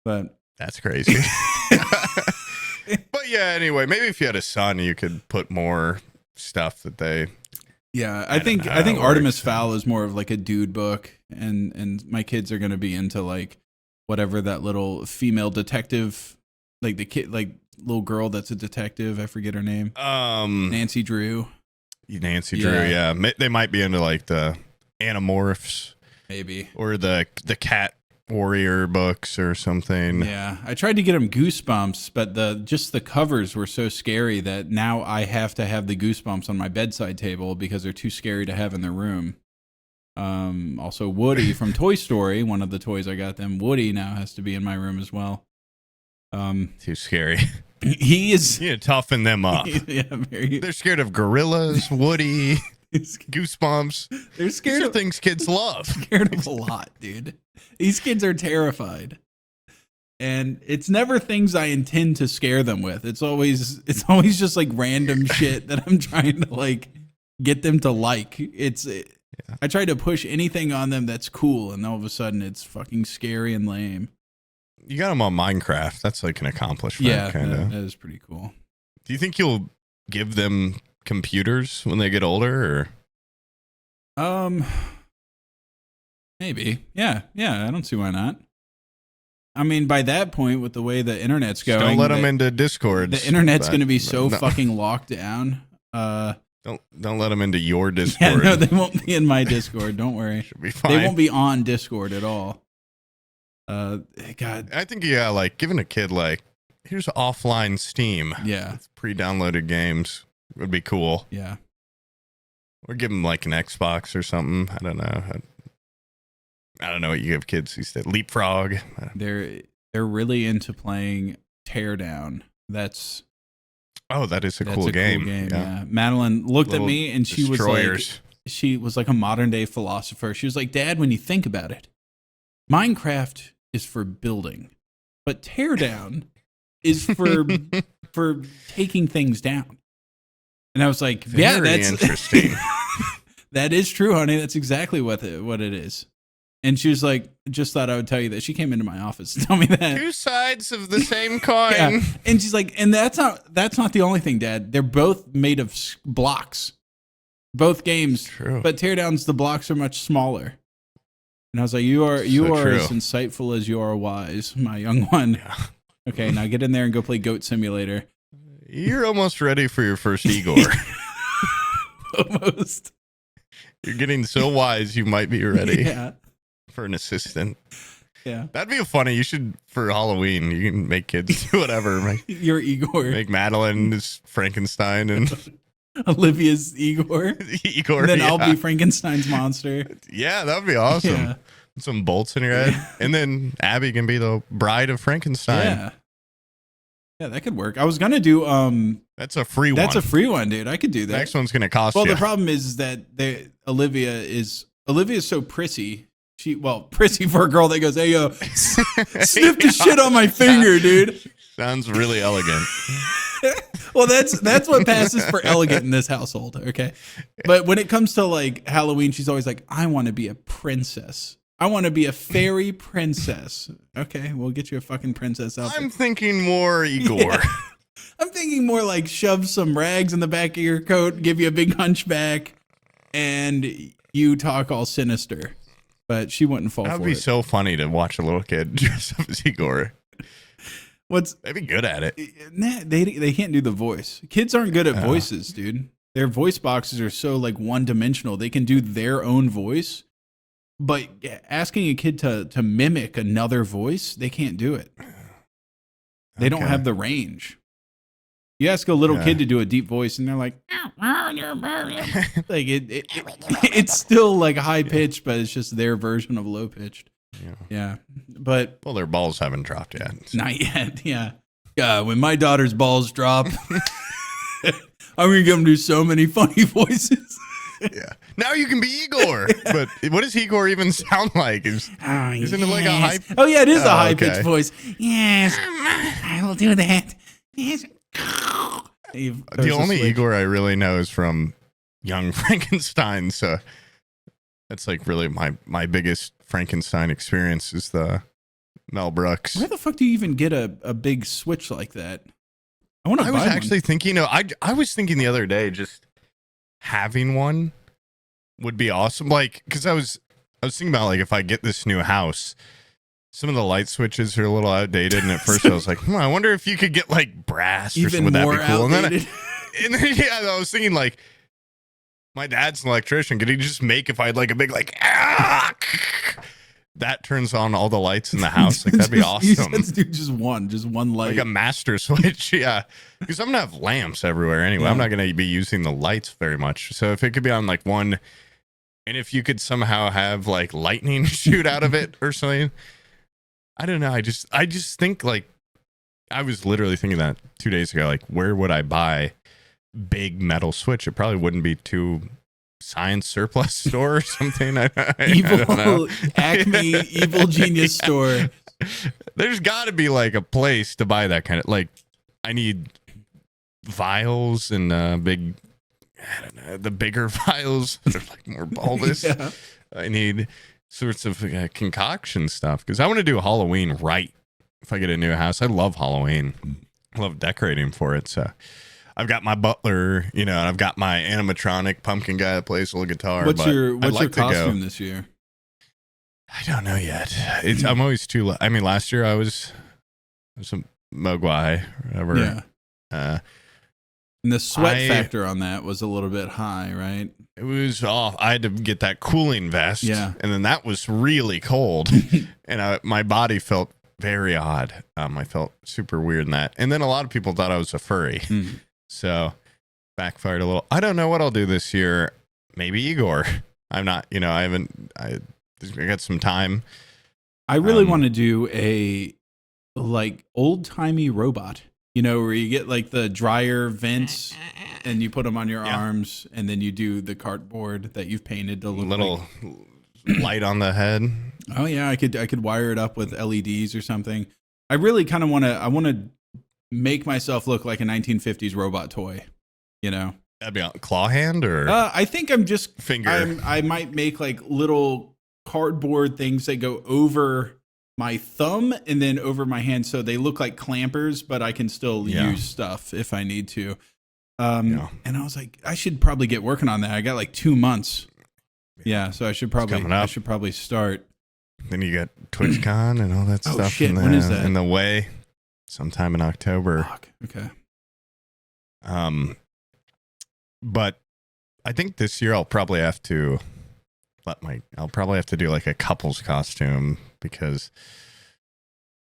Speaker 1: But
Speaker 2: that's crazy. But yeah, anyway, maybe if you had a son, you could put more stuff that they.
Speaker 1: Yeah, I think Artemis Fowl is more of like a dude book, and my kids are gonna be into like whatever that little female detective, like the kid, like little girl that's a detective. I forget her name. Nancy Drew.
Speaker 2: Nancy Drew, yeah. They might be into like the Animorphs,
Speaker 1: maybe,
Speaker 2: or the cat warrior books or something.
Speaker 1: Yeah, I tried to get them Goosebumps, but the covers were so scary that now I have to have the Goosebumps on my bedside table because they're too scary to have in their room. Also Woody from Toy Story, one of the toys I got them, Woody now has to be in my room as well.
Speaker 2: Too scary.
Speaker 1: He is.
Speaker 2: You need to toughen them up.
Speaker 1: Yeah,
Speaker 2: they're scared of gorillas, Woody, Goosebumps.
Speaker 1: They're scared
Speaker 2: These
Speaker 1: of
Speaker 2: are things kids love.
Speaker 1: Scared of a lot, dude. These kids are terrified. And it's never things I intend to scare them with. It's always just like random shit that I'm trying to like get them to like. I try to push anything on them that's cool, and all of a sudden it's fucking scary and lame.
Speaker 2: You got them on Minecraft. That's like an accomplishment.
Speaker 1: Yeah,
Speaker 2: kind of.
Speaker 1: That is pretty cool.
Speaker 2: Do you think you'll give them computers when they get older, or?
Speaker 1: Maybe. Yeah. I don't see why not. I mean, by that point, with the way the internet's going,
Speaker 2: don't let them into Discord.
Speaker 1: The internet's going to be so fucking locked down.
Speaker 2: Don't let them into your Discord.
Speaker 1: Yeah, no, they won't be in my Discord. Don't worry.
Speaker 2: Should be fine.
Speaker 1: They won't be on Discord at all. God,
Speaker 2: I think like giving a kid like, here's offline Steam.
Speaker 1: Yeah,
Speaker 2: with pre-downloaded games would be cool.
Speaker 1: Yeah,
Speaker 2: or give them like an Xbox or something. I don't know. I don't know what you give kids these days. Leapfrog.
Speaker 1: They're really into playing Teardown. That is
Speaker 2: a cool game.
Speaker 1: Yeah. Madeline looked
Speaker 2: Little
Speaker 1: at me and she was like a modern day philosopher. She was like, Dad, when you think about it, Minecraft is for building, but Teardown is for taking things down. And I was like, that's
Speaker 2: interesting.
Speaker 1: That is true, honey. That's exactly what it is. And she was like, just thought I would tell you that. She came into my office to tell me that.
Speaker 2: Two sides of the same coin.
Speaker 1: Yeah. And she's like, and that's not the only thing, Dad. They're both made of blocks. Both games.
Speaker 2: True.
Speaker 1: But Teardowns, the blocks are much smaller. And I was like, you are as insightful as you are wise, my young one.
Speaker 2: Yeah.
Speaker 1: Okay, now get in there and go play Goat Simulator.
Speaker 2: You're almost ready for your first IGOR.
Speaker 1: Almost.
Speaker 2: You're getting so wise, you might be ready.
Speaker 1: Yeah.
Speaker 2: For an assistant.
Speaker 1: Yeah.
Speaker 2: That'd be funny. You should, for Halloween, you can make kids do whatever.
Speaker 1: Your IGOR.
Speaker 2: Make Madeline is Frankenstein and
Speaker 1: Olivia's IGOR.
Speaker 2: IGOR.
Speaker 1: And then I'll be Frankenstein's monster.
Speaker 2: Yeah, that would be awesome. Yeah. Some bolts in your head. And then Abby can be the bride of Frankenstein.
Speaker 1: Yeah. Yeah, that could work. I was gonna do
Speaker 2: That's a free one.
Speaker 1: That's a free one, dude. I could do that.
Speaker 2: Next one's gonna cost you.
Speaker 1: Well, the problem is that Olivia is so prissy. Prissy for a girl that goes, hey, yo, sniff the shit on my finger, dude.
Speaker 2: Sounds really elegant.
Speaker 1: Well, that's what passes for elegant in this household, okay? But when it comes to, like, Halloween, she's always like, I want to be a princess. I want to be a fairy princess. Okay, we'll get you a fucking princess outfit.
Speaker 2: I'm thinking more IGOR. Yeah.
Speaker 1: I'm thinking more like shove some rags in the back of your coat, give you a big hunchback, and you talk all sinister. But she wouldn't fall for it.
Speaker 2: That would be so funny to watch a little kid dress up as IGOR. They'd be good at it.
Speaker 1: Nah, they can't do the voice. Kids aren't good at voices, dude. Their voice boxes are so like one-dimensional. They can do their own voice, but asking a kid to mimic another voice, they can't do it. They don't have the range. You ask a little kid to do a deep voice, and they're like, like it's still like high pitched, but it's just their version of low pitched. Yeah. But
Speaker 2: their balls haven't dropped yet.
Speaker 1: So. Not yet. Yeah. When my daughter's balls drop, I'm gonna get them to do so many funny voices.
Speaker 2: Yeah. Now you can be IGOR. But what does IGOR even sound like? Isn't it like a high?
Speaker 1: Oh yeah, it is a high pitched voice. Yes, I will do that. Yes.
Speaker 2: The only IGOR I really know is from Young Frankenstein, so that's like really my biggest Frankenstein experience is the Mel Brooks.
Speaker 1: Where the fuck do you even get a big switch like that? I want to buy one. I was
Speaker 2: actually thinking, I was thinking the other day, just having one would be awesome. Like, because I was thinking about, like, if I get this new house, some of the light switches are a little outdated, and at first I was like, I wonder if you could get like brass or something. Would that be cool?
Speaker 1: Outdated.
Speaker 2: And then I was thinking, like, my dad's an electrician. Could he just make, if I had like a big like that turns on all the lights in the house? Like, that'd be awesome.
Speaker 1: Let's do just one light,
Speaker 2: like a master switch. Yeah, because I'm gonna have lamps everywhere anyway. I'm not gonna be using the lights very much. So if it could be on like one, and if you could somehow have like lightning shoot out of it or something. I don't know. I just think, like, I was literally thinking that 2 days ago. Like, where would I buy big metal switch? It probably wouldn't be too science surplus store or something. I don't know.
Speaker 1: Acme evil genius store.
Speaker 2: There's got to be like a place to buy that kind of, like, I need vials and big, I don't know, the bigger vials that are like more bulbous. Yeah. I need sorts of concoction stuff because I want to do Halloween right. If I get a new house, I love Halloween. I love decorating for it. So I've got my butler, and I've got my animatronic pumpkin guy that plays a little guitar.
Speaker 1: What's your costume this year?
Speaker 2: I don't know yet. I'm always too. I mean, last year I was some Mogwai, whatever.
Speaker 1: Yeah. And the sweat factor on that was a little bit high, right?
Speaker 2: It was off. I had to get that cooling vest.
Speaker 1: Yeah.
Speaker 2: And then that was really cold. And my body felt very odd. I felt super weird in that. And then a lot of people thought I was a furry. Mm. So backfired a little. I don't know what I'll do this year. Maybe IGOR. I'm not, I got some time.
Speaker 1: I really want to do like old-timey robot. You know, where you get like the dryer vents and you put them on your arms, and then you do the cardboard that you've painted to look
Speaker 2: little
Speaker 1: like
Speaker 2: light on the head.
Speaker 1: Oh yeah, I could wire it up with LEDs or something. I really kind of want to make myself look like a 1950s robot toy, you know.
Speaker 2: That'd be a claw hand or
Speaker 1: I think I'm just
Speaker 2: finger.
Speaker 1: I might make like little cardboard things that go over my thumb and then over my hand, so they look like clampers, but I can still use stuff if I need to. And I was like, I should probably get working on that. I got like 2 months. Yeah, so I should probably start.
Speaker 2: Then you got TwitchCon and all that stuff.
Speaker 1: Shit, when is that?
Speaker 2: In the way, sometime in October.
Speaker 1: Fuck. Okay.
Speaker 2: But I think this year I'll probably have to do like a couple's costume, because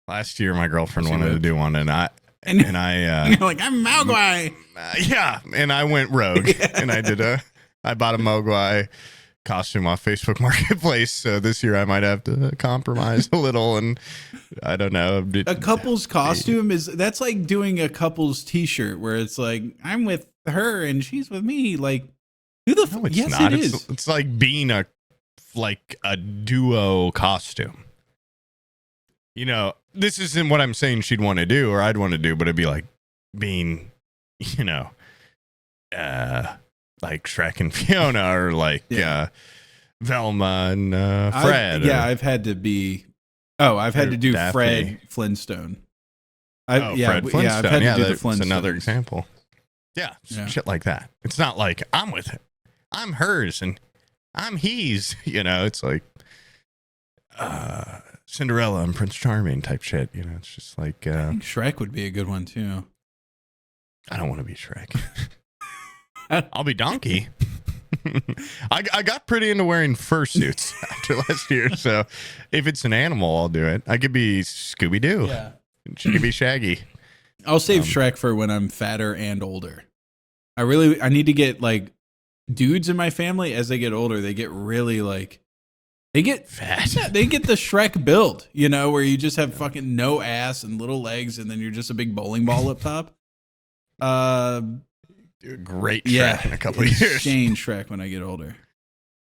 Speaker 2: last year my girlfriend wanted to do one, and you're
Speaker 1: like, I'm Mogwai.
Speaker 2: Yeah, and I went rogue and I bought a Mogwai costume off Facebook Marketplace. So this year I might have to compromise a little, and I don't know.
Speaker 1: A couple's costume that's like doing a couple's t-shirt where it's like, I'm with her and she's with me. Like, who the fuck? Yes,
Speaker 2: not.
Speaker 1: It is.
Speaker 2: It's like being a duo costume. You know, this isn't what I'm saying she'd want to do or I'd want to do, but it'd be like being, you know, like Shrek and Fiona, or like Velma and Fred.
Speaker 1: I've had to do Daphne. Fred Flintstone.
Speaker 2: Fred Flintstone.
Speaker 1: I've had to do the Flintstones.
Speaker 2: That's another example. Yeah, shit like that. It's not like I'm with it. I'm hers and I'm he's. You know, it's like Cinderella and Prince Charming type shit. You know, it's just like
Speaker 1: I think Shrek would be a good one too.
Speaker 2: I don't want to be Shrek. I'll be Donkey. I got pretty into wearing fursuits after last year, so if it's an animal, I'll do it. I could be Scooby-Doo.
Speaker 1: Yeah.
Speaker 2: She could be Shaggy.
Speaker 1: I'll save Shrek for when I'm fatter and older. I need to get like dudes in my family, as they get older, they get really like, they get fat. Yeah, they get the Shrek build, you know, where you just have fucking no ass and little legs, and then you're just a big bowling ball up top.
Speaker 2: Do a great Shrek in a couple of years.
Speaker 1: Insane Shrek when I get older.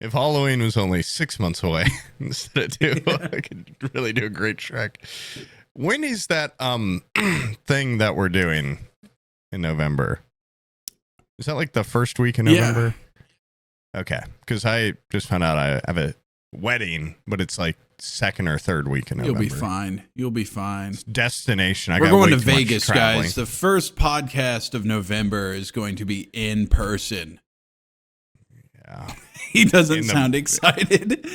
Speaker 2: If Halloween was only 6 months away instead of 2, I could really do a great Shrek. When is that thing that we're doing in November? Is that like the first week in November? Yeah. Okay, because I just found out I have a wedding, but it's like second or third week in November.
Speaker 1: You'll be fine.
Speaker 2: It's destination.
Speaker 1: We're going to Vegas, guys. The first podcast of November is going to be in person.
Speaker 2: Yeah.
Speaker 1: He doesn't sound excited.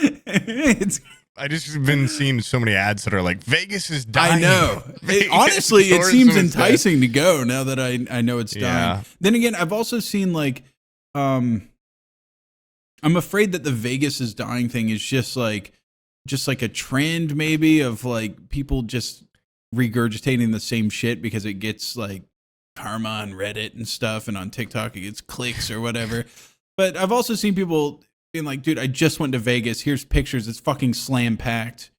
Speaker 2: I just been seeing so many ads that are like, Vegas is dying.
Speaker 1: I know. Honestly, it seems enticing to go now that I know it's dying. Then again, I've also seen like, I'm afraid that the Vegas is dying thing is just like a trend maybe of like people just regurgitating the same shit because it gets like karma on Reddit and stuff, and on TikTok it gets clicks or whatever. But I've also seen people being like, dude, I just went to Vegas. Here's pictures. It's fucking slam packed.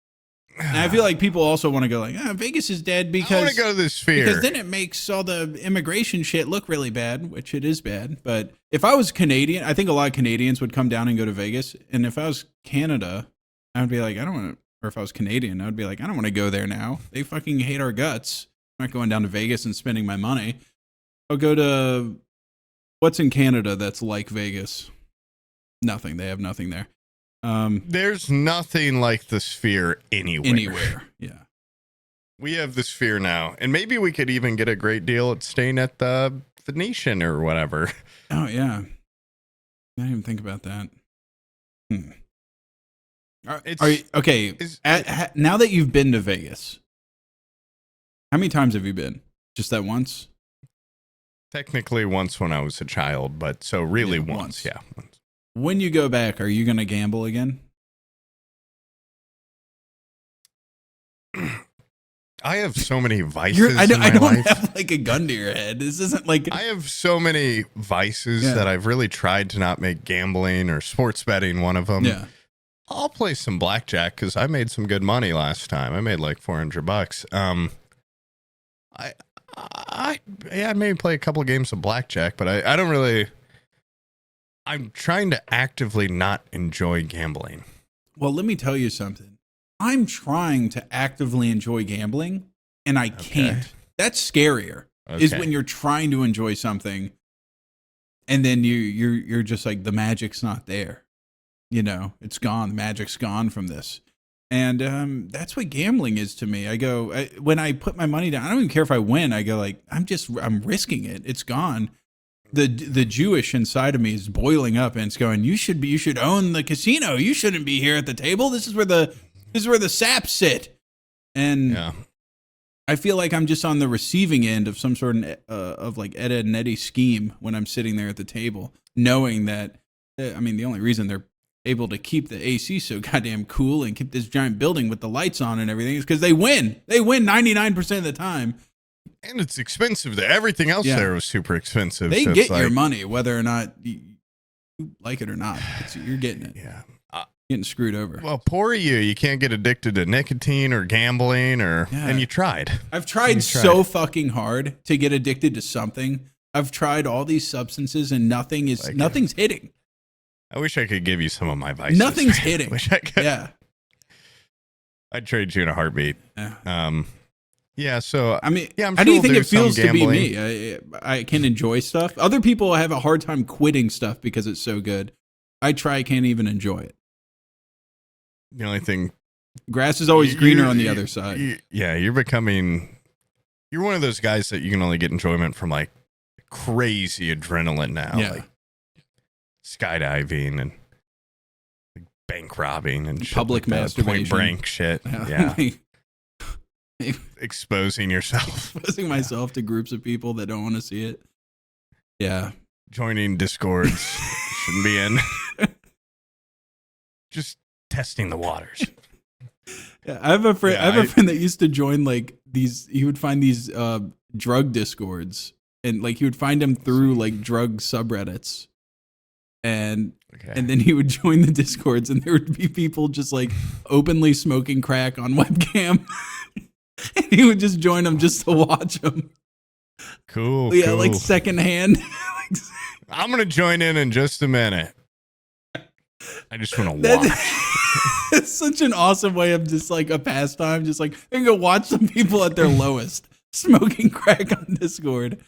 Speaker 1: And I feel like people also want to go like, Vegas is dead because
Speaker 2: I want to go to the Sphere.
Speaker 1: Because then it makes all the immigration shit look really bad, which it is bad. But if I was Canadian, I think a lot of Canadians would come down and go to Vegas. And if I was Canada, I would be like, I don't want to, or if I was Canadian, I would be like, I don't want to go there now. They fucking hate our guts. I'm not going down to Vegas and spending my money. I'll go to, what's in Canada that's like Vegas? Nothing. They have nothing there.
Speaker 2: There's nothing like the Sphere anywhere.
Speaker 1: Yeah.
Speaker 2: We have the Sphere now, and maybe we could even get a great deal at staying at the Venetian or whatever.
Speaker 1: Oh, yeah. I didn't even think about that. Now that you've been to Vegas, how many times have you been? Just that once?
Speaker 2: Technically once when I was a child, but so really once. Yeah. Once.
Speaker 1: When you go back, are you going to gamble again?
Speaker 2: I have so many vices.
Speaker 1: I don't have like a gun to your head. This isn't like
Speaker 2: I have so many vices that I've really tried to not make gambling or sports betting one of them.
Speaker 1: Yeah.
Speaker 2: I'll play some blackjack because I made some good money last time. I made like $400. I'd maybe play a couple of games of blackjack, but I don't really. I'm trying to actively not enjoy gambling.
Speaker 1: Well, let me tell you something. I'm trying to actively enjoy gambling, and I can't. That's scarier. Is when you're trying to enjoy something, and then you're just like, the magic's not there. You know, it's gone. The magic's gone from this. And that's what gambling is to me. When I put my money down, I don't even care if I win. I go like, I'm risking it. It's gone. The Jewish inside of me is boiling up, and it's going, you should own the casino. You shouldn't be here at the table. This is where the saps sit. And I feel like I'm just on the receiving end of some sort of like Ed, and Eddie scheme when I'm sitting there at the table, knowing that, the only reason they're able to keep the AC so goddamn cool and keep this giant building with the lights on and everything is because they win. They win 99% of the time.
Speaker 2: And it's expensive. Everything else there was super expensive.
Speaker 1: They get your money, whether or not you like it or not. You're getting it.
Speaker 2: Yeah.
Speaker 1: Getting screwed over.
Speaker 2: Well, poor you. You can't get addicted to nicotine or gambling and you tried.
Speaker 1: I've tried so fucking hard to get addicted to something. I've tried all these substances and nothing's hitting.
Speaker 2: I wish I could give you some of my vices.
Speaker 1: Nothing's hitting.
Speaker 2: Wish I could.
Speaker 1: Yeah.
Speaker 2: I'd trade you in a heartbeat.
Speaker 1: Yeah.
Speaker 2: So
Speaker 1: I'm
Speaker 2: sure
Speaker 1: how do you think it feels to be me? I can enjoy stuff. Other people have a hard time quitting stuff because it's so good. I can't even enjoy it.
Speaker 2: The only thing,
Speaker 1: grass is always greener on the other side.
Speaker 2: You're one of those guys that you can only get enjoyment from like crazy adrenaline now, like skydiving and like bank robbing and
Speaker 1: public
Speaker 2: shit like
Speaker 1: masturbation,
Speaker 2: point blank shit. Exposing yourself,
Speaker 1: myself to groups of people that don't want to see it. Yeah,
Speaker 2: joining discords shouldn't be in. Just testing the waters.
Speaker 1: Yeah, I have a friend. I have a friend that used to join like these. He would find these drug discords, and like he would find them through like drug subreddits, and then he would join the discords, and there would be people just like openly smoking crack on webcam, and he would just join them just to watch them.
Speaker 2: Cool.
Speaker 1: Yeah, like secondhand.
Speaker 2: I'm gonna join in just a minute. I just want to watch.
Speaker 1: It's such an awesome way of just like a pastime. Just like, I can go watch some people at their lowest smoking crack on Discord.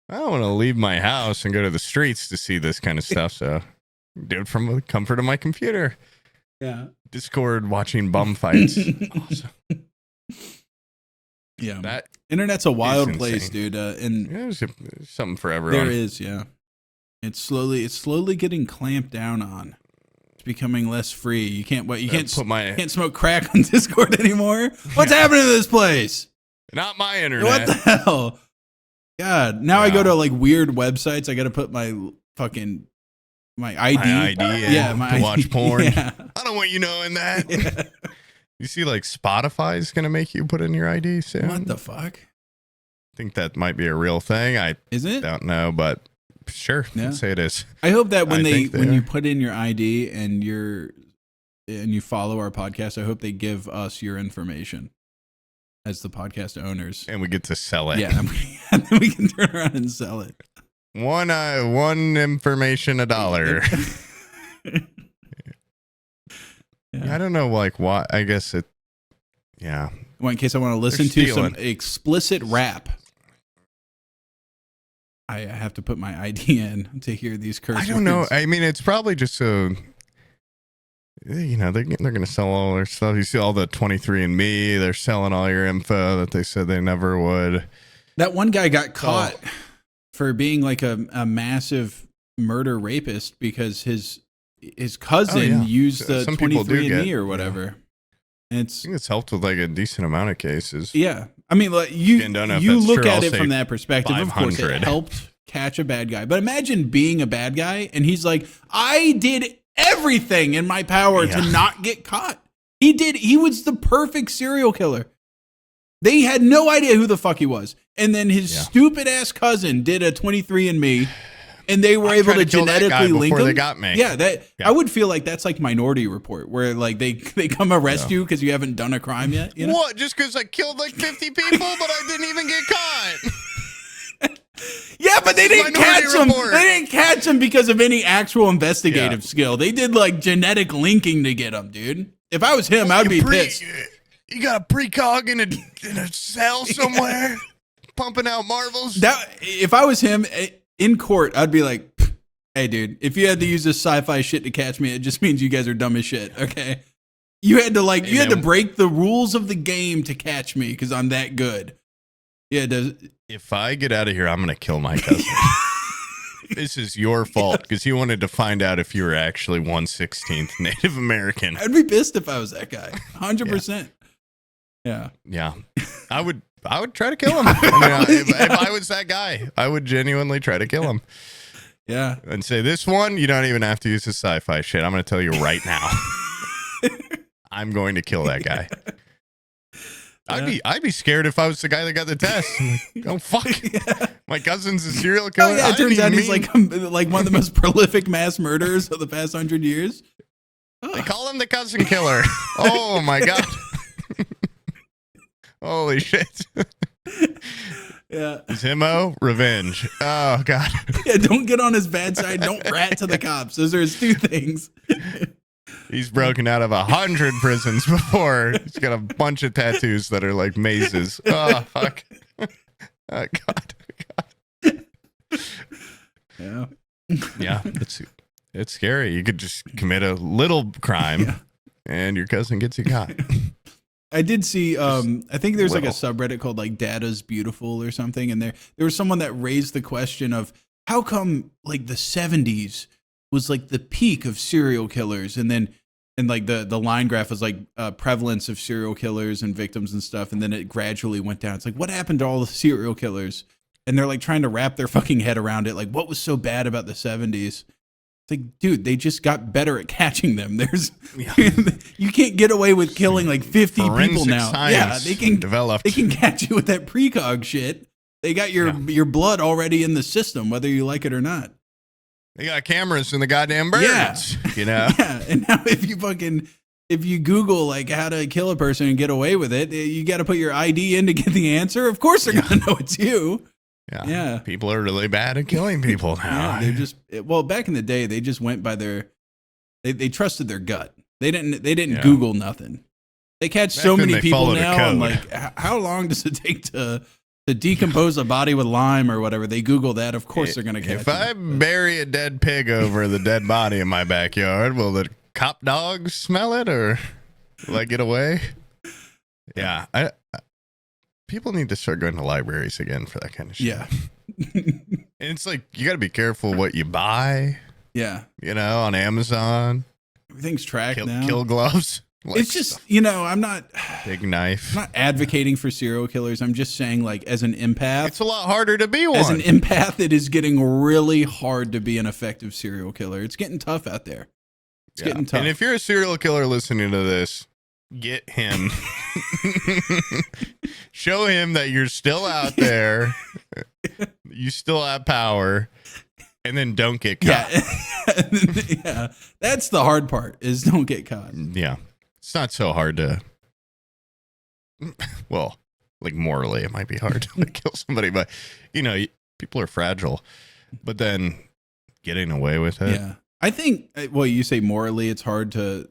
Speaker 2: I don't want to leave my house and go to the streets to see this kind of stuff. So do it from the comfort of my computer.
Speaker 1: Yeah.
Speaker 2: Discord watching bum fights. Awesome.
Speaker 1: Yeah. That internet's a wild place, dude. And
Speaker 2: there's something for everyone.
Speaker 1: There is, yeah. It's slowly getting clamped down on. Becoming less free. You can't smoke crack on Discord anymore. What's happening to this place?
Speaker 2: Not my internet.
Speaker 1: What the hell? God. Now I go to like weird websites. I got to put my ID.
Speaker 2: My ID to watch porn.
Speaker 1: Yeah.
Speaker 2: I don't want you knowing that. Yeah. You see, like Spotify's gonna make you put in your ID soon.
Speaker 1: What the fuck?
Speaker 2: I think that might be a real thing.
Speaker 1: Is it?
Speaker 2: Don't know, but. Sure, let's say it is.
Speaker 1: I hope that when you put in your ID and you follow our podcast, I hope they give us your information as the podcast owners,
Speaker 2: and we get to sell it.
Speaker 1: Yeah, and then we can turn around and sell it.
Speaker 2: One information $1. I don't know, like why. I guess it. Yeah.
Speaker 1: Well, in case I want to listen to some explicit rap. I have to put my ID in to hear these curse words.
Speaker 2: I don't know. I mean, it's probably just so, they're going to sell all their stuff. You see all the 23andMe, they're selling all your info that they said they never would.
Speaker 1: That one guy got caught for being like a massive murder rapist because his cousin used the 23andMe or whatever.
Speaker 2: Yeah.
Speaker 1: And
Speaker 2: I think it's helped with like a decent amount of cases.
Speaker 1: Yeah. I mean, like you look at it from that perspective. Of course, it helped catch a bad guy. But imagine being a bad guy and he's like, I did everything in my power to not get caught. He was the perfect serial killer. They had no idea who the fuck he was. And then his stupid ass cousin did a 23andMe and they were able to genetically link
Speaker 2: before
Speaker 1: them.
Speaker 2: They got me.
Speaker 1: Yeah, I would feel like that's like Minority Report, where like they come arrest you because you haven't done a crime yet. You know?
Speaker 2: What? Just because I killed like 50 people, but I didn't even get caught.
Speaker 1: Yeah, but they didn't catch him.
Speaker 2: Report.
Speaker 1: They didn't catch him because of any actual investigative skill. They did like genetic linking to get him, dude. If I was him, I'd be pissed.
Speaker 2: You got a precog in a cell somewhere, pumping out marbles.
Speaker 1: If I was him in court, I'd be like, "Hey, dude, if you had to use this sci-fi shit to catch me, it just means you guys are dumb as shit." Okay, you had to break the rules of the game to catch me because I'm that good. Yeah,
Speaker 2: if I get out of here, I'm gonna kill my cousin. This is your fault because he wanted to find out if you were actually 1/16th Native American.
Speaker 1: I'd be pissed if I was that guy. 100%. Yeah. I would try to kill him. If I was that guy, I would genuinely try to kill him. Yeah.
Speaker 2: And say, this one, you don't even have to use the sci-fi shit. I'm going to tell you right now. I'm going to kill that guy. I'd be scared if I was the guy that got the test. Like, oh fuck, my cousin's a serial killer.
Speaker 1: Oh, yeah, it turns out he's like one of the most prolific mass murderers of the past 100 years.
Speaker 2: They call him the cousin killer. Oh my god. Holy shit.
Speaker 1: Yeah.
Speaker 2: Zimmo, revenge. Oh god.
Speaker 1: Yeah, don't get on his bad side. Don't rat to the cops. Those are his two things.
Speaker 2: He's broken out of 100 prisons before. He's got a bunch of tattoos that are like mazes. Oh, fuck. Oh, God.
Speaker 1: Yeah.
Speaker 2: Yeah, it's scary. You could just commit a little crime and your cousin gets you caught.
Speaker 1: I did see, I think there's like a subreddit called like Data's Beautiful or something. And there was someone that raised the question of how come like the 70s was like the peak of serial killers, and like the line graph was like prevalence of serial killers and victims and stuff, and then it gradually went down. It's like, what happened to all the serial killers? And they're like trying to wrap their fucking head around it. Like, what was so bad about the 70s? It's like, dude, they just got better at catching them. You can't get away with killing like 50 people now. Yeah, they can catch you with that precog shit. They got your blood already in the system, whether you like it or not.
Speaker 2: They got cameras in the goddamn birds, you know?
Speaker 1: Yeah, and now if you Google like how to kill a person and get away with it, you got to put your ID in to get the answer. Of course they're going to know it's you.
Speaker 2: Yeah. People are really bad at killing people now.
Speaker 1: Yeah, back in the day, they just went by they trusted their gut. They didn't Google nothing. They catch so many people now, and like, how long does it take to decompose a body with lime or whatever? They Google that. Of course they're going to catch
Speaker 2: If I bury a dead pig over the dead body in my backyard, will the cop dogs smell it or will I get away? Yeah. People need to start going to libraries again for that kind of shit.
Speaker 1: Yeah.
Speaker 2: And it's like, you got to be careful what you buy.
Speaker 1: Yeah.
Speaker 2: You know, on Amazon.
Speaker 1: Everything's tracked now.
Speaker 2: Kill gloves.
Speaker 1: Like, it's just, I'm not
Speaker 2: big knife.
Speaker 1: I'm not advocating for serial killers. I'm just saying, like, as an empath,
Speaker 2: it's a lot harder to be one.
Speaker 1: As an empath, it is getting really hard to be an effective serial killer. It's getting tough out there. It's getting tough.
Speaker 2: And if you're a serial killer listening to this, get him. Show him that you're still out there. You still have power. And then don't get caught.
Speaker 1: Yeah. That's the hard part, is don't get caught.
Speaker 2: Yeah. It's not so hard to, well, like morally, it might be hard to kill somebody, but people are fragile. But then getting away with it.
Speaker 1: Yeah. I think, you say morally it's hard to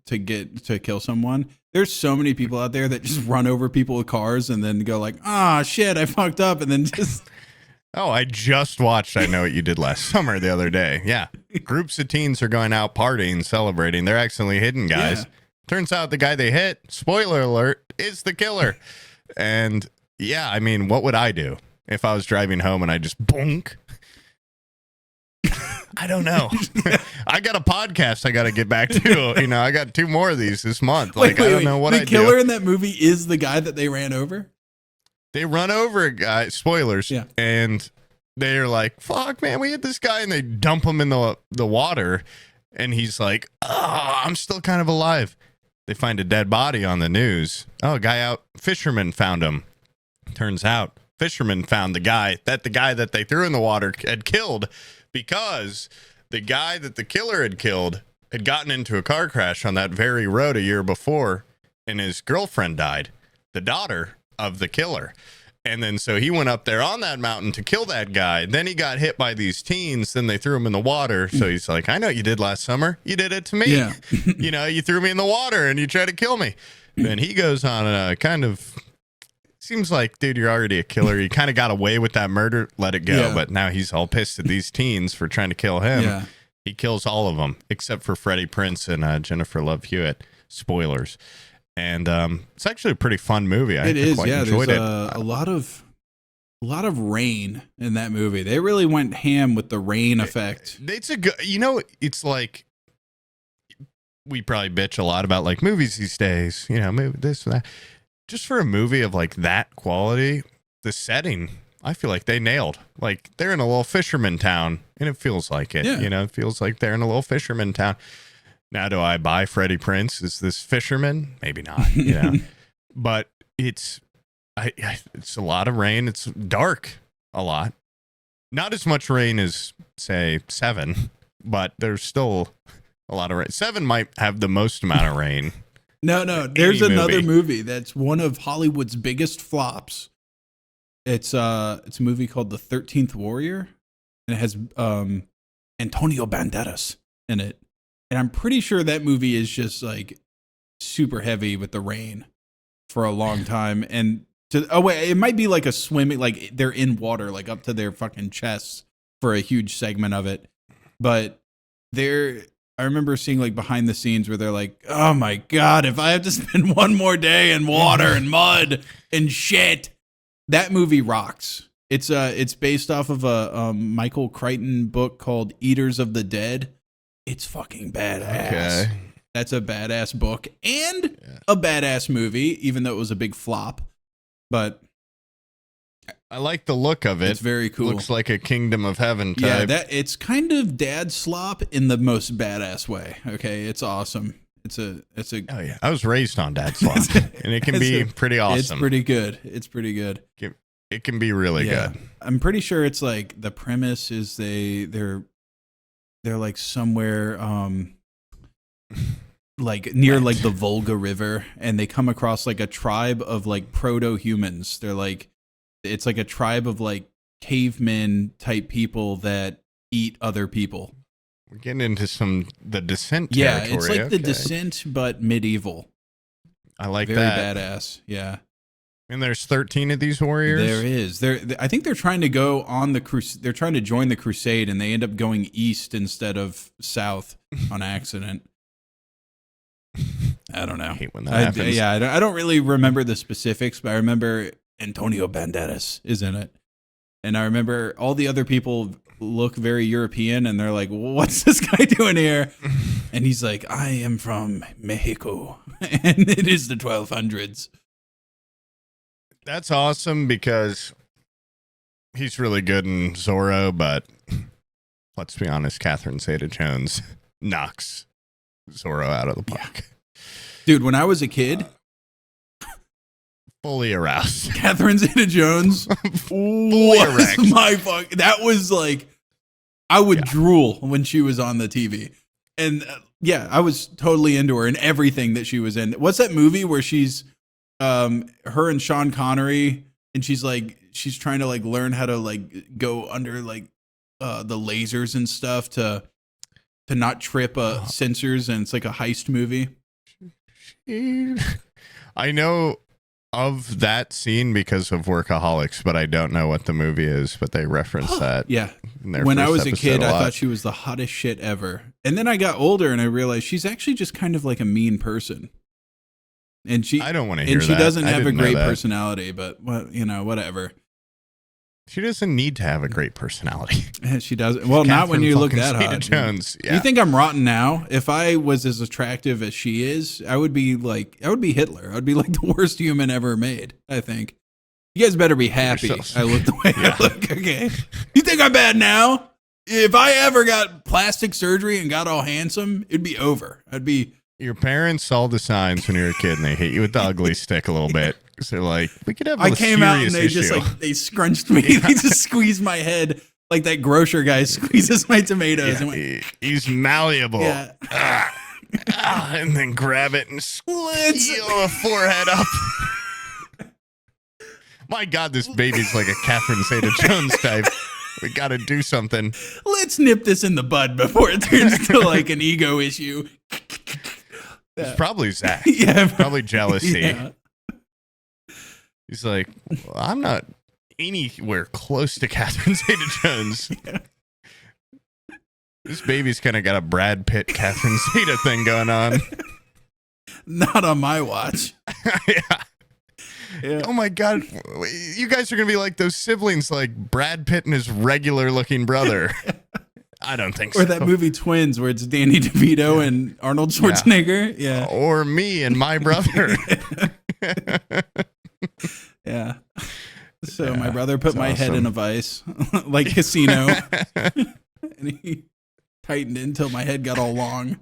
Speaker 1: kill someone. There's so many people out there that just run over people with cars and then go like, shit, I fucked up. And then just.
Speaker 2: Oh, I just watched I Know What You Did Last Summer the other day. Yeah. Groups of teens are going out partying, celebrating. They're accidentally hidden guys. Yeah. Turns out the guy they hit, spoiler alert, is the killer. And yeah, I mean, what would I do if I was driving home and I just bonk? I don't know. I got a podcast I got to get back to. I got 2 more of these this month. I don't know what I do.
Speaker 1: The killer in that movie is the guy that they ran over?
Speaker 2: They run over a guy, spoilers, and they're like, fuck, man, we hit this guy, and they dump him in the water, and he's like, I'm still kind of alive. They find a dead body on the news. Oh, a guy out, fisherman found him. Turns out, fishermen found the guy that they threw in the water had killed, because the guy that the killer had killed had gotten into a car crash on that very road a year before, and his girlfriend died, the daughter of the killer. And then so he went up there on that mountain to kill that guy. Then he got hit by these teens. Then they threw him in the water. So he's like, I know what you did last summer. You did it to me.
Speaker 1: Yeah.
Speaker 2: You threw me in the water and you tried to kill me. Then he goes on a kind of, seems like, dude, you're already a killer. You kind of got away with that murder. Let it go.
Speaker 1: Yeah.
Speaker 2: But now he's all pissed at these teens for trying to kill him.
Speaker 1: Yeah.
Speaker 2: He kills all of them except for Freddie Prinze and Jennifer Love Hewitt. Spoilers. And it's actually a pretty fun movie. I quite enjoyed it.
Speaker 1: A lot of rain in that movie. They really went ham with the rain effect.
Speaker 2: It's a good, it's like, we probably bitch a lot about like movies these days, maybe this and that. Just for a movie of like that quality, the setting, I feel like they nailed. Like they're in a little fisherman town, and it feels like it.
Speaker 1: Yeah.
Speaker 2: It feels like they're in a little fisherman town. Now, do I buy Freddie Prinze? Is this fisherman? Maybe not. But it's a lot of rain. It's dark a lot. Not as much rain as say 7, but there's still a lot of rain. 7 might have the most amount of rain.
Speaker 1: No. There's another movie that's one of Hollywood's biggest flops. It's a movie called The 13th Warrior, and it has Antonio Banderas in it. And I'm pretty sure that movie is just like super heavy with the rain for a long time. And it might be like a swimming, like they're in water, like up to their fucking chests for a huge segment of it. But I remember seeing like behind the scenes where they're like, oh my God, if I have to spend one more day in water and mud and shit, that movie rocks. It's based off of a Michael Crichton book called Eaters of the Dead. It's fucking badass. Okay. That's a badass book and a badass movie, even though it was a big flop. But
Speaker 2: I like the look of it.
Speaker 1: It's very cool.
Speaker 2: Looks like a Kingdom of Heaven type.
Speaker 1: Yeah, it's kind of dad slop in the most badass way. Okay, it's awesome. It's a.
Speaker 2: Oh yeah, I was raised on dad slop, and it can be pretty awesome.
Speaker 1: It's pretty good.
Speaker 2: It can be really good.
Speaker 1: I'm pretty sure it's like the premise is they're like somewhere like near like the Volga River, and they come across like a tribe of like proto-humans. They're like, it's like a tribe of like cavemen type people that eat other people.
Speaker 2: We're getting into the Descent territory.
Speaker 1: Yeah, it's like the Descent but medieval.
Speaker 2: I like
Speaker 1: Very
Speaker 2: that.
Speaker 1: Very badass. Yeah.
Speaker 2: And there's 13 of these warriors?
Speaker 1: There is. I think they're trying to go on they're trying to join the crusade, and they end up going east instead of south on accident. I don't know.
Speaker 2: I hate when that happens.
Speaker 1: Yeah, I don't really remember the specifics, but I remember Antonio Banderas is in it. And I remember all the other people look very European, and they're like, what's this guy doing here? And he's like, I am from Mexico, and it is the 1200s.
Speaker 2: That's awesome because he's really good in Zorro, but let's be honest, Catherine Zeta-Jones knocks Zorro out of the park.
Speaker 1: Yeah. Dude, when I was a kid,
Speaker 2: fully aroused.
Speaker 1: Catherine Zeta-Jones
Speaker 2: fully erect.
Speaker 1: That was like, I would drool when she was on the TV. And I was totally into her in everything that she was in. What's that movie where she's her and Sean Connery, and she's trying to like learn how to like go under like the lasers and stuff to not trip sensors, and it's like a heist movie.
Speaker 2: I know of that scene because of Workaholics, but I don't know what the movie is, but they reference that.
Speaker 1: Yeah. When I was a kid, I thought she was the hottest shit ever. And then I got older and I realized she's actually just kind of like a mean person. And I don't want to hear that. And she doesn't have a great personality, but whatever.
Speaker 2: She doesn't need to have a great personality.
Speaker 1: She doesn't. Well, not when you look that hot.
Speaker 2: Jones. Yeah.
Speaker 1: You think I'm rotten now? If I was as attractive as she is, I would be Hitler. I would be like the worst human ever made, I think. You guys better be happy I look the way I look, okay? You think I'm bad now? If I ever got plastic surgery and got all handsome, it'd be over. I'd be
Speaker 2: Your parents saw the signs when you were a kid and they hit you with the ugly stick a little bit. So they're like, we could have a
Speaker 1: I came out and they
Speaker 2: issue.
Speaker 1: just like, they scrunched me. Yeah. They just squeezed my head like that grocer guy squeezes my tomatoes. And went,
Speaker 2: he's malleable.
Speaker 1: Yeah.
Speaker 2: And then grab it and heal the forehead up. My God, this baby's like a Catherine Zeta-Jones type. We got to do something.
Speaker 1: Let's nip this in the bud before it turns to like an ego issue.
Speaker 2: It's probably Zach.
Speaker 1: Yeah.
Speaker 2: Probably jealousy.
Speaker 1: Yeah.
Speaker 2: He's like, well, I'm not anywhere close to Catherine Zeta-Jones. Yeah. This baby's kind of got a Brad Pitt, Catherine Zeta thing going on.
Speaker 1: Not on my watch.
Speaker 2: Yeah.
Speaker 1: Yeah.
Speaker 2: Oh my God. You guys are going to be like those siblings, like Brad Pitt and his regular looking brother. I don't think so.
Speaker 1: Or that movie Twins where it's Danny DeVito and Arnold Schwarzenegger. Yeah.
Speaker 2: Or me and my brother.
Speaker 1: Yeah. So my brother put my head in a vice, like Casino. And he tightened it until my head got all long.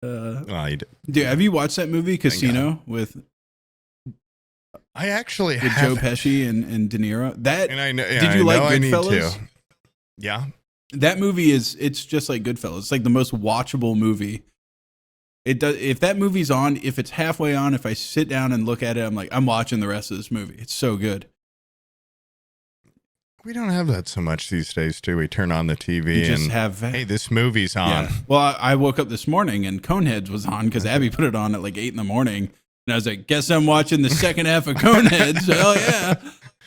Speaker 1: Dude, have you watched that movie Casino with...
Speaker 2: I actually
Speaker 1: with
Speaker 2: haven't.
Speaker 1: Joe Pesci and De Niro. That
Speaker 2: and I know, yeah,
Speaker 1: did you
Speaker 2: I
Speaker 1: like
Speaker 2: know
Speaker 1: Goodfellas?
Speaker 2: Yeah.
Speaker 1: That movie it's just like Goodfellas. It's like the most watchable movie. It does if that movie's on, if it's halfway on, if I sit down and look at it, I'm like, I'm watching the rest of this movie. It's so good.
Speaker 2: We don't have that so much these days, too. We turn on the TV
Speaker 1: You just
Speaker 2: and
Speaker 1: have
Speaker 2: hey, this movie's on.
Speaker 1: Yeah. Well, I woke up this morning and Coneheads was on because Abby put it on at like 8 a.m. And I was like, guess I'm watching the second half of Coneheads. Hell yeah.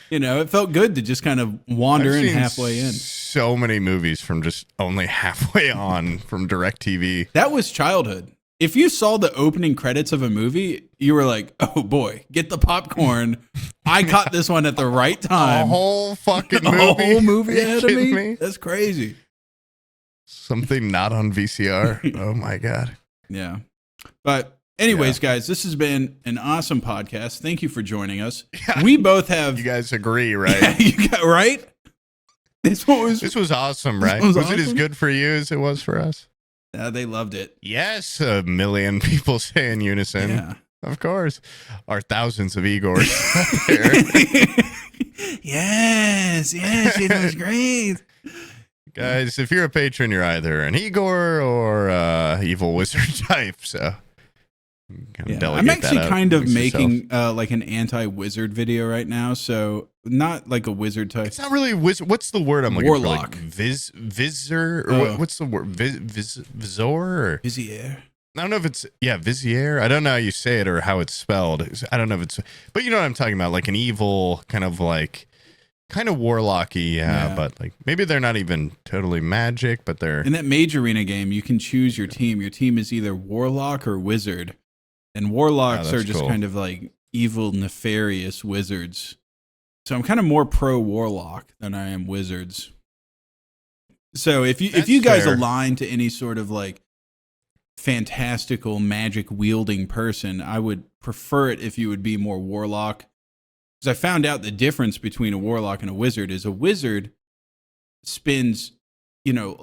Speaker 1: You know, it felt good to just kind of wander in halfway in.
Speaker 2: So many movies from just only halfway on from DirecTV.
Speaker 1: That was childhood. If you saw the opening credits of a movie, you were like, oh boy, get the popcorn. I caught this one at the right time.
Speaker 2: A whole fucking movie.
Speaker 1: A whole movie ahead of
Speaker 2: me?
Speaker 1: me? That's crazy.
Speaker 2: Something not on VCR. Oh my God.
Speaker 1: Yeah. But anyways, guys, this has been an awesome podcast. Thank you for joining us. Yeah. We both have...
Speaker 2: You guys agree, right?
Speaker 1: Yeah, you got right? This
Speaker 2: was awesome, right? Was
Speaker 1: awesome?
Speaker 2: It as good for you as it was for us?
Speaker 1: They loved it.
Speaker 2: Yes, 1 million people say in unison.
Speaker 1: Yeah.
Speaker 2: Of course. Our thousands of IGORs out there.
Speaker 1: Yes, it was great.
Speaker 2: Guys, if you're a patron, you're either an IGOR or evil wizard type, so...
Speaker 1: I'm actually kind of making like an anti-wizard video right now, so not like a wizard type.
Speaker 2: It's not really wizard. What's the word I'm looking for?
Speaker 1: Warlock.
Speaker 2: Like visor? Or what's the word? Visor? Or?
Speaker 1: Vizier.
Speaker 2: I don't know if it's, Vizier. I don't know how you say it or how it's spelled. I don't know if it's, but you know what I'm talking about, like an evil kind of warlocky, but like maybe they're not even totally magic, but they're...
Speaker 1: In that Mage Arena game, you can choose your team. Your team is either Warlock or Wizard. And Warlocks are just kind of like evil, nefarious wizards. So I'm kind of more pro Warlock than I am Wizards. So if you guys align to any sort of like fantastical magic wielding person, I would prefer it if you would be more Warlock. Because I found out the difference between a Warlock and a Wizard is a Wizard spends,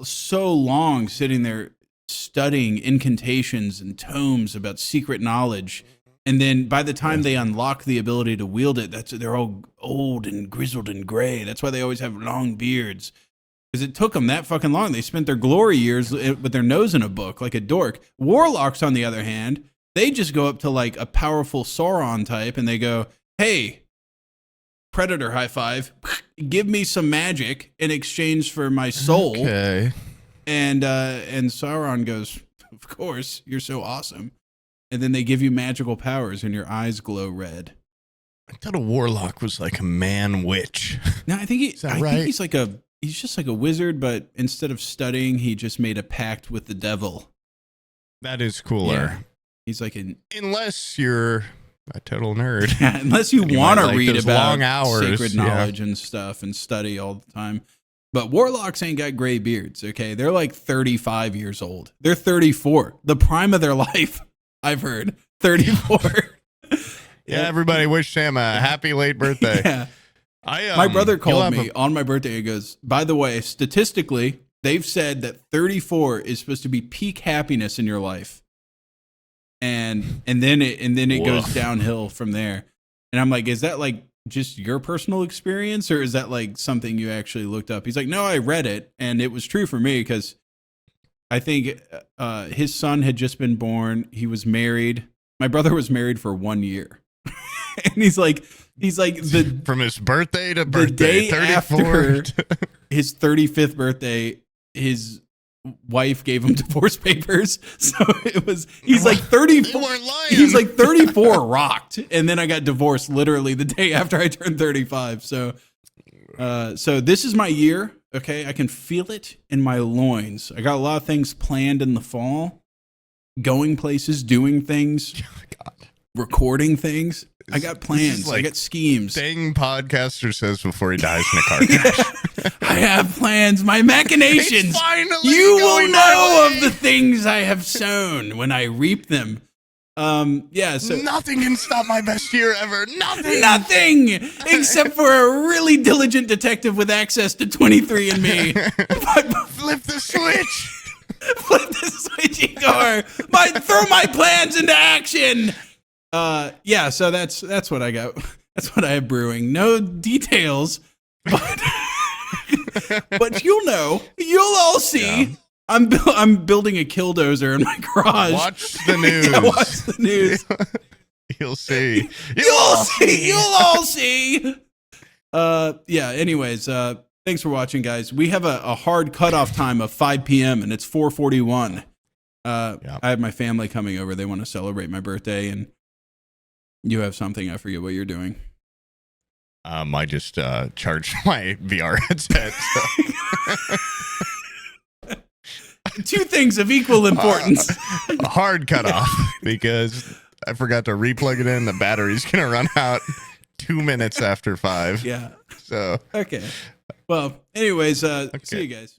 Speaker 1: so long sitting there studying incantations and tomes about secret knowledge, and then by the time they unlock the ability to wield it, they're all old and grizzled and gray. That's why they always have long beards, because it took them that fucking long. They spent their glory years with their nose in a book like a dork. Warlocks, on the other hand, they just go up to like a powerful Sauron type and they go, hey, Predator high five, give me some magic in exchange for my soul.
Speaker 2: Okay.
Speaker 1: And Sauron goes, of course, you're so awesome. And then they give you magical powers and your eyes glow red.
Speaker 2: I thought a warlock was like a man witch.
Speaker 1: No, I think he's just like a wizard, but instead of studying, he just made a pact with the devil.
Speaker 2: That is cooler.
Speaker 1: Yeah. He's like
Speaker 2: unless you're a total nerd.
Speaker 1: Yeah, unless you want to read about
Speaker 2: long hours,
Speaker 1: sacred knowledge and stuff and study all the time. But warlocks ain't got gray beards, okay? They're like 35 years old. They're 34. The prime of their life, I've heard. 34.
Speaker 2: Yeah, everybody wish Sam a happy late birthday.
Speaker 1: Yeah. My brother called me on my birthday and goes, by the way, statistically, they've said that 34 is supposed to be peak happiness in your life. And then it goes downhill from there. And I'm like, is that like just your personal experience, or is that like something you actually looked up? He's like, no, I read it, and it was true for me because I think his son had just been born. He was married. My brother was married for 1 year. And he's like
Speaker 2: from his birthday to
Speaker 1: the
Speaker 2: birthday,
Speaker 1: day
Speaker 2: 34.
Speaker 1: after his 35th birthday, his wife gave him divorce papers. So he's like 34.
Speaker 2: They weren't lying.
Speaker 1: He's like 34 rocked. And then I got divorced literally the day after I turned 35. So this is my year. Okay. I can feel it in my loins. I got a lot of things planned in the fall, going places, doing things, recording things. I got plans.
Speaker 2: Like
Speaker 1: I got schemes.
Speaker 2: Thing podcaster says before he dies in a car crash.
Speaker 1: I have plans, my machinations.
Speaker 2: It's finally
Speaker 1: You will
Speaker 2: going
Speaker 1: know
Speaker 2: my way.
Speaker 1: of the things I have sown when I reap them. So
Speaker 2: Nothing can stop my best year ever.
Speaker 1: nothing except for a really diligent detective with access to 23andMe.
Speaker 2: Flip the switch.
Speaker 1: Flip the switch, Igor. Throw my plans into action. So that's what I got. That's what I have brewing. No details, but you'll know. You'll all see. Yeah. I'm building a killdozer in my garage.
Speaker 2: Watch the news.
Speaker 1: Yeah, watch the news.
Speaker 2: You'll see.
Speaker 1: You'll see. You'll all see. Anyways, thanks for watching, guys. We have a hard cutoff time of 5 p.m. and it's 4:41. I have my family coming over. They want to celebrate my birthday, and you have something. I forget what you're doing.
Speaker 2: I just charged my VR headset. So.
Speaker 1: Two things of equal importance.
Speaker 2: A hard cutoff because I forgot to replug it in. The battery's going to run out 2 minutes after 5.
Speaker 1: Yeah.
Speaker 2: So.
Speaker 1: Okay. Well, anyways, see you guys.